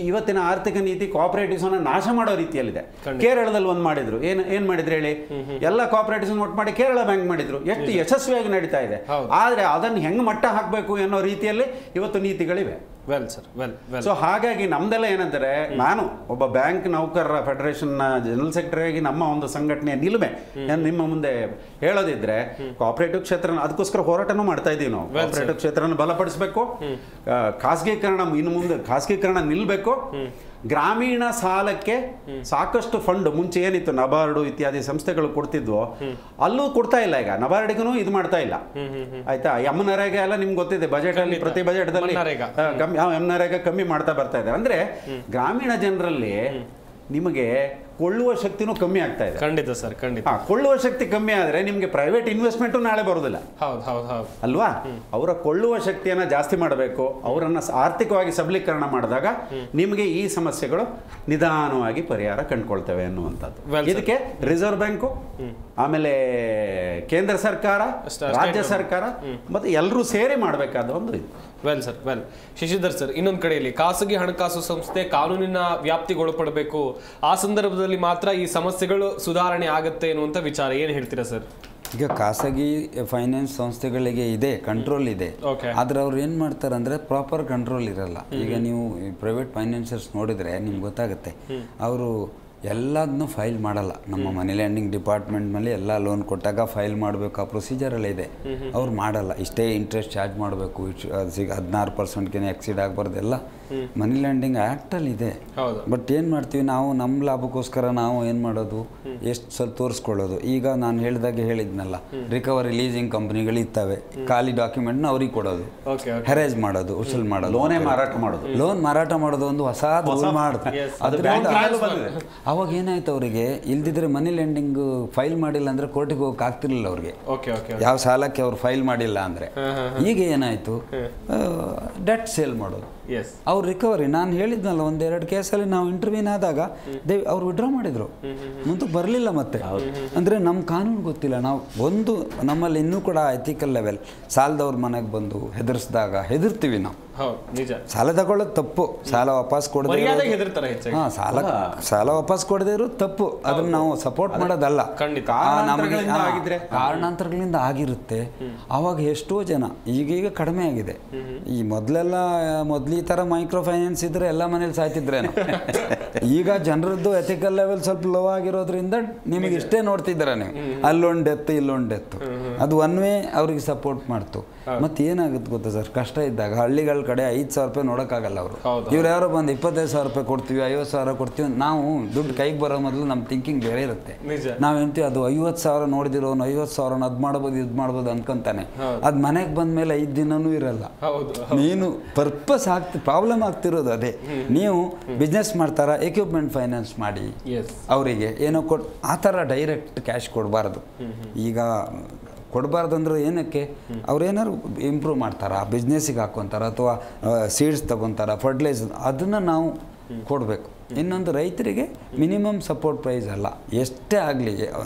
ಇವತ್ತಿನ ಆರ್ಥಿಕ ನೀತಿ ಕೋಆಪರೇಟಿವ್ಸ್ ಅನ್ನ ನಾಶ ಮಾಡೋ ರೀತಿಯಲ್ಲಿದೆ. ಕೇರಳದಲ್ಲಿ ಒಂದು ಮಾಡಿದ್ರು, ಏನ್ ಮಾಡಿದ್ರು ಹೇಳಿ, ಎಲ್ಲ ಕೋಆಪರೇಟಿವ್ಸ್ ಒಟ್ಟು ಮಾಡಿ ಕೇರಳ ಬ್ಯಾಂಕ್ ಮಾಡಿದ್ರು, ಎಷ್ಟು ಯಶಸ್ವಿಯಾಗಿ ನಡೀತಾ ಇದೆ. ಆದ್ರೆ ಅದನ್ನು ಹೆಂಗ್ ಮಟ್ಟ ಹಾಕಬೇಕು ಅನ್ನೋ ರೀತಿಯಲ್ಲಿ ಇವತ್ತು ನೀತಿಗಳಿವೆ. ಸೊ ಹಾಗಾಗಿ ನಮ್ದೆಲ್ಲ ಏನಂತಾರೆ, ನಾನು ಒಬ್ಬ ಬ್ಯಾಂಕ್ ನೌಕರರ ಫೆಡರೇಷನ್ನ ಜನರಲ್ ಸೆಕ್ರೆಟರಿ ಆಗಿ ನಮ್ಮ ಒಂದು ಸಂಘಟನೆಯ ನಿಲುಮೆ ನಿಮ್ಮ ಮುಂದೆ ಹೇಳೋದಿದ್ರೆ, ಕೋಆಪರೇಟಿವ್ ಕ್ಷೇತ್ರ ಅದಕ್ಕೋಸ್ಕರ ಹೋರಾಟನೂ ಮಾಡ್ತಾ ಇದ್ದೀವಿ ನಾವು. ಕೋಆಪರೇಟಿವ್ ಕ್ಷೇತ್ರನ ಬಲಪಡಿಸಬೇಕು, ಖಾಸಗೀಕರಣ ಇನ್ನು ಮುಂದೆ ಖಾಸಗೀಕರಣ ನಿಲ್ಬೇಕು. ಗ್ರಾಮೀಣ ಸಾಲಕ್ಕೆ ಸಾಕಷ್ಟು ಫಂಡ್ ಮುಂಚೆ ಏನಿತ್ತು ನಬಾರ್ಡು ಇತ್ಯಾದಿ ಸಂಸ್ಥೆಗಳು ಕೊಡ್ತಿದ್ವು, ಅಲ್ಲೂ ಕೊಡ್ತಾ ಇಲ್ಲ. ಈಗ ನಬಾರ್ಡಿಗೂ ಇದು ಮಾಡ್ತಾ ಇಲ್ಲ, ಆಯ್ತಾ. ನರೇಗಾ ಎಲ್ಲ ನಿಮ್ಗೆ ಗೊತ್ತಿದೆ, ಬಜೆಟ್ ಅಲ್ಲಿ ಪ್ರತಿ ಬಜೆಟ್ದಲ್ಲಿ ನರೇಗಾ ಕಮ್ಮಿ ಮಾಡ್ತಾ ಬರ್ತಾ ಇದೆ. ಅಂದ್ರೆ ಗ್ರಾಮೀಣ ಜನರಲ್ಲಿ ನಿಮಗೆ ಕೊಳ್ಳುವ ಶಕ್ತಿನೂ ಕಮ್ಮಿ ಆಗ್ತಾ ಇದೆ. ಖಂಡಿತ ಸರ್, ಖಂಡಿತ. ಕೊಳ್ಳುವ ಶಕ್ತಿ ಕಮ್ಮಿ ಆದ್ರೆ ನಿಮ್ಗೆ ಪ್ರೈವೇಟ್ ಇನ್ವೆಸ್ಟ್ಮೆಂಟ್ ನಾಳೆ ಬರೋದಿಲ್ಲ ಅಲ್ವಾ. ಅವರ ಕೊಳ್ಳುವ ಶಕ್ತಿಯನ್ನ ಜಾಸ್ತಿ ಮಾಡಬೇಕು, ಅವರನ್ನ ಆರ್ಥಿಕವಾಗಿ ಸಬಲೀಕರಣ ಮಾಡಿದಾಗ ನಿಮಗೆ ಈ ಸಮಸ್ಯೆಗಳು ನಿಧಾನವಾಗಿ ಪರಿಹಾರ ಕಂಡುಕೊಳ್ತವೆ ಅನ್ನುವಂಥದ್ದು. ಇದಕ್ಕೆ ರಿಸರ್ವ್ ಬ್ಯಾಂಕು, ಆಮೇಲೆ ಕೇಂದ್ರ ಸರ್ಕಾರ, ರಾಜ್ಯ ಸರ್ಕಾರ ಮತ್ತೆ ಎಲ್ಲರೂ ಸೇರಿ ಮಾಡಬೇಕಾದ ಒಂದು ಇದು. ಶಶಿಧರ್ ಸರ್, ಇನ್ನೊಂದು ಕಡೆಯಲ್ಲಿ ಖಾಸಗಿ ಹಣಕಾಸು ಸಂಸ್ಥೆ ಕಾನೂನಿನ ವ್ಯಾಪ್ತಿಗೊಳಪಡಬೇಕು, ಆ ಸಂದರ್ಭದಲ್ಲಿ ಮಾತ್ರ ಈ ಸಮಸ್ಯೆಗಳು ಸುಧಾರಣೆ ಆಗುತ್ತೆ ಎನ್ನುವಂತ ವಿಚಾರ ಏನು ಹೇಳ್ತೀರಾ ಸರ್? ಈಗ ಖಾಸಗಿ ಫೈನಾನ್ಸ್ ಸಂಸ್ಥೆಗಳಿಗೆ ಇದೆ, ಕಂಟ್ರೋಲ್ ಇದೆ. ಆದ್ರೆ ಅವ್ರು ಏನು ಮಾಡ್ತಾರೆ ಅಂದರೆ ಪ್ರಾಪರ್ ಕಂಟ್ರೋಲ್ ಇರಲ್ಲ. ಈಗ ನೀವು ಪ್ರೈವೇಟ್ ಫೈನಾನ್ಸರ್ಸ್ ನೋಡಿದರೆ ನಿಮ್ಗೆ ಗೊತ್ತಾಗುತ್ತೆ, ಅವರು ಎಲ್ಲದನ್ನೂ ಫೈಲ್ ಮಾಡಲ್ಲ. ನಮ್ಮ ಮನಿ ಲ್ಯಾಂಡಿಂಗ್ ಡಿಪಾರ್ಟ್ಮೆಂಟ್ ಮೇಲೆ ಎಲ್ಲ ಲೋನ್ ಕೊಟ್ಟಾಗ ಫೈಲ್ ಮಾಡಬೇಕು, ಆ ಪ್ರೊಸೀಜರೆಲ್ಲ ಇದೆ. ಅವ್ರು ಮಾಡಲ್ಲ. ಇಷ್ಟೇ ಇಂಟ್ರೆಸ್ಟ್ ಚಾರ್ಜ್ ಮಾಡಬೇಕು, 16%ಗೆ ಎಕ್ಸಿಡ್ ಆಗಬಾರ್ದು, ಎಲ್ಲ ಮನಿ ಲ್ಯಾಂಡಿಂಗ್ ಆ್ಯಕ್ಟಲ್ಲಿ ಇದೆ. ಬಟ್ ಏನು ಮಾಡ್ತೀವಿ ನಾವು, ನಮ್ಮ ಲಾಭಕ್ಕೋಸ್ಕರ ನಾವು ಏನು ಮಾಡೋದು, ಎಷ್ಟು ಸ್ವಲ್ಪ ತೋರಿಸ್ಕೊಳ್ಳೋದು. ಈಗ ನಾನು ಹೇಳಿದ್ನಲ್ಲ, ರಿಕವರಿ ಲೀಸಿಂಗ್ ಕಂಪ್ನಿಗಳು ಇರ್ತವೆ, ಖಾಲಿ ಡಾಕ್ಯುಮೆಂಟ್ನ ಅವ್ರಿಗೆ ಕೊಡೋದು, ಹೆರೇಜ್ ಮಾಡೋದು, ಉಸುಲ್ ಮಾಡೋದು, ಲೋನ್ ಮಾರಾಟ ಮಾಡೋದು ಒಂದು ಹೊಸ ರೂಲ್ ಮಾಡೋದು. ಅವಾಗ ಏನಾಯ್ತು ಅವರಿಗೆ, ಇಲ್ದಿದ್ರೆ ಮನಿ ಲೆಂಡಿಂಗ್ ಫೈಲ್ ಮಾಡಿಲ್ಲ ಅಂದರೆ ಕೋರ್ಟಿಗೆ ಹೋಗಕ್ಕೆ ಆಗ್ತಿರ್ಲಿಲ್ಲ ಅವ್ರಿಗೆ, ಯಾವ ಸಾಲಕ್ಕೆ ಅವ್ರು ಫೈಲ್ ಮಾಡಿಲ್ಲ ಅಂದರೆ. ಈಗ ಏನಾಯಿತು, ಡೆಟ್ ಸೇಲ್ ಮಾಡೋದು, ಅವ್ರು ರಿಕವರಿ. ನಾನು ಹೇಳಿದ್ನಲ್ಲ, ಒಂದೆರಡು ಕೇಸಲ್ಲಿ ನಾವು ಇಂಟರ್ವ್ಯೂನ್ ಆದಾಗ ಅವ್ರು ವಿಡ್ರಾ ಮಾಡಿದರು, ಮುಂದಕ್ಕೆ ಬರಲಿಲ್ಲ ಮತ್ತೆ. ಅಂದರೆ ನಮ್ಮ ಕಾನೂನು ಗೊತ್ತಿಲ್ಲ. ನಾವು ನಮ್ಮಲ್ಲಿ ಇನ್ನೂ ಕೂಡ ಎಥಿಕಲ್ ಲೆವೆಲ್, ಸಾಲದವ್ರ ಮನೆಗೆ ಬಂದು ಹೆದರ್ಸಿದಾಗ ಹೆದರ್ತೀವಿ ನಾವು. ಸಾಲ ತಗೊಳ್ಳೋದು ತಪ್ಪು, ಸಾಲ ವಾಪಸ್ ಕೊಡದೆ, ಹಾಂ, ಸಾಲ ವಾಪಸ್ ಕೊಡದೇ ಇರೋದು ತಪ್ಪು, ಅದನ್ನ ನಾವು ಸಪೋರ್ಟ್ ಮಾಡೋದಲ್ಲ. ಕಾರಣಾಂತರಗಳಿಂದ ಆಗಿರುತ್ತೆ. ಆವಾಗ ಎಷ್ಟೋ ಜನ, ಈಗೀಗ ಕಡಿಮೆ ಆಗಿದೆ. ಈ ಮೊದಲು ಈ ಥರ ಮೈಕ್ರೋ ಫೈನಾನ್ಸ್ ಇದ್ರೆ ಎಲ್ಲ ಮನೇಲಿ ಸಾಯ್ತಿದ್ರೇನು. ಈಗ ಜನರದ್ದು ಎಥಿಕಲ್ ಲೆವೆಲ್ ಸ್ವಲ್ಪ ಲೋ ಆಗಿರೋದ್ರಿಂದ ನಿಮಗೆ ಇಷ್ಟೇ ನೋಡ್ತಿದ್ದೀರ ನೀವು, ಅಲ್ಲೊಂದು ಡೆತ್ ಇಲ್ಲೊಂದು ಡೆತ್. ಅದು ಒನ್ ವೇ ಅವ್ರಿಗೆ ಸಪೋರ್ಟ್ ಮಾಡ್ತು. ಮತ್ತೆ ಏನಾಗುತ್ತೆ ಗೊತ್ತಾ ಸರ್, ಕಷ್ಟ ಇದ್ದಾಗ ಹಳ್ಳಿಗಳ ಕಡೆ 5,000 ರೂಪಾಯಿ ನೋಡೋಕ್ಕಾಗಲ್ಲ ಅವರು. ಇವ್ರು ಯಾರೋ ಬಂದು 25,000 ರೂಪಾಯಿ ಕೊಡ್ತೀವಿ, 50,000 ಕೊಡ್ತೀವಿ. ನಾವು ದುಡ್ಡು ಕೈಗೆ ಬರೋ ಮೊದಲು ನಮ್ಮ ಥಿಂಕಿಂಗ್ ಬೇರೆ ಇರುತ್ತೆ. ನಾವೇಂತೀವಿ ಅದು 50,000 ನೋಡಿದಿರೋನು 50,000 ಅದು ಮಾಡ್ಬೋದು ಇದು ಮಾಡ್ಬೋದು ಅನ್ಕೊಂತಾನೆ. ಅದು ಮನೆಗೆ ಬಂದ ಮೇಲೆ 5 ದಿನನೂ ಇರಲ್ಲ. ನೀನು ಪರ್ಪಸ್ ಪ್ರಾಬ್ಲಮ್ ಆಗ್ತಿರೋದು ಅದೇ. ನೀವು ಬಿಸ್ನೆಸ್ ಮಾಡ್ತಾರ, ಎಕ್ವಿಪ್ಮೆಂಟ್ ಫೈನಾನ್ಸ್ ಮಾಡಿ ಅವರಿಗೆ ಏನೋ ಆ ಥರ ಡೈರೆಕ್ಟ್ ಕ್ಯಾಶ್ ಕೊಡಬಾರ್ದು. ಈಗ ಕೊಡಬಾರ್ದು ಅಂದ್ರೆ ಏನಕ್ಕೆ, ಅವ್ರೇನಾದ್ರು ಇಂಪ್ರೂವ್ ಮಾಡ್ತಾರ, ಬಿಸ್ನೆಸ್ಸಿಗೆ ಹಾಕ್ಕೊತಾರ, ಅಥವಾ ಸೀಡ್ಸ್ ತಗೊತಾರ, ಫರ್ಟಿಲೈಸರ್, ಅದನ್ನು ನಾವು ಕೊಡಬೇಕು. ಇನ್ನೊಂದು, ರೈತರಿಗೆ ಮಿನಿಮಮ್ ಸಪೋರ್ಟ್ ಪ್ರೈಸ್ ಅಲ್ಲ, ಎಷ್ಟೇ ಆಗಲಿ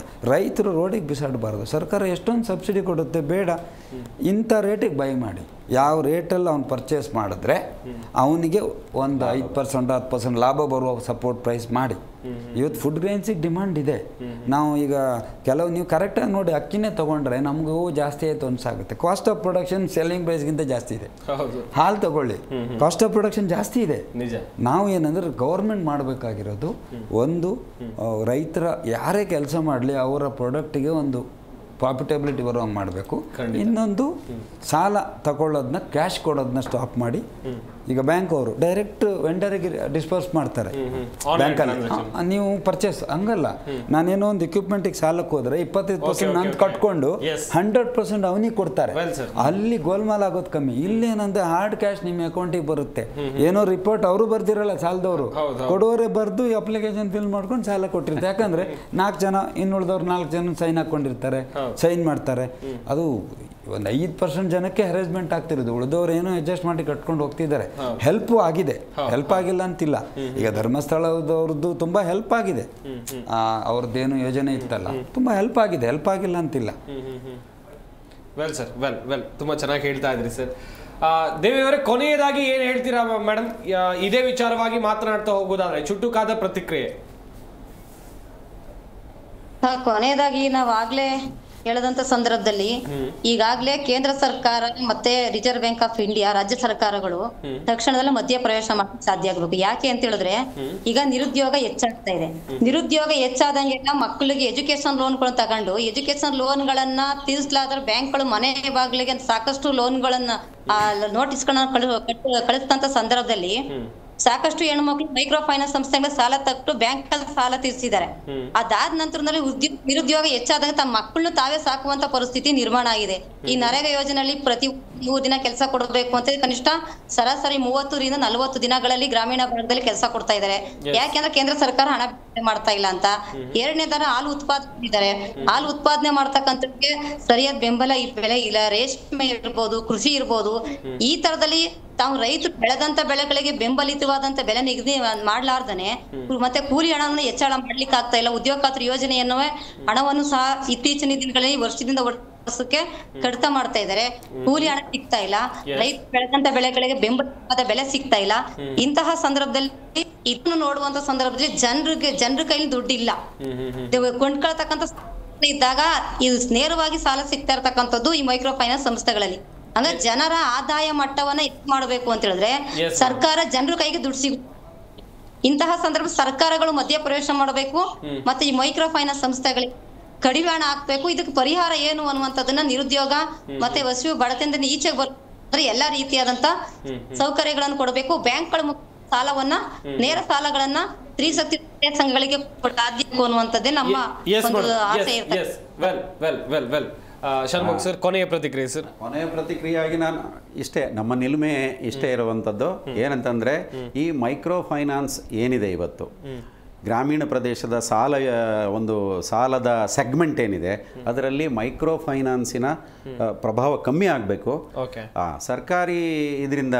ರೈತರು ರೋಡಿಗೆ ಬಿಸಾಡಬಾರ್ದು. ಸರ್ಕಾರ ಎಷ್ಟೊಂದು ಸಬ್ಸಿಡಿ ಕೊಡುತ್ತೆ, ಬೇಡ, ಇಂಥ ರೇಟಿಗೆ ಬೈ ಮಾಡಿ. ಯಾವ ರೇಟಲ್ಲಿ ಅವ್ನು ಪರ್ಚೇಸ್ ಮಾಡಿದ್ರೆ ಅವನಿಗೆ ಒಂದು 5% 10% ಲಾಭ ಬರುವ ಸಪೋರ್ಟ್ ಪ್ರೈಸ್ ಮಾಡಿ. ಇವತ್ತು ಫುಡ್ ಗ್ರೈನ್ಸಿಗೆ ಡಿಮಾಂಡ್ ಇದೆ. ನಾವು ಈಗ ನೀವು ಕರೆಕ್ಟಾಗಿ ನೋಡಿ ಅಕ್ಕಿನೇ ತೊಗೊಂಡ್ರೆ ನಮಗೂ ಜಾಸ್ತಿ ಆಯಿತು ಅನ್ಸಾಗುತ್ತೆ. ಕಾಸ್ಟ್ ಆಫ್ ಪ್ರೊಡಕ್ಷನ್ ಸೆಲ್ಲಿಂಗ್ ಪ್ರೈಸ್ಗಿಂತ ಜಾಸ್ತಿ ಇದೆ. ಹಾಲು ತಗೊಳ್ಳಿ, ಕಾಸ್ಟ್ ಆಫ್ ಪ್ರೊಡಕ್ಷನ್ ಜಾಸ್ತಿ ಇದೆ. ನಾವು ಏನಂದ್ರೆ ಗೌರ್ಮೆಂಟ್ ಮಾಡಬೇಕಾಗಿರೋದು, ಒಂದು ರೈತರ ಯಾರೇ ಕೆಲಸ ಮಾಡಲಿ ಅವರ ಪ್ರಾಡಕ್ಟಿಗೆ ಒಂದು ಪ್ರಾಫಿಟಬಿಲಿಟಿ ಬರೋಂಗೆ ಮಾಡಬೇಕು. ಇನ್ನೊಂದು, ಸಾಲ ತಗೊಳ್ಳೋದನ್ನ ಕ್ಯಾಶ್ ಕೊಡೋದನ್ನ ಸ್ಟಾಪ್ ಮಾಡಿ. ಈಗ ಬ್ಯಾಂಕ್ ಅವರು ಡೈರೆಕ್ಟ್ ವೆಂಡರಿಗೆ ಡಿಸ್ಪರ್ಸ್ ಮಾಡ್ತಾರೆ ಬ್ಯಾಂಕಲ್ಲಿ. ನೀವು ಪರ್ಚೇಸ್ ಹಂಗಲ್ಲ, ನಾನೇನೋ ಒಂದು ಎಕ್ವಿಪ್ಮೆಂಟಿಗೆ ಸಾಲಕ್ಕೆ ಹೋದ್ರೆ 25% ನಾನು ಕಟ್ಕೊಂಡು 100% ಅವನಿಗೆ ಕೊಡ್ತಾರೆ. ಅಲ್ಲಿ ಗೋಲ್ಮಾಲ್ ಆಗೋದು ಕಮ್ಮಿ. ಇಲ್ಲೇನಂದ್ರೆ ಹಾರ್ಡ್ ಕ್ಯಾಶ್ ನಿಮ್ಮ ಅಕೌಂಟಿಗೆ ಬರುತ್ತೆ. ಏನೋ ರಿಪೋರ್ಟ್ ಅವರು ಬರ್ದಿರಲ್ಲ, ಸಾಲದವರು ಕೊಡೋರೆ ಬರೆದು ಅಪ್ಲಿಕೇಶನ್ ಫಿಲ್ ಮಾಡ್ಕೊಂಡು ಸಾಲ ಕೊಟ್ಟಿರ್ತಾರೆ. ಯಾಕಂದ್ರೆ 4 ಜನ, ಇನ್ನುಳಿದವ್ರು 4 ಜನ ಸೈನ್ ಹಾಕೊಂಡಿರ್ತಾರೆ, ಸೈನ್ ಮಾಡ್ತಾರೆ. ಅದು ಒಂದು 5% ಜನಕ್ಕೆ ಹ್ಯಾರೇಸ್ಮೆಂಟ್ ಆಗ್ತಿರೋದು, ಉಳಿದವ್ರು ಏನೋ ಅಡ್ಜಸ್ಟ್ ಮಾಡಿ ಕಟ್ಕೊಂಡು ಹೋಗ್ತಿದ್ದಾರೆ. ಹೆಲ್ಪ್ ಆಗಿದೆ, ಹೆಲ್ಪ್ ಆಗಿಲ್ಲ ಅಂತಿಲ್ಲ. ಈಗ ಧರ್ಮಸ್ಥಳದವ್ರದ್ದು ತುಂಬ ಹೆಲ್ಪ್ ಆಗಿದೆ, ಅವ್ರದ್ದೇನು ಯೋಜನೆ ಇತ್ತಲ್ಲ, ತುಂಬ ಹೆಲ್ಪ್ ಆಗಿದೆ, ಹೆಲ್ಪ್ ಆಗಿಲ್ಲ ಅಂತಿಲ್ಲ. ವೆಲ್ ಸರ್, ವೆಲ್ ತುಂಬ ಚೆನ್ನಾಗಿ ಹೇಳ್ತಾ ಇದ್ರಿ ಸರ್. ದೇವಿ ಅವರೇ, ಕೊನೆಯದಾಗಿ ಏನು ಹೇಳ್ತೀರಾ ಮೇಡಮ್, ಇದೇ ವಿಚಾರವಾಗಿ ಮಾತನಾಡ್ತಾ ಹೋಗೋದಾದ್ರೆ ಚುಟುಕಾದ ಪ್ರತಿಕ್ರಿಯೆ? ಕೊನೆಯದಾಗಿ ನಾವು ಆಗ್ಲೇ ಹೇಳದಂತ ಸಂದರ್ಭದಲ್ಲಿ ಈಗಾಗಲೇ ಕೇಂದ್ರ ಸರ್ಕಾರ ಮತ್ತೆ ರಿಸರ್ವ್ ಬ್ಯಾಂಕ್ ಆಫ್ ಇಂಡಿಯಾ, ರಾಜ್ಯ ಸರ್ಕಾರಗಳು ತಕ್ಷಣದಲ್ಲೇ ಮಧ್ಯ ಪ್ರವೇಶ ಮಾಡಕ್ಕೆ ಸಾಧ್ಯ ಆಗ್ಬೇಕು. ಯಾಕೆ ಅಂತ ಹೇಳಿದ್ರೆ ಈಗ ನಿರುದ್ಯೋಗ ಹೆಚ್ಚಾಗ್ತಾ ಇದೆ. ನಿರುದ್ಯೋಗ ಹೆಚ್ಚಾದಂಗೆಲ್ಲ ಮಕ್ಕಳಿಗೆ ಎಜುಕೇಶನ್ ಲೋನ್ಗಳನ್ನ ತಗೊಂಡು ಎಜುಕೇಶನ್ ಲೋನ್ಗಳನ್ನ ತೀರಿಸಲಾದ್ರೆ ಬ್ಯಾಂಕ್ಗಳು ಮನೆ ಬಾಗಿಲಿಗೆ ಸಾಕಷ್ಟು ಲೋನ್ಗಳನ್ನ ನೋಟಿಸ್ಗಳನ್ನ ಕಳಿಸ್ತಂತ ಸಂದರ್ಭದಲ್ಲಿ ಸಾಕಷ್ಟು ಹೆಣ್ಮಕ್ಳು ಮೈಕ್ರೋ ಫೈನಾನ್ಸ್ ಸಂಸ್ಥೆಗಳ ಸಾಲ ತಟ್ಟು ಬ್ಯಾಂಕ್ ಸಾಲ ತೀರಿಸಿದ್ದಾರೆ. ಅದಾದ ನಂತರದಲ್ಲಿ ನಿರುದ್ಯೋಗ ಹೆಚ್ಚಾದಾಗ ತಮ್ಮ ಮಕ್ಕಳನ್ನು ತಾವೇ ಸಾಕುವಂತ ಪರಿಸ್ಥಿತಿ ನಿರ್ಮಾಣ ಆಗಿದೆ. ಈ ನರೇಗಾ ಯೋಜನೆಯಲ್ಲಿ ಪ್ರತಿ 3 ದಿನ ಕೆಲಸ ಕೊಡಬೇಕು ಅಂತ ಕನಿಷ್ಠ ಸರಾಸರಿ 30 ರಿಂದ 40 ದಿನಗಳಲ್ಲಿ ಗ್ರಾಮೀಣ ಭಾಗದಲ್ಲಿ ಕೆಲಸ ಕೊಡ್ತಾ ಇದ್ದಾರೆ. ಯಾಕೆಂದ್ರೆ ಕೇಂದ್ರ ಸರ್ಕಾರ ಹಣ ಬಿಡುಗಡೆ ಮಾಡ್ತಾ ಇಲ್ಲ ಅಂತ. ಎರಡನೇದಾರ ಹಾಲು ಉತ್ಪಾದನೆ ಇದ್ದಾರೆ, ಹಾಲು ಉತ್ಪಾದನೆ ಮಾಡ್ತಕ್ಕಂಥಕ್ಕೆ ಸರಿಯಾದ ಬೆಂಬಲ ಬೆಲೆ ಇಲ್ಲ. ರೇಷ್ಮೆ ಇರ್ಬೋದು, ಕೃಷಿ ಇರ್ಬೋದು, ಈ ತರದಲ್ಲಿ ತಾವು ರೈತರು ಬೆಳೆದಂತ ಬೆಳೆಗಳಿಗೆ ಬೆಂಬಲಿತವಾದಂತ ಬೆಲೆ ನಿಗದಿ ಮಾಡ್ಲಾರ್ದನೆ ಮತ್ತೆ ಕೂಲಿ ಹಣವನ್ನು ಹೆಚ್ಚಳ ಮಾಡ್ಲಿಕ್ಕೆ ಆಗ್ತಾ ಇಲ್ಲ. ಉದ್ಯೋಗ ಖಾತ್ರಿ ಯೋಜನೆಯನ್ನು ಹಣವನ್ನು ಸಹ ಇತ್ತೀಚಿನ ದಿನಗಳಲ್ಲಿ ವರ್ಷದಿಂದ ವರ್ಷಕ್ಕೆ ಕಡಿತ ಮಾಡ್ತಾ ಇದ್ದಾರೆ. ಕೂಲಿ ಹಣ ಸಿಗ್ತಾ ಇಲ್ಲ, ರೈತ ಬೆಳೆದಂತ ಬೆಳೆಗಳಿಗೆ ಬೆಂಬಲಿತವಾದ ಬೆಲೆ ಸಿಗ್ತಾ ಇಲ್ಲ. ಇಂತಹ ಸಂದರ್ಭದಲ್ಲಿ ಇದನ್ನು ನೋಡುವಂತ ಸಂದರ್ಭದಲ್ಲಿ ಜನರ ಕೈಲಿ ದುಡ್ಡಿಲ್ಲ, ಕೊಂಡ್ಕೊಳ್ತಕ್ಕಂಥ ಇದ್ದಾಗ ಇದು ನೇರವಾಗಿ ಸಾಲ ಸಿಗ್ತಾ ಇರ್ತಕ್ಕಂಥದ್ದು ಈ ಮೈಕ್ರೋ ಫೈನಾನ್ಸ್ ಸಂಸ್ಥೆಗಳಲ್ಲಿ. ಅಂದ್ರೆ ಜನರ ಆದಾಯ ಮಟ್ಟವನ್ನ ಹೆಚ್ಚು ಮಾಡಬೇಕು ಅಂತ ಹೇಳಿದ್ರೆ ಸರ್ಕಾರ ಜನರ ಕೈಗೆ ದುಡ್ಡು ಸಿಗುತ್ತೆ. ಇಂತಹ ಸಂದರ್ಭ ಸರ್ಕಾರಗಳು ಮಧ್ಯ ಪ್ರವೇಶ ಮಾಡಬೇಕು ಮತ್ತೆ ಈ ಮೈಕ್ರೋ ಫೈನಾನ್ಸ್ ಸಂಸ್ಥೆಗಳಿಗೆ ಕಡಿಮೆ ಹಣ ಹಾಕ್ಬೇಕು. ಇದಕ್ಕೆ ಪರಿಹಾರ ಏನು ಅನ್ನುವಂಥದ್ದನ್ನ ನಿರುದ್ಯೋಗ ಮತ್ತೆ ವಸು ಬಡತನದಿಂದ ಈಚೆಗೆ ಬರೋದ್ರೆ ಎಲ್ಲಾ ರೀತಿಯಾದಂತ ಸೌಕರ್ಯಗಳನ್ನು ಕೊಡಬೇಕು. ಬ್ಯಾಂಕ್ಗಳ ಸಾಲವನ್ನ ನೇರ ಸಾಲಗಳನ್ನ ಸ್ತ್ರೀಶಕ್ತಿ ಸಂಘಗಳಿಗೆ ಸಾಧ್ಯಬೇಕು ಅನ್ನುವಂಥದ್ದೇ ನಮ್ಮ ಆಸೆ ಇರ್ತದೆ. ಷಣ್ಮುಖ್ ಸರ್, ಕೊನೆಯ ಪ್ರತಿಕ್ರಿಯೆ ಸರ್. ಕೊನೆಯ ಪ್ರತಿಕ್ರಿಯೆಯಾಗಿ ನಾನು ಇಷ್ಟೇ, ನಮ್ಮ ನಿಲುಮೆ ಇಷ್ಟೇ ಇರುವಂಥದ್ದು ಏನಂತಂದರೆ, ಈ ಮೈಕ್ರೋ ಫೈನಾನ್ಸ್ ಏನಿದೆ ಇವತ್ತು ಗ್ರಾಮೀಣ ಪ್ರದೇಶದ ಒಂದು ಸಾಲದ ಸೆಗ್ಮೆಂಟ್ ಏನಿದೆ ಅದರಲ್ಲಿ ಮೈಕ್ರೋ ಫೈನಾನ್ಸಿನ ಪ್ರಭಾವ ಕಮ್ಮಿ ಆಗಬೇಕು. ಸರ್ಕಾರಿ ಇದರಿಂದ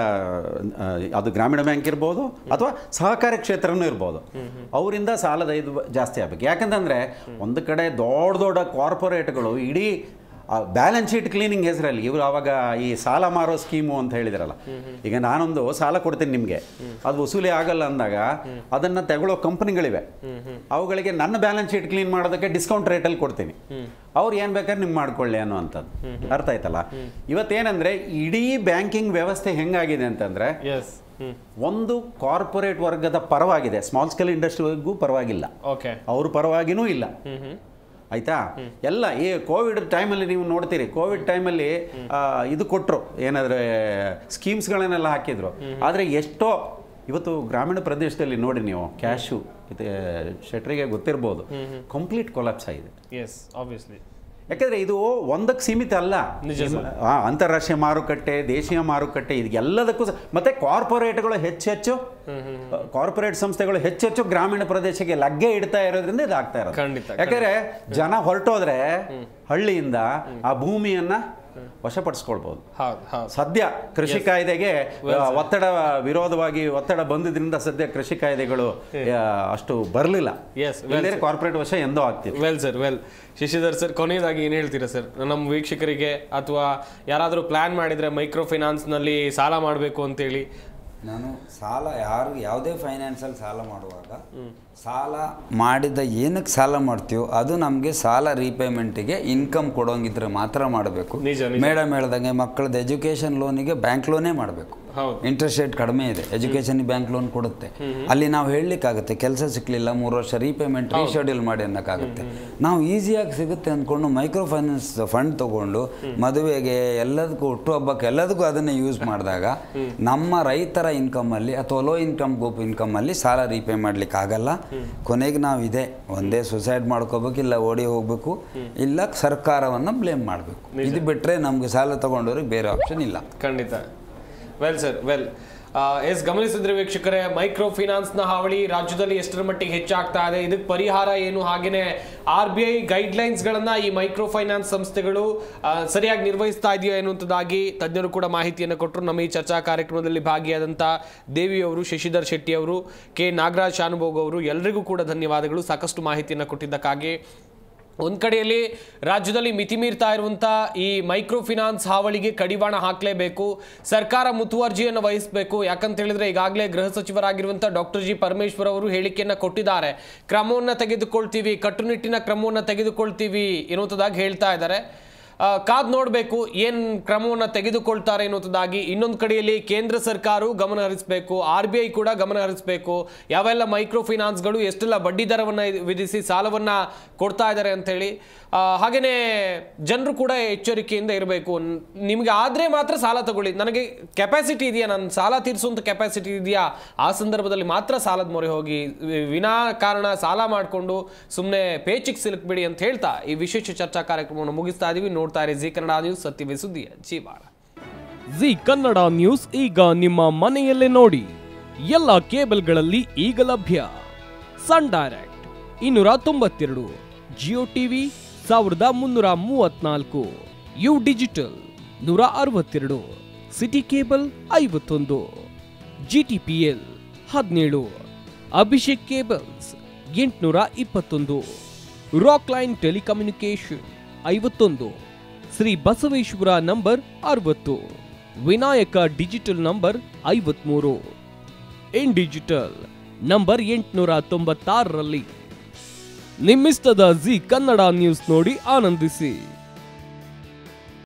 ಅದು ಗ್ರಾಮೀಣ ಬ್ಯಾಂಕ್ ಇರ್ಬೋದು ಅಥವಾ ಸಹಕಾರಿ ಕ್ಷೇತ್ರನೂ ಇರ್ಬೋದು, ಅವರಿಂದ ಸಾಲದ ಇದು ಜಾಸ್ತಿ ಆಗಬೇಕು. ಯಾಕಂತಂದರೆ ಒಂದು ಕಡೆ ದೊಡ್ಡ ಕಾರ್ಪೊರೇಟ್ಗಳು ಇಡೀ ಬ್ಯಾಲೆನ್ಸ್ ಶೀಟ್ ಕ್ಲೀನಿಂಗ್ ಹೆಸರಲ್ಲಿ ಇವರು ಆವಾಗ ಈ ಸಾಲ ಮಾರೋ ಸ್ಕೀಮು ಅಂತ ಹೇಳಿದಾರಲ್ಲ, ಈಗ ನಾನೊಂದು ಸಾಲ ಕೊಡ್ತೀನಿ ನಿಮಗೆ, ಅದು ವಸೂಲಿ ಆಗಲ್ಲ ಅಂದಾಗ ಅದನ್ನು ತಗೊಳ್ಳೋ ಕಂಪ್ನಿಗಳಿವೆ, ಅವುಗಳಿಗೆ ನನ್ನ ಬ್ಯಾಲೆನ್ಸ್ ಶೀಟ್ ಕ್ಲೀನ್ ಮಾಡೋದಕ್ಕೆ ಡಿಸ್ಕೌಂಟ್ ರೇಟಲ್ಲಿ ಕೊಡ್ತೀನಿ, ಅವ್ರು ಏನು ಬೇಕಾದ್ರೆ ನಿಮ್ಗೆ ಮಾಡ್ಕೊಳ್ಳಿ ಅನ್ನೋವಂಥದ್ದು. ಅರ್ಥ ಆಯ್ತಲ್ಲ? ಇವತ್ತೇನೆಂದರೆ ಇಡೀ ಬ್ಯಾಂಕಿಂಗ್ ವ್ಯವಸ್ಥೆ ಹೆಂಗಾಗಿದೆ ಅಂತಂದರೆ ಒಂದು ಕಾರ್ಪೊರೇಟ್ ವರ್ಗದ ಪರವಾಗಿದೆ, ಸ್ಮಾಲ್ ಸ್ಕೇಲ್ ಇಂಡಸ್ಟ್ರಿಗೂ ಪರವಾಗಿಲ್ಲ, ಅವ್ರ ಪರವಾಗಿನೂ ಇಲ್ಲ. ಆಯಿತಾ? ಎಲ್ಲ ಈ ಕೋವಿಡ್ ಟೈಮಲ್ಲಿ ನೀವು ನೋಡ್ತೀರಿ, ಕೋವಿಡ್ ಟೈಮಲ್ಲಿ ಇದು ಕೊಟ್ಟರು, ಏನಾದರೆ ಸ್ಕೀಮ್ಸ್ಗಳನ್ನೆಲ್ಲ ಹಾಕಿದ್ರು. ಆದರೆ ಎಷ್ಟೋ ಇವತ್ತು ಗ್ರಾಮೀಣ ಪ್ರದೇಶದಲ್ಲಿ ನೋಡಿ ನೀವು, ಕ್ಯಾಶು ಶೆಟ್ರಿಗೆ ಗೊತ್ತಿರ್ಬೋದು, ಕಂಪ್ಲೀಟ್ ಕೊಲಾಪ್ಸ್ ಆಗಿದೆ. ಯಾಕಂದರೆ ಇದು ಒಂದಕ್ಕೆ ಸೀಮಿತ ಅಲ್ಲ, ಅಂತಾರಾಷ್ಟ್ರೀಯ ಮಾರುಕಟ್ಟೆ, ದೇಶೀಯ ಮಾರುಕಟ್ಟೆ, ಇದೆಲ್ಲದಕ್ಕೂ ಮತ್ತೆ ಕಾರ್ಪೊರೇಟ್ಗಳು ಹೆಚ್ಚೆಚ್ಚು ಕಾರ್ಪೊರೇಟ್ ಸಂಸ್ಥೆಗಳು ಹೆಚ್ಚೆಚ್ಚು ಗ್ರಾಮೀಣ ಪ್ರದೇಶಕ್ಕೆ ಲಗ್ಗೆ ಇಡ್ತಾ ಇರೋದ್ರಿಂದ ಇದಾಗ್ತಾ ಇರೋದು. ಯಾಕಂದರೆ ಜನ ಹೊರಟೋದ್ರೆ ಹಳ್ಳಿಯಿಂದ ಆ ಭೂಮಿಯನ್ನ ವಶಪಡಿಸ್ಕೊಳ್ಬೋದು. ಸದ್ಯ ಕೃಷಿ ಕಾಯ್ದೆಗೆ ವಿರೋಧವಾಗಿ ಒತ್ತಡ ಬಂದಿದ್ರಿಂದ ಸದ್ಯ ಕೃಷಿ ಕಾಯ್ದೆಗಳು ಅಷ್ಟು ಬರಲಿಲ್ಲ, ಕಾರ್ಪೊರೇಟ್ ವಶ ಎಂದೋ ಆಗ್ತಿದೆ. ಶಶಿಧರ್ ಸರ್, ಕೊನೆಯದಾಗಿ ಏನು ಹೇಳ್ತೀರಾ ಸರ್ ನಮ್ಮ ವೀಕ್ಷಕರಿಗೆ, ಅಥವಾ ಯಾರಾದರೂ ಪ್ಲಾನ್ ಮಾಡಿದರೆ ಮೈಕ್ರೋ ಫೈನಾನ್ಸ್ನಲ್ಲಿ ಸಾಲ ಮಾಡಬೇಕು ಅಂತೇಳಿ? ನಾನು ಯಾವುದೇ ಫೈನಾನ್ಸಲ್ಲಿ ಸಾಲ ಮಾಡುವಾಗ ಸಾಲ ಮಾಡಿದ ಏನಕ್ಕೆ ಸಾಲ ಮಾಡ್ತೀವೋ ಅದು ನಮಗೆ ಸಾಲ ರೀಪೇಮೆಂಟಿಗೆ ಇನ್ಕಮ್ ಕೊಡೋಂಗಿದ್ರೆ ಮಾತ್ರ ಮಾಡಬೇಕು. ಮೇಡಮ್ ಹೇಳ್ದಂಗೆ ಮಕ್ಕಳದ್ದು ಎಜುಕೇಷನ್ ಲೋನಿಗೆ ಬ್ಯಾಂಕ್ ಲೋನೇ ಮಾಡಬೇಕು. ಇಂಟ್ರೆಸ್ಟ್ ರೇಟ್ ಕಡಿಮೆ ಇದೆ, ಎಜುಕೇಷನ್ ಬ್ಯಾಂಕ್ ಲೋನ್ ಕೊಡುತ್ತೆ. ಅಲ್ಲಿ ನಾವು ಹೇಳಲಿಕ್ಕಾಗುತ್ತೆ ಕೆಲಸ ಸಿಕ್ಕಲಿಲ್ಲ 3 ವರ್ಷ ರೀಪೇಮೆಂಟ್ ರೀಶೆಡ್ಯೂಲ್ ಮಾಡಿ ಅನ್ನೋಕ್ಕಾಗುತ್ತೆ. ನಾವು ಈಸಿಯಾಗಿ ಸಿಗುತ್ತೆ ಅಂದ್ಕೊಂಡು ಮೈಕ್ರೋ ಫೈನಾನ್ಸ್ ಫಂಡ್ ತೊಗೊಂಡು ಮದುವೆಗೆ ಎಲ್ಲದಕ್ಕೂ ಹುಟ್ಟುಹಬ್ಬಕ್ಕೆ ಎಲ್ಲದಕ್ಕೂ ಅದನ್ನೇ ಯೂಸ್ ಮಾಡಿದಾಗ ನಮ್ಮ ರೈತರ ಇನ್ಕಮಲ್ಲಿ ಅಥವಾ ಲೋ ಇನ್ಕಮ್ ಗ್ರೂಪ್ ಇನ್ಕಮಲ್ಲಿ ಸಾಲ ರೀಪೇ ಮಾಡ್ಲಿಕ್ಕೆ ಆಗಲ್ಲ. ಕೊನೆಗೆ ನಾವು ಒಂದೇ ಸುಸೈಡ್ ಮಾಡ್ಕೋಬೇಕು, ಇಲ್ಲ ಓಡಿ ಹೋಗಬೇಕು, ಇಲ್ಲ ಸರ್ಕಾರವನ್ನು ಬ್ಲೇಮ್ ಮಾಡಬೇಕು. ಇದು ಬಿಟ್ಟರೆ ನಮಗೆ ಸಾಲ ತಗೊಂಡವ್ರಿಗೆ ಬೇರೆ ಆಪ್ಷನ್ ಇಲ್ಲ. ಖಂಡಿತ. ವೆಲ್ ಸರ್, ವೆಲ್ ಗಮನಿಸಿದ್ರೆ ವೀಕ್ಷಕರೇ, ಮೈಕ್ರೋ ಫೈನಾನ್ಸ್ನ ಹಾವಳಿ ರಾಜ್ಯದಲ್ಲಿ ಎಷ್ಟರ ಮಟ್ಟಿಗೆ ಹೆಚ್ಚಾಗ್ತಾ ಇದೆ, ಇದಕ್ಕೆ ಪರಿಹಾರ ಏನು, ಹಾಗೆಯೇ RBI ಗೈಡ್ಲೈನ್ಸ್ಗಳನ್ನು ಈ ಮೈಕ್ರೋ ಫೈನಾನ್ಸ್ ಸಂಸ್ಥೆಗಳು ಸರಿಯಾಗಿ ನಿರ್ವಹಿಸ್ತಾ ಇದೆಯೋ ಎನ್ನುವಂಥದ್ದಾಗಿ ತಜ್ಞರು ಕೂಡ ಮಾಹಿತಿಯನ್ನು ಕೊಟ್ಟರು. ನಮ್ಮ ಈ ಚರ್ಚಾ ಕಾರ್ಯಕ್ರಮದಲ್ಲಿ ಭಾಗಿಯಾದಂಥ ದೇವಿ ಅವರು, ಶಶಿಧರ್ ಶೆಟ್ಟಿ ಅವರು, ಕೆ ನಾಗರಾಜ್ ಶಾನುಭೋಗ್ ಅವರು, ಎಲ್ಲರಿಗೂ ಕೂಡ ಧನ್ಯವಾದಗಳು ಸಾಕಷ್ಟು ಮಾಹಿತಿಯನ್ನು ಕೊಟ್ಟಿದ್ದಕ್ಕಾಗಿ. ಒಂದು ಕಡೆಯಲ್ಲಿ ರಾಜ್ಯದಲ್ಲಿ ಮಿತಿ ಮೀರ್ತಾ ಇರುವಂಥ ಈ ಮೈಕ್ರೋ ಫೈನಾನ್ಸ್ ಹಾವಳಿಗೆ ಕಡಿವಾಣ ಹಾಕಲೇಬೇಕು, ಸರ್ಕಾರ ಮುತುವರ್ಜಿಯನ್ನು ವಹಿಸಬೇಕು. ಯಾಕಂತ ಹೇಳಿದ್ರೆ ಈಗಾಗಲೇ ಗೃಹ ಸಚಿವರಾಗಿರುವಂಥ ಡಾಕ್ಟರ್ ಜಿ ಪರಮೇಶ್ವರ್ ಅವರು ಹೇಳಿಕೆಯನ್ನು ಕೊಟ್ಟಿದ್ದಾರೆ, ಕ್ರಮವನ್ನು ತೆಗೆದುಕೊಳ್ತೀವಿ, ಕಟ್ಟುನಿಟ್ಟಿನ ಕ್ರಮವನ್ನು ತೆಗೆದುಕೊಳ್ತೀವಿ ಎನ್ನುವಂಥದ್ದಾಗಿ ಹೇಳ್ತಾ ಇದ್ದಾರೆ. ಕಾದ್ ನೋಡಬೇಕು ಏನು ಕ್ರಮವನ್ನು ತೆಗೆದುಕೊಳ್ತಾರೆ ಎನ್ನುವಂಥದ್ದಾಗಿ. ಇನ್ನೊಂದು ಕಡೆಯಲ್ಲಿ ಕೇಂದ್ರ ಸರ್ಕಾರವು ಗಮನ ಹರಿಸಬೇಕು, RBI ಕೂಡ ಗಮನ ಹರಿಸಬೇಕು, ಯಾವೆಲ್ಲ ಮೈಕ್ರೋ ಫೈನಾನ್ಸ್ಗಳು ಎಷ್ಟೆಲ್ಲ ಬಡ್ಡಿ ದರವನ್ನು ವಿಧಿಸಿ ಸಾಲವನ್ನು ಕೊಡ್ತಾ ಇದ್ದಾರೆ ಅಂಥೇಳಿ. ಹಾಗೆಯೇ ಜನರು ಕೂಡ ಎಚ್ಚರಿಕೆಯಿಂದ ಇರಬೇಕು. ನಿಮಗೆ ಆದರೆ ಮಾತ್ರ ಸಾಲ ತಗೊಳ್ಳಿ, ನನಗೆ ಕೆಪಾಸಿಟಿ ಇದೆಯಾ, ನನ್ನ ಸಾಲ ತೀರಿಸುವಂಥ ಕೆಪಾಸಿಟಿ ಇದೆಯಾ, ಆ ಸಂದರ್ಭದಲ್ಲಿ ಮಾತ್ರ ಸಾಲದ ಮೊರೆ ಹೋಗಿ, ವಿನಾಕಾರಣ ಸಾಲ ಮಾಡಿಕೊಂಡು ಸುಮ್ಮನೆ ಪೇಚಿಗೆ ಸಿಲುಕಬೇಡಿ ಅಂತ ಹೇಳ್ತಾ ಈ ವಿಶೇಷ ಚರ್ಚಾ ಕಾರ್ಯಕ್ರಮವನ್ನು ಮುಗಿಸ್ತಾ ಇದೀವಿ. ನೋಡ್ತಾ ಇರಿ ಜಿ ಕನ್ನಡ ನ್ಯೂಸ್, ಸತ್ಯವೇ ಸುದ್ದಿಯ ಜೀವಾಳ. ಜಿ ಕನ್ನಡ ನ್ಯೂಸ್ ಈಗ ನಿಮ್ಮ ಮನೆಯಲ್ಲೇ ನೋಡಿ, ಎಲ್ಲ ಕೇಬಲ್ಗಳಲ್ಲಿ ಈಗ ಲಭ್ಯ. Sun Direct 292, Jio TV 1334, U digital 162, Siti cable 51, GTPL 17, Abhishek cables 821, Rockline telecommunication 51, Shri Basaveshwara number 60, Vinayaka digital number 53, in digital number 896ರಲ್ಲಿ. ನಿಮ್ಮಿಸ್ತದ ಜಿ ಕನ್ನಡ ನ್ಯೂಸ್ ನೋಡಿ ಆನಂದಿಸಿ.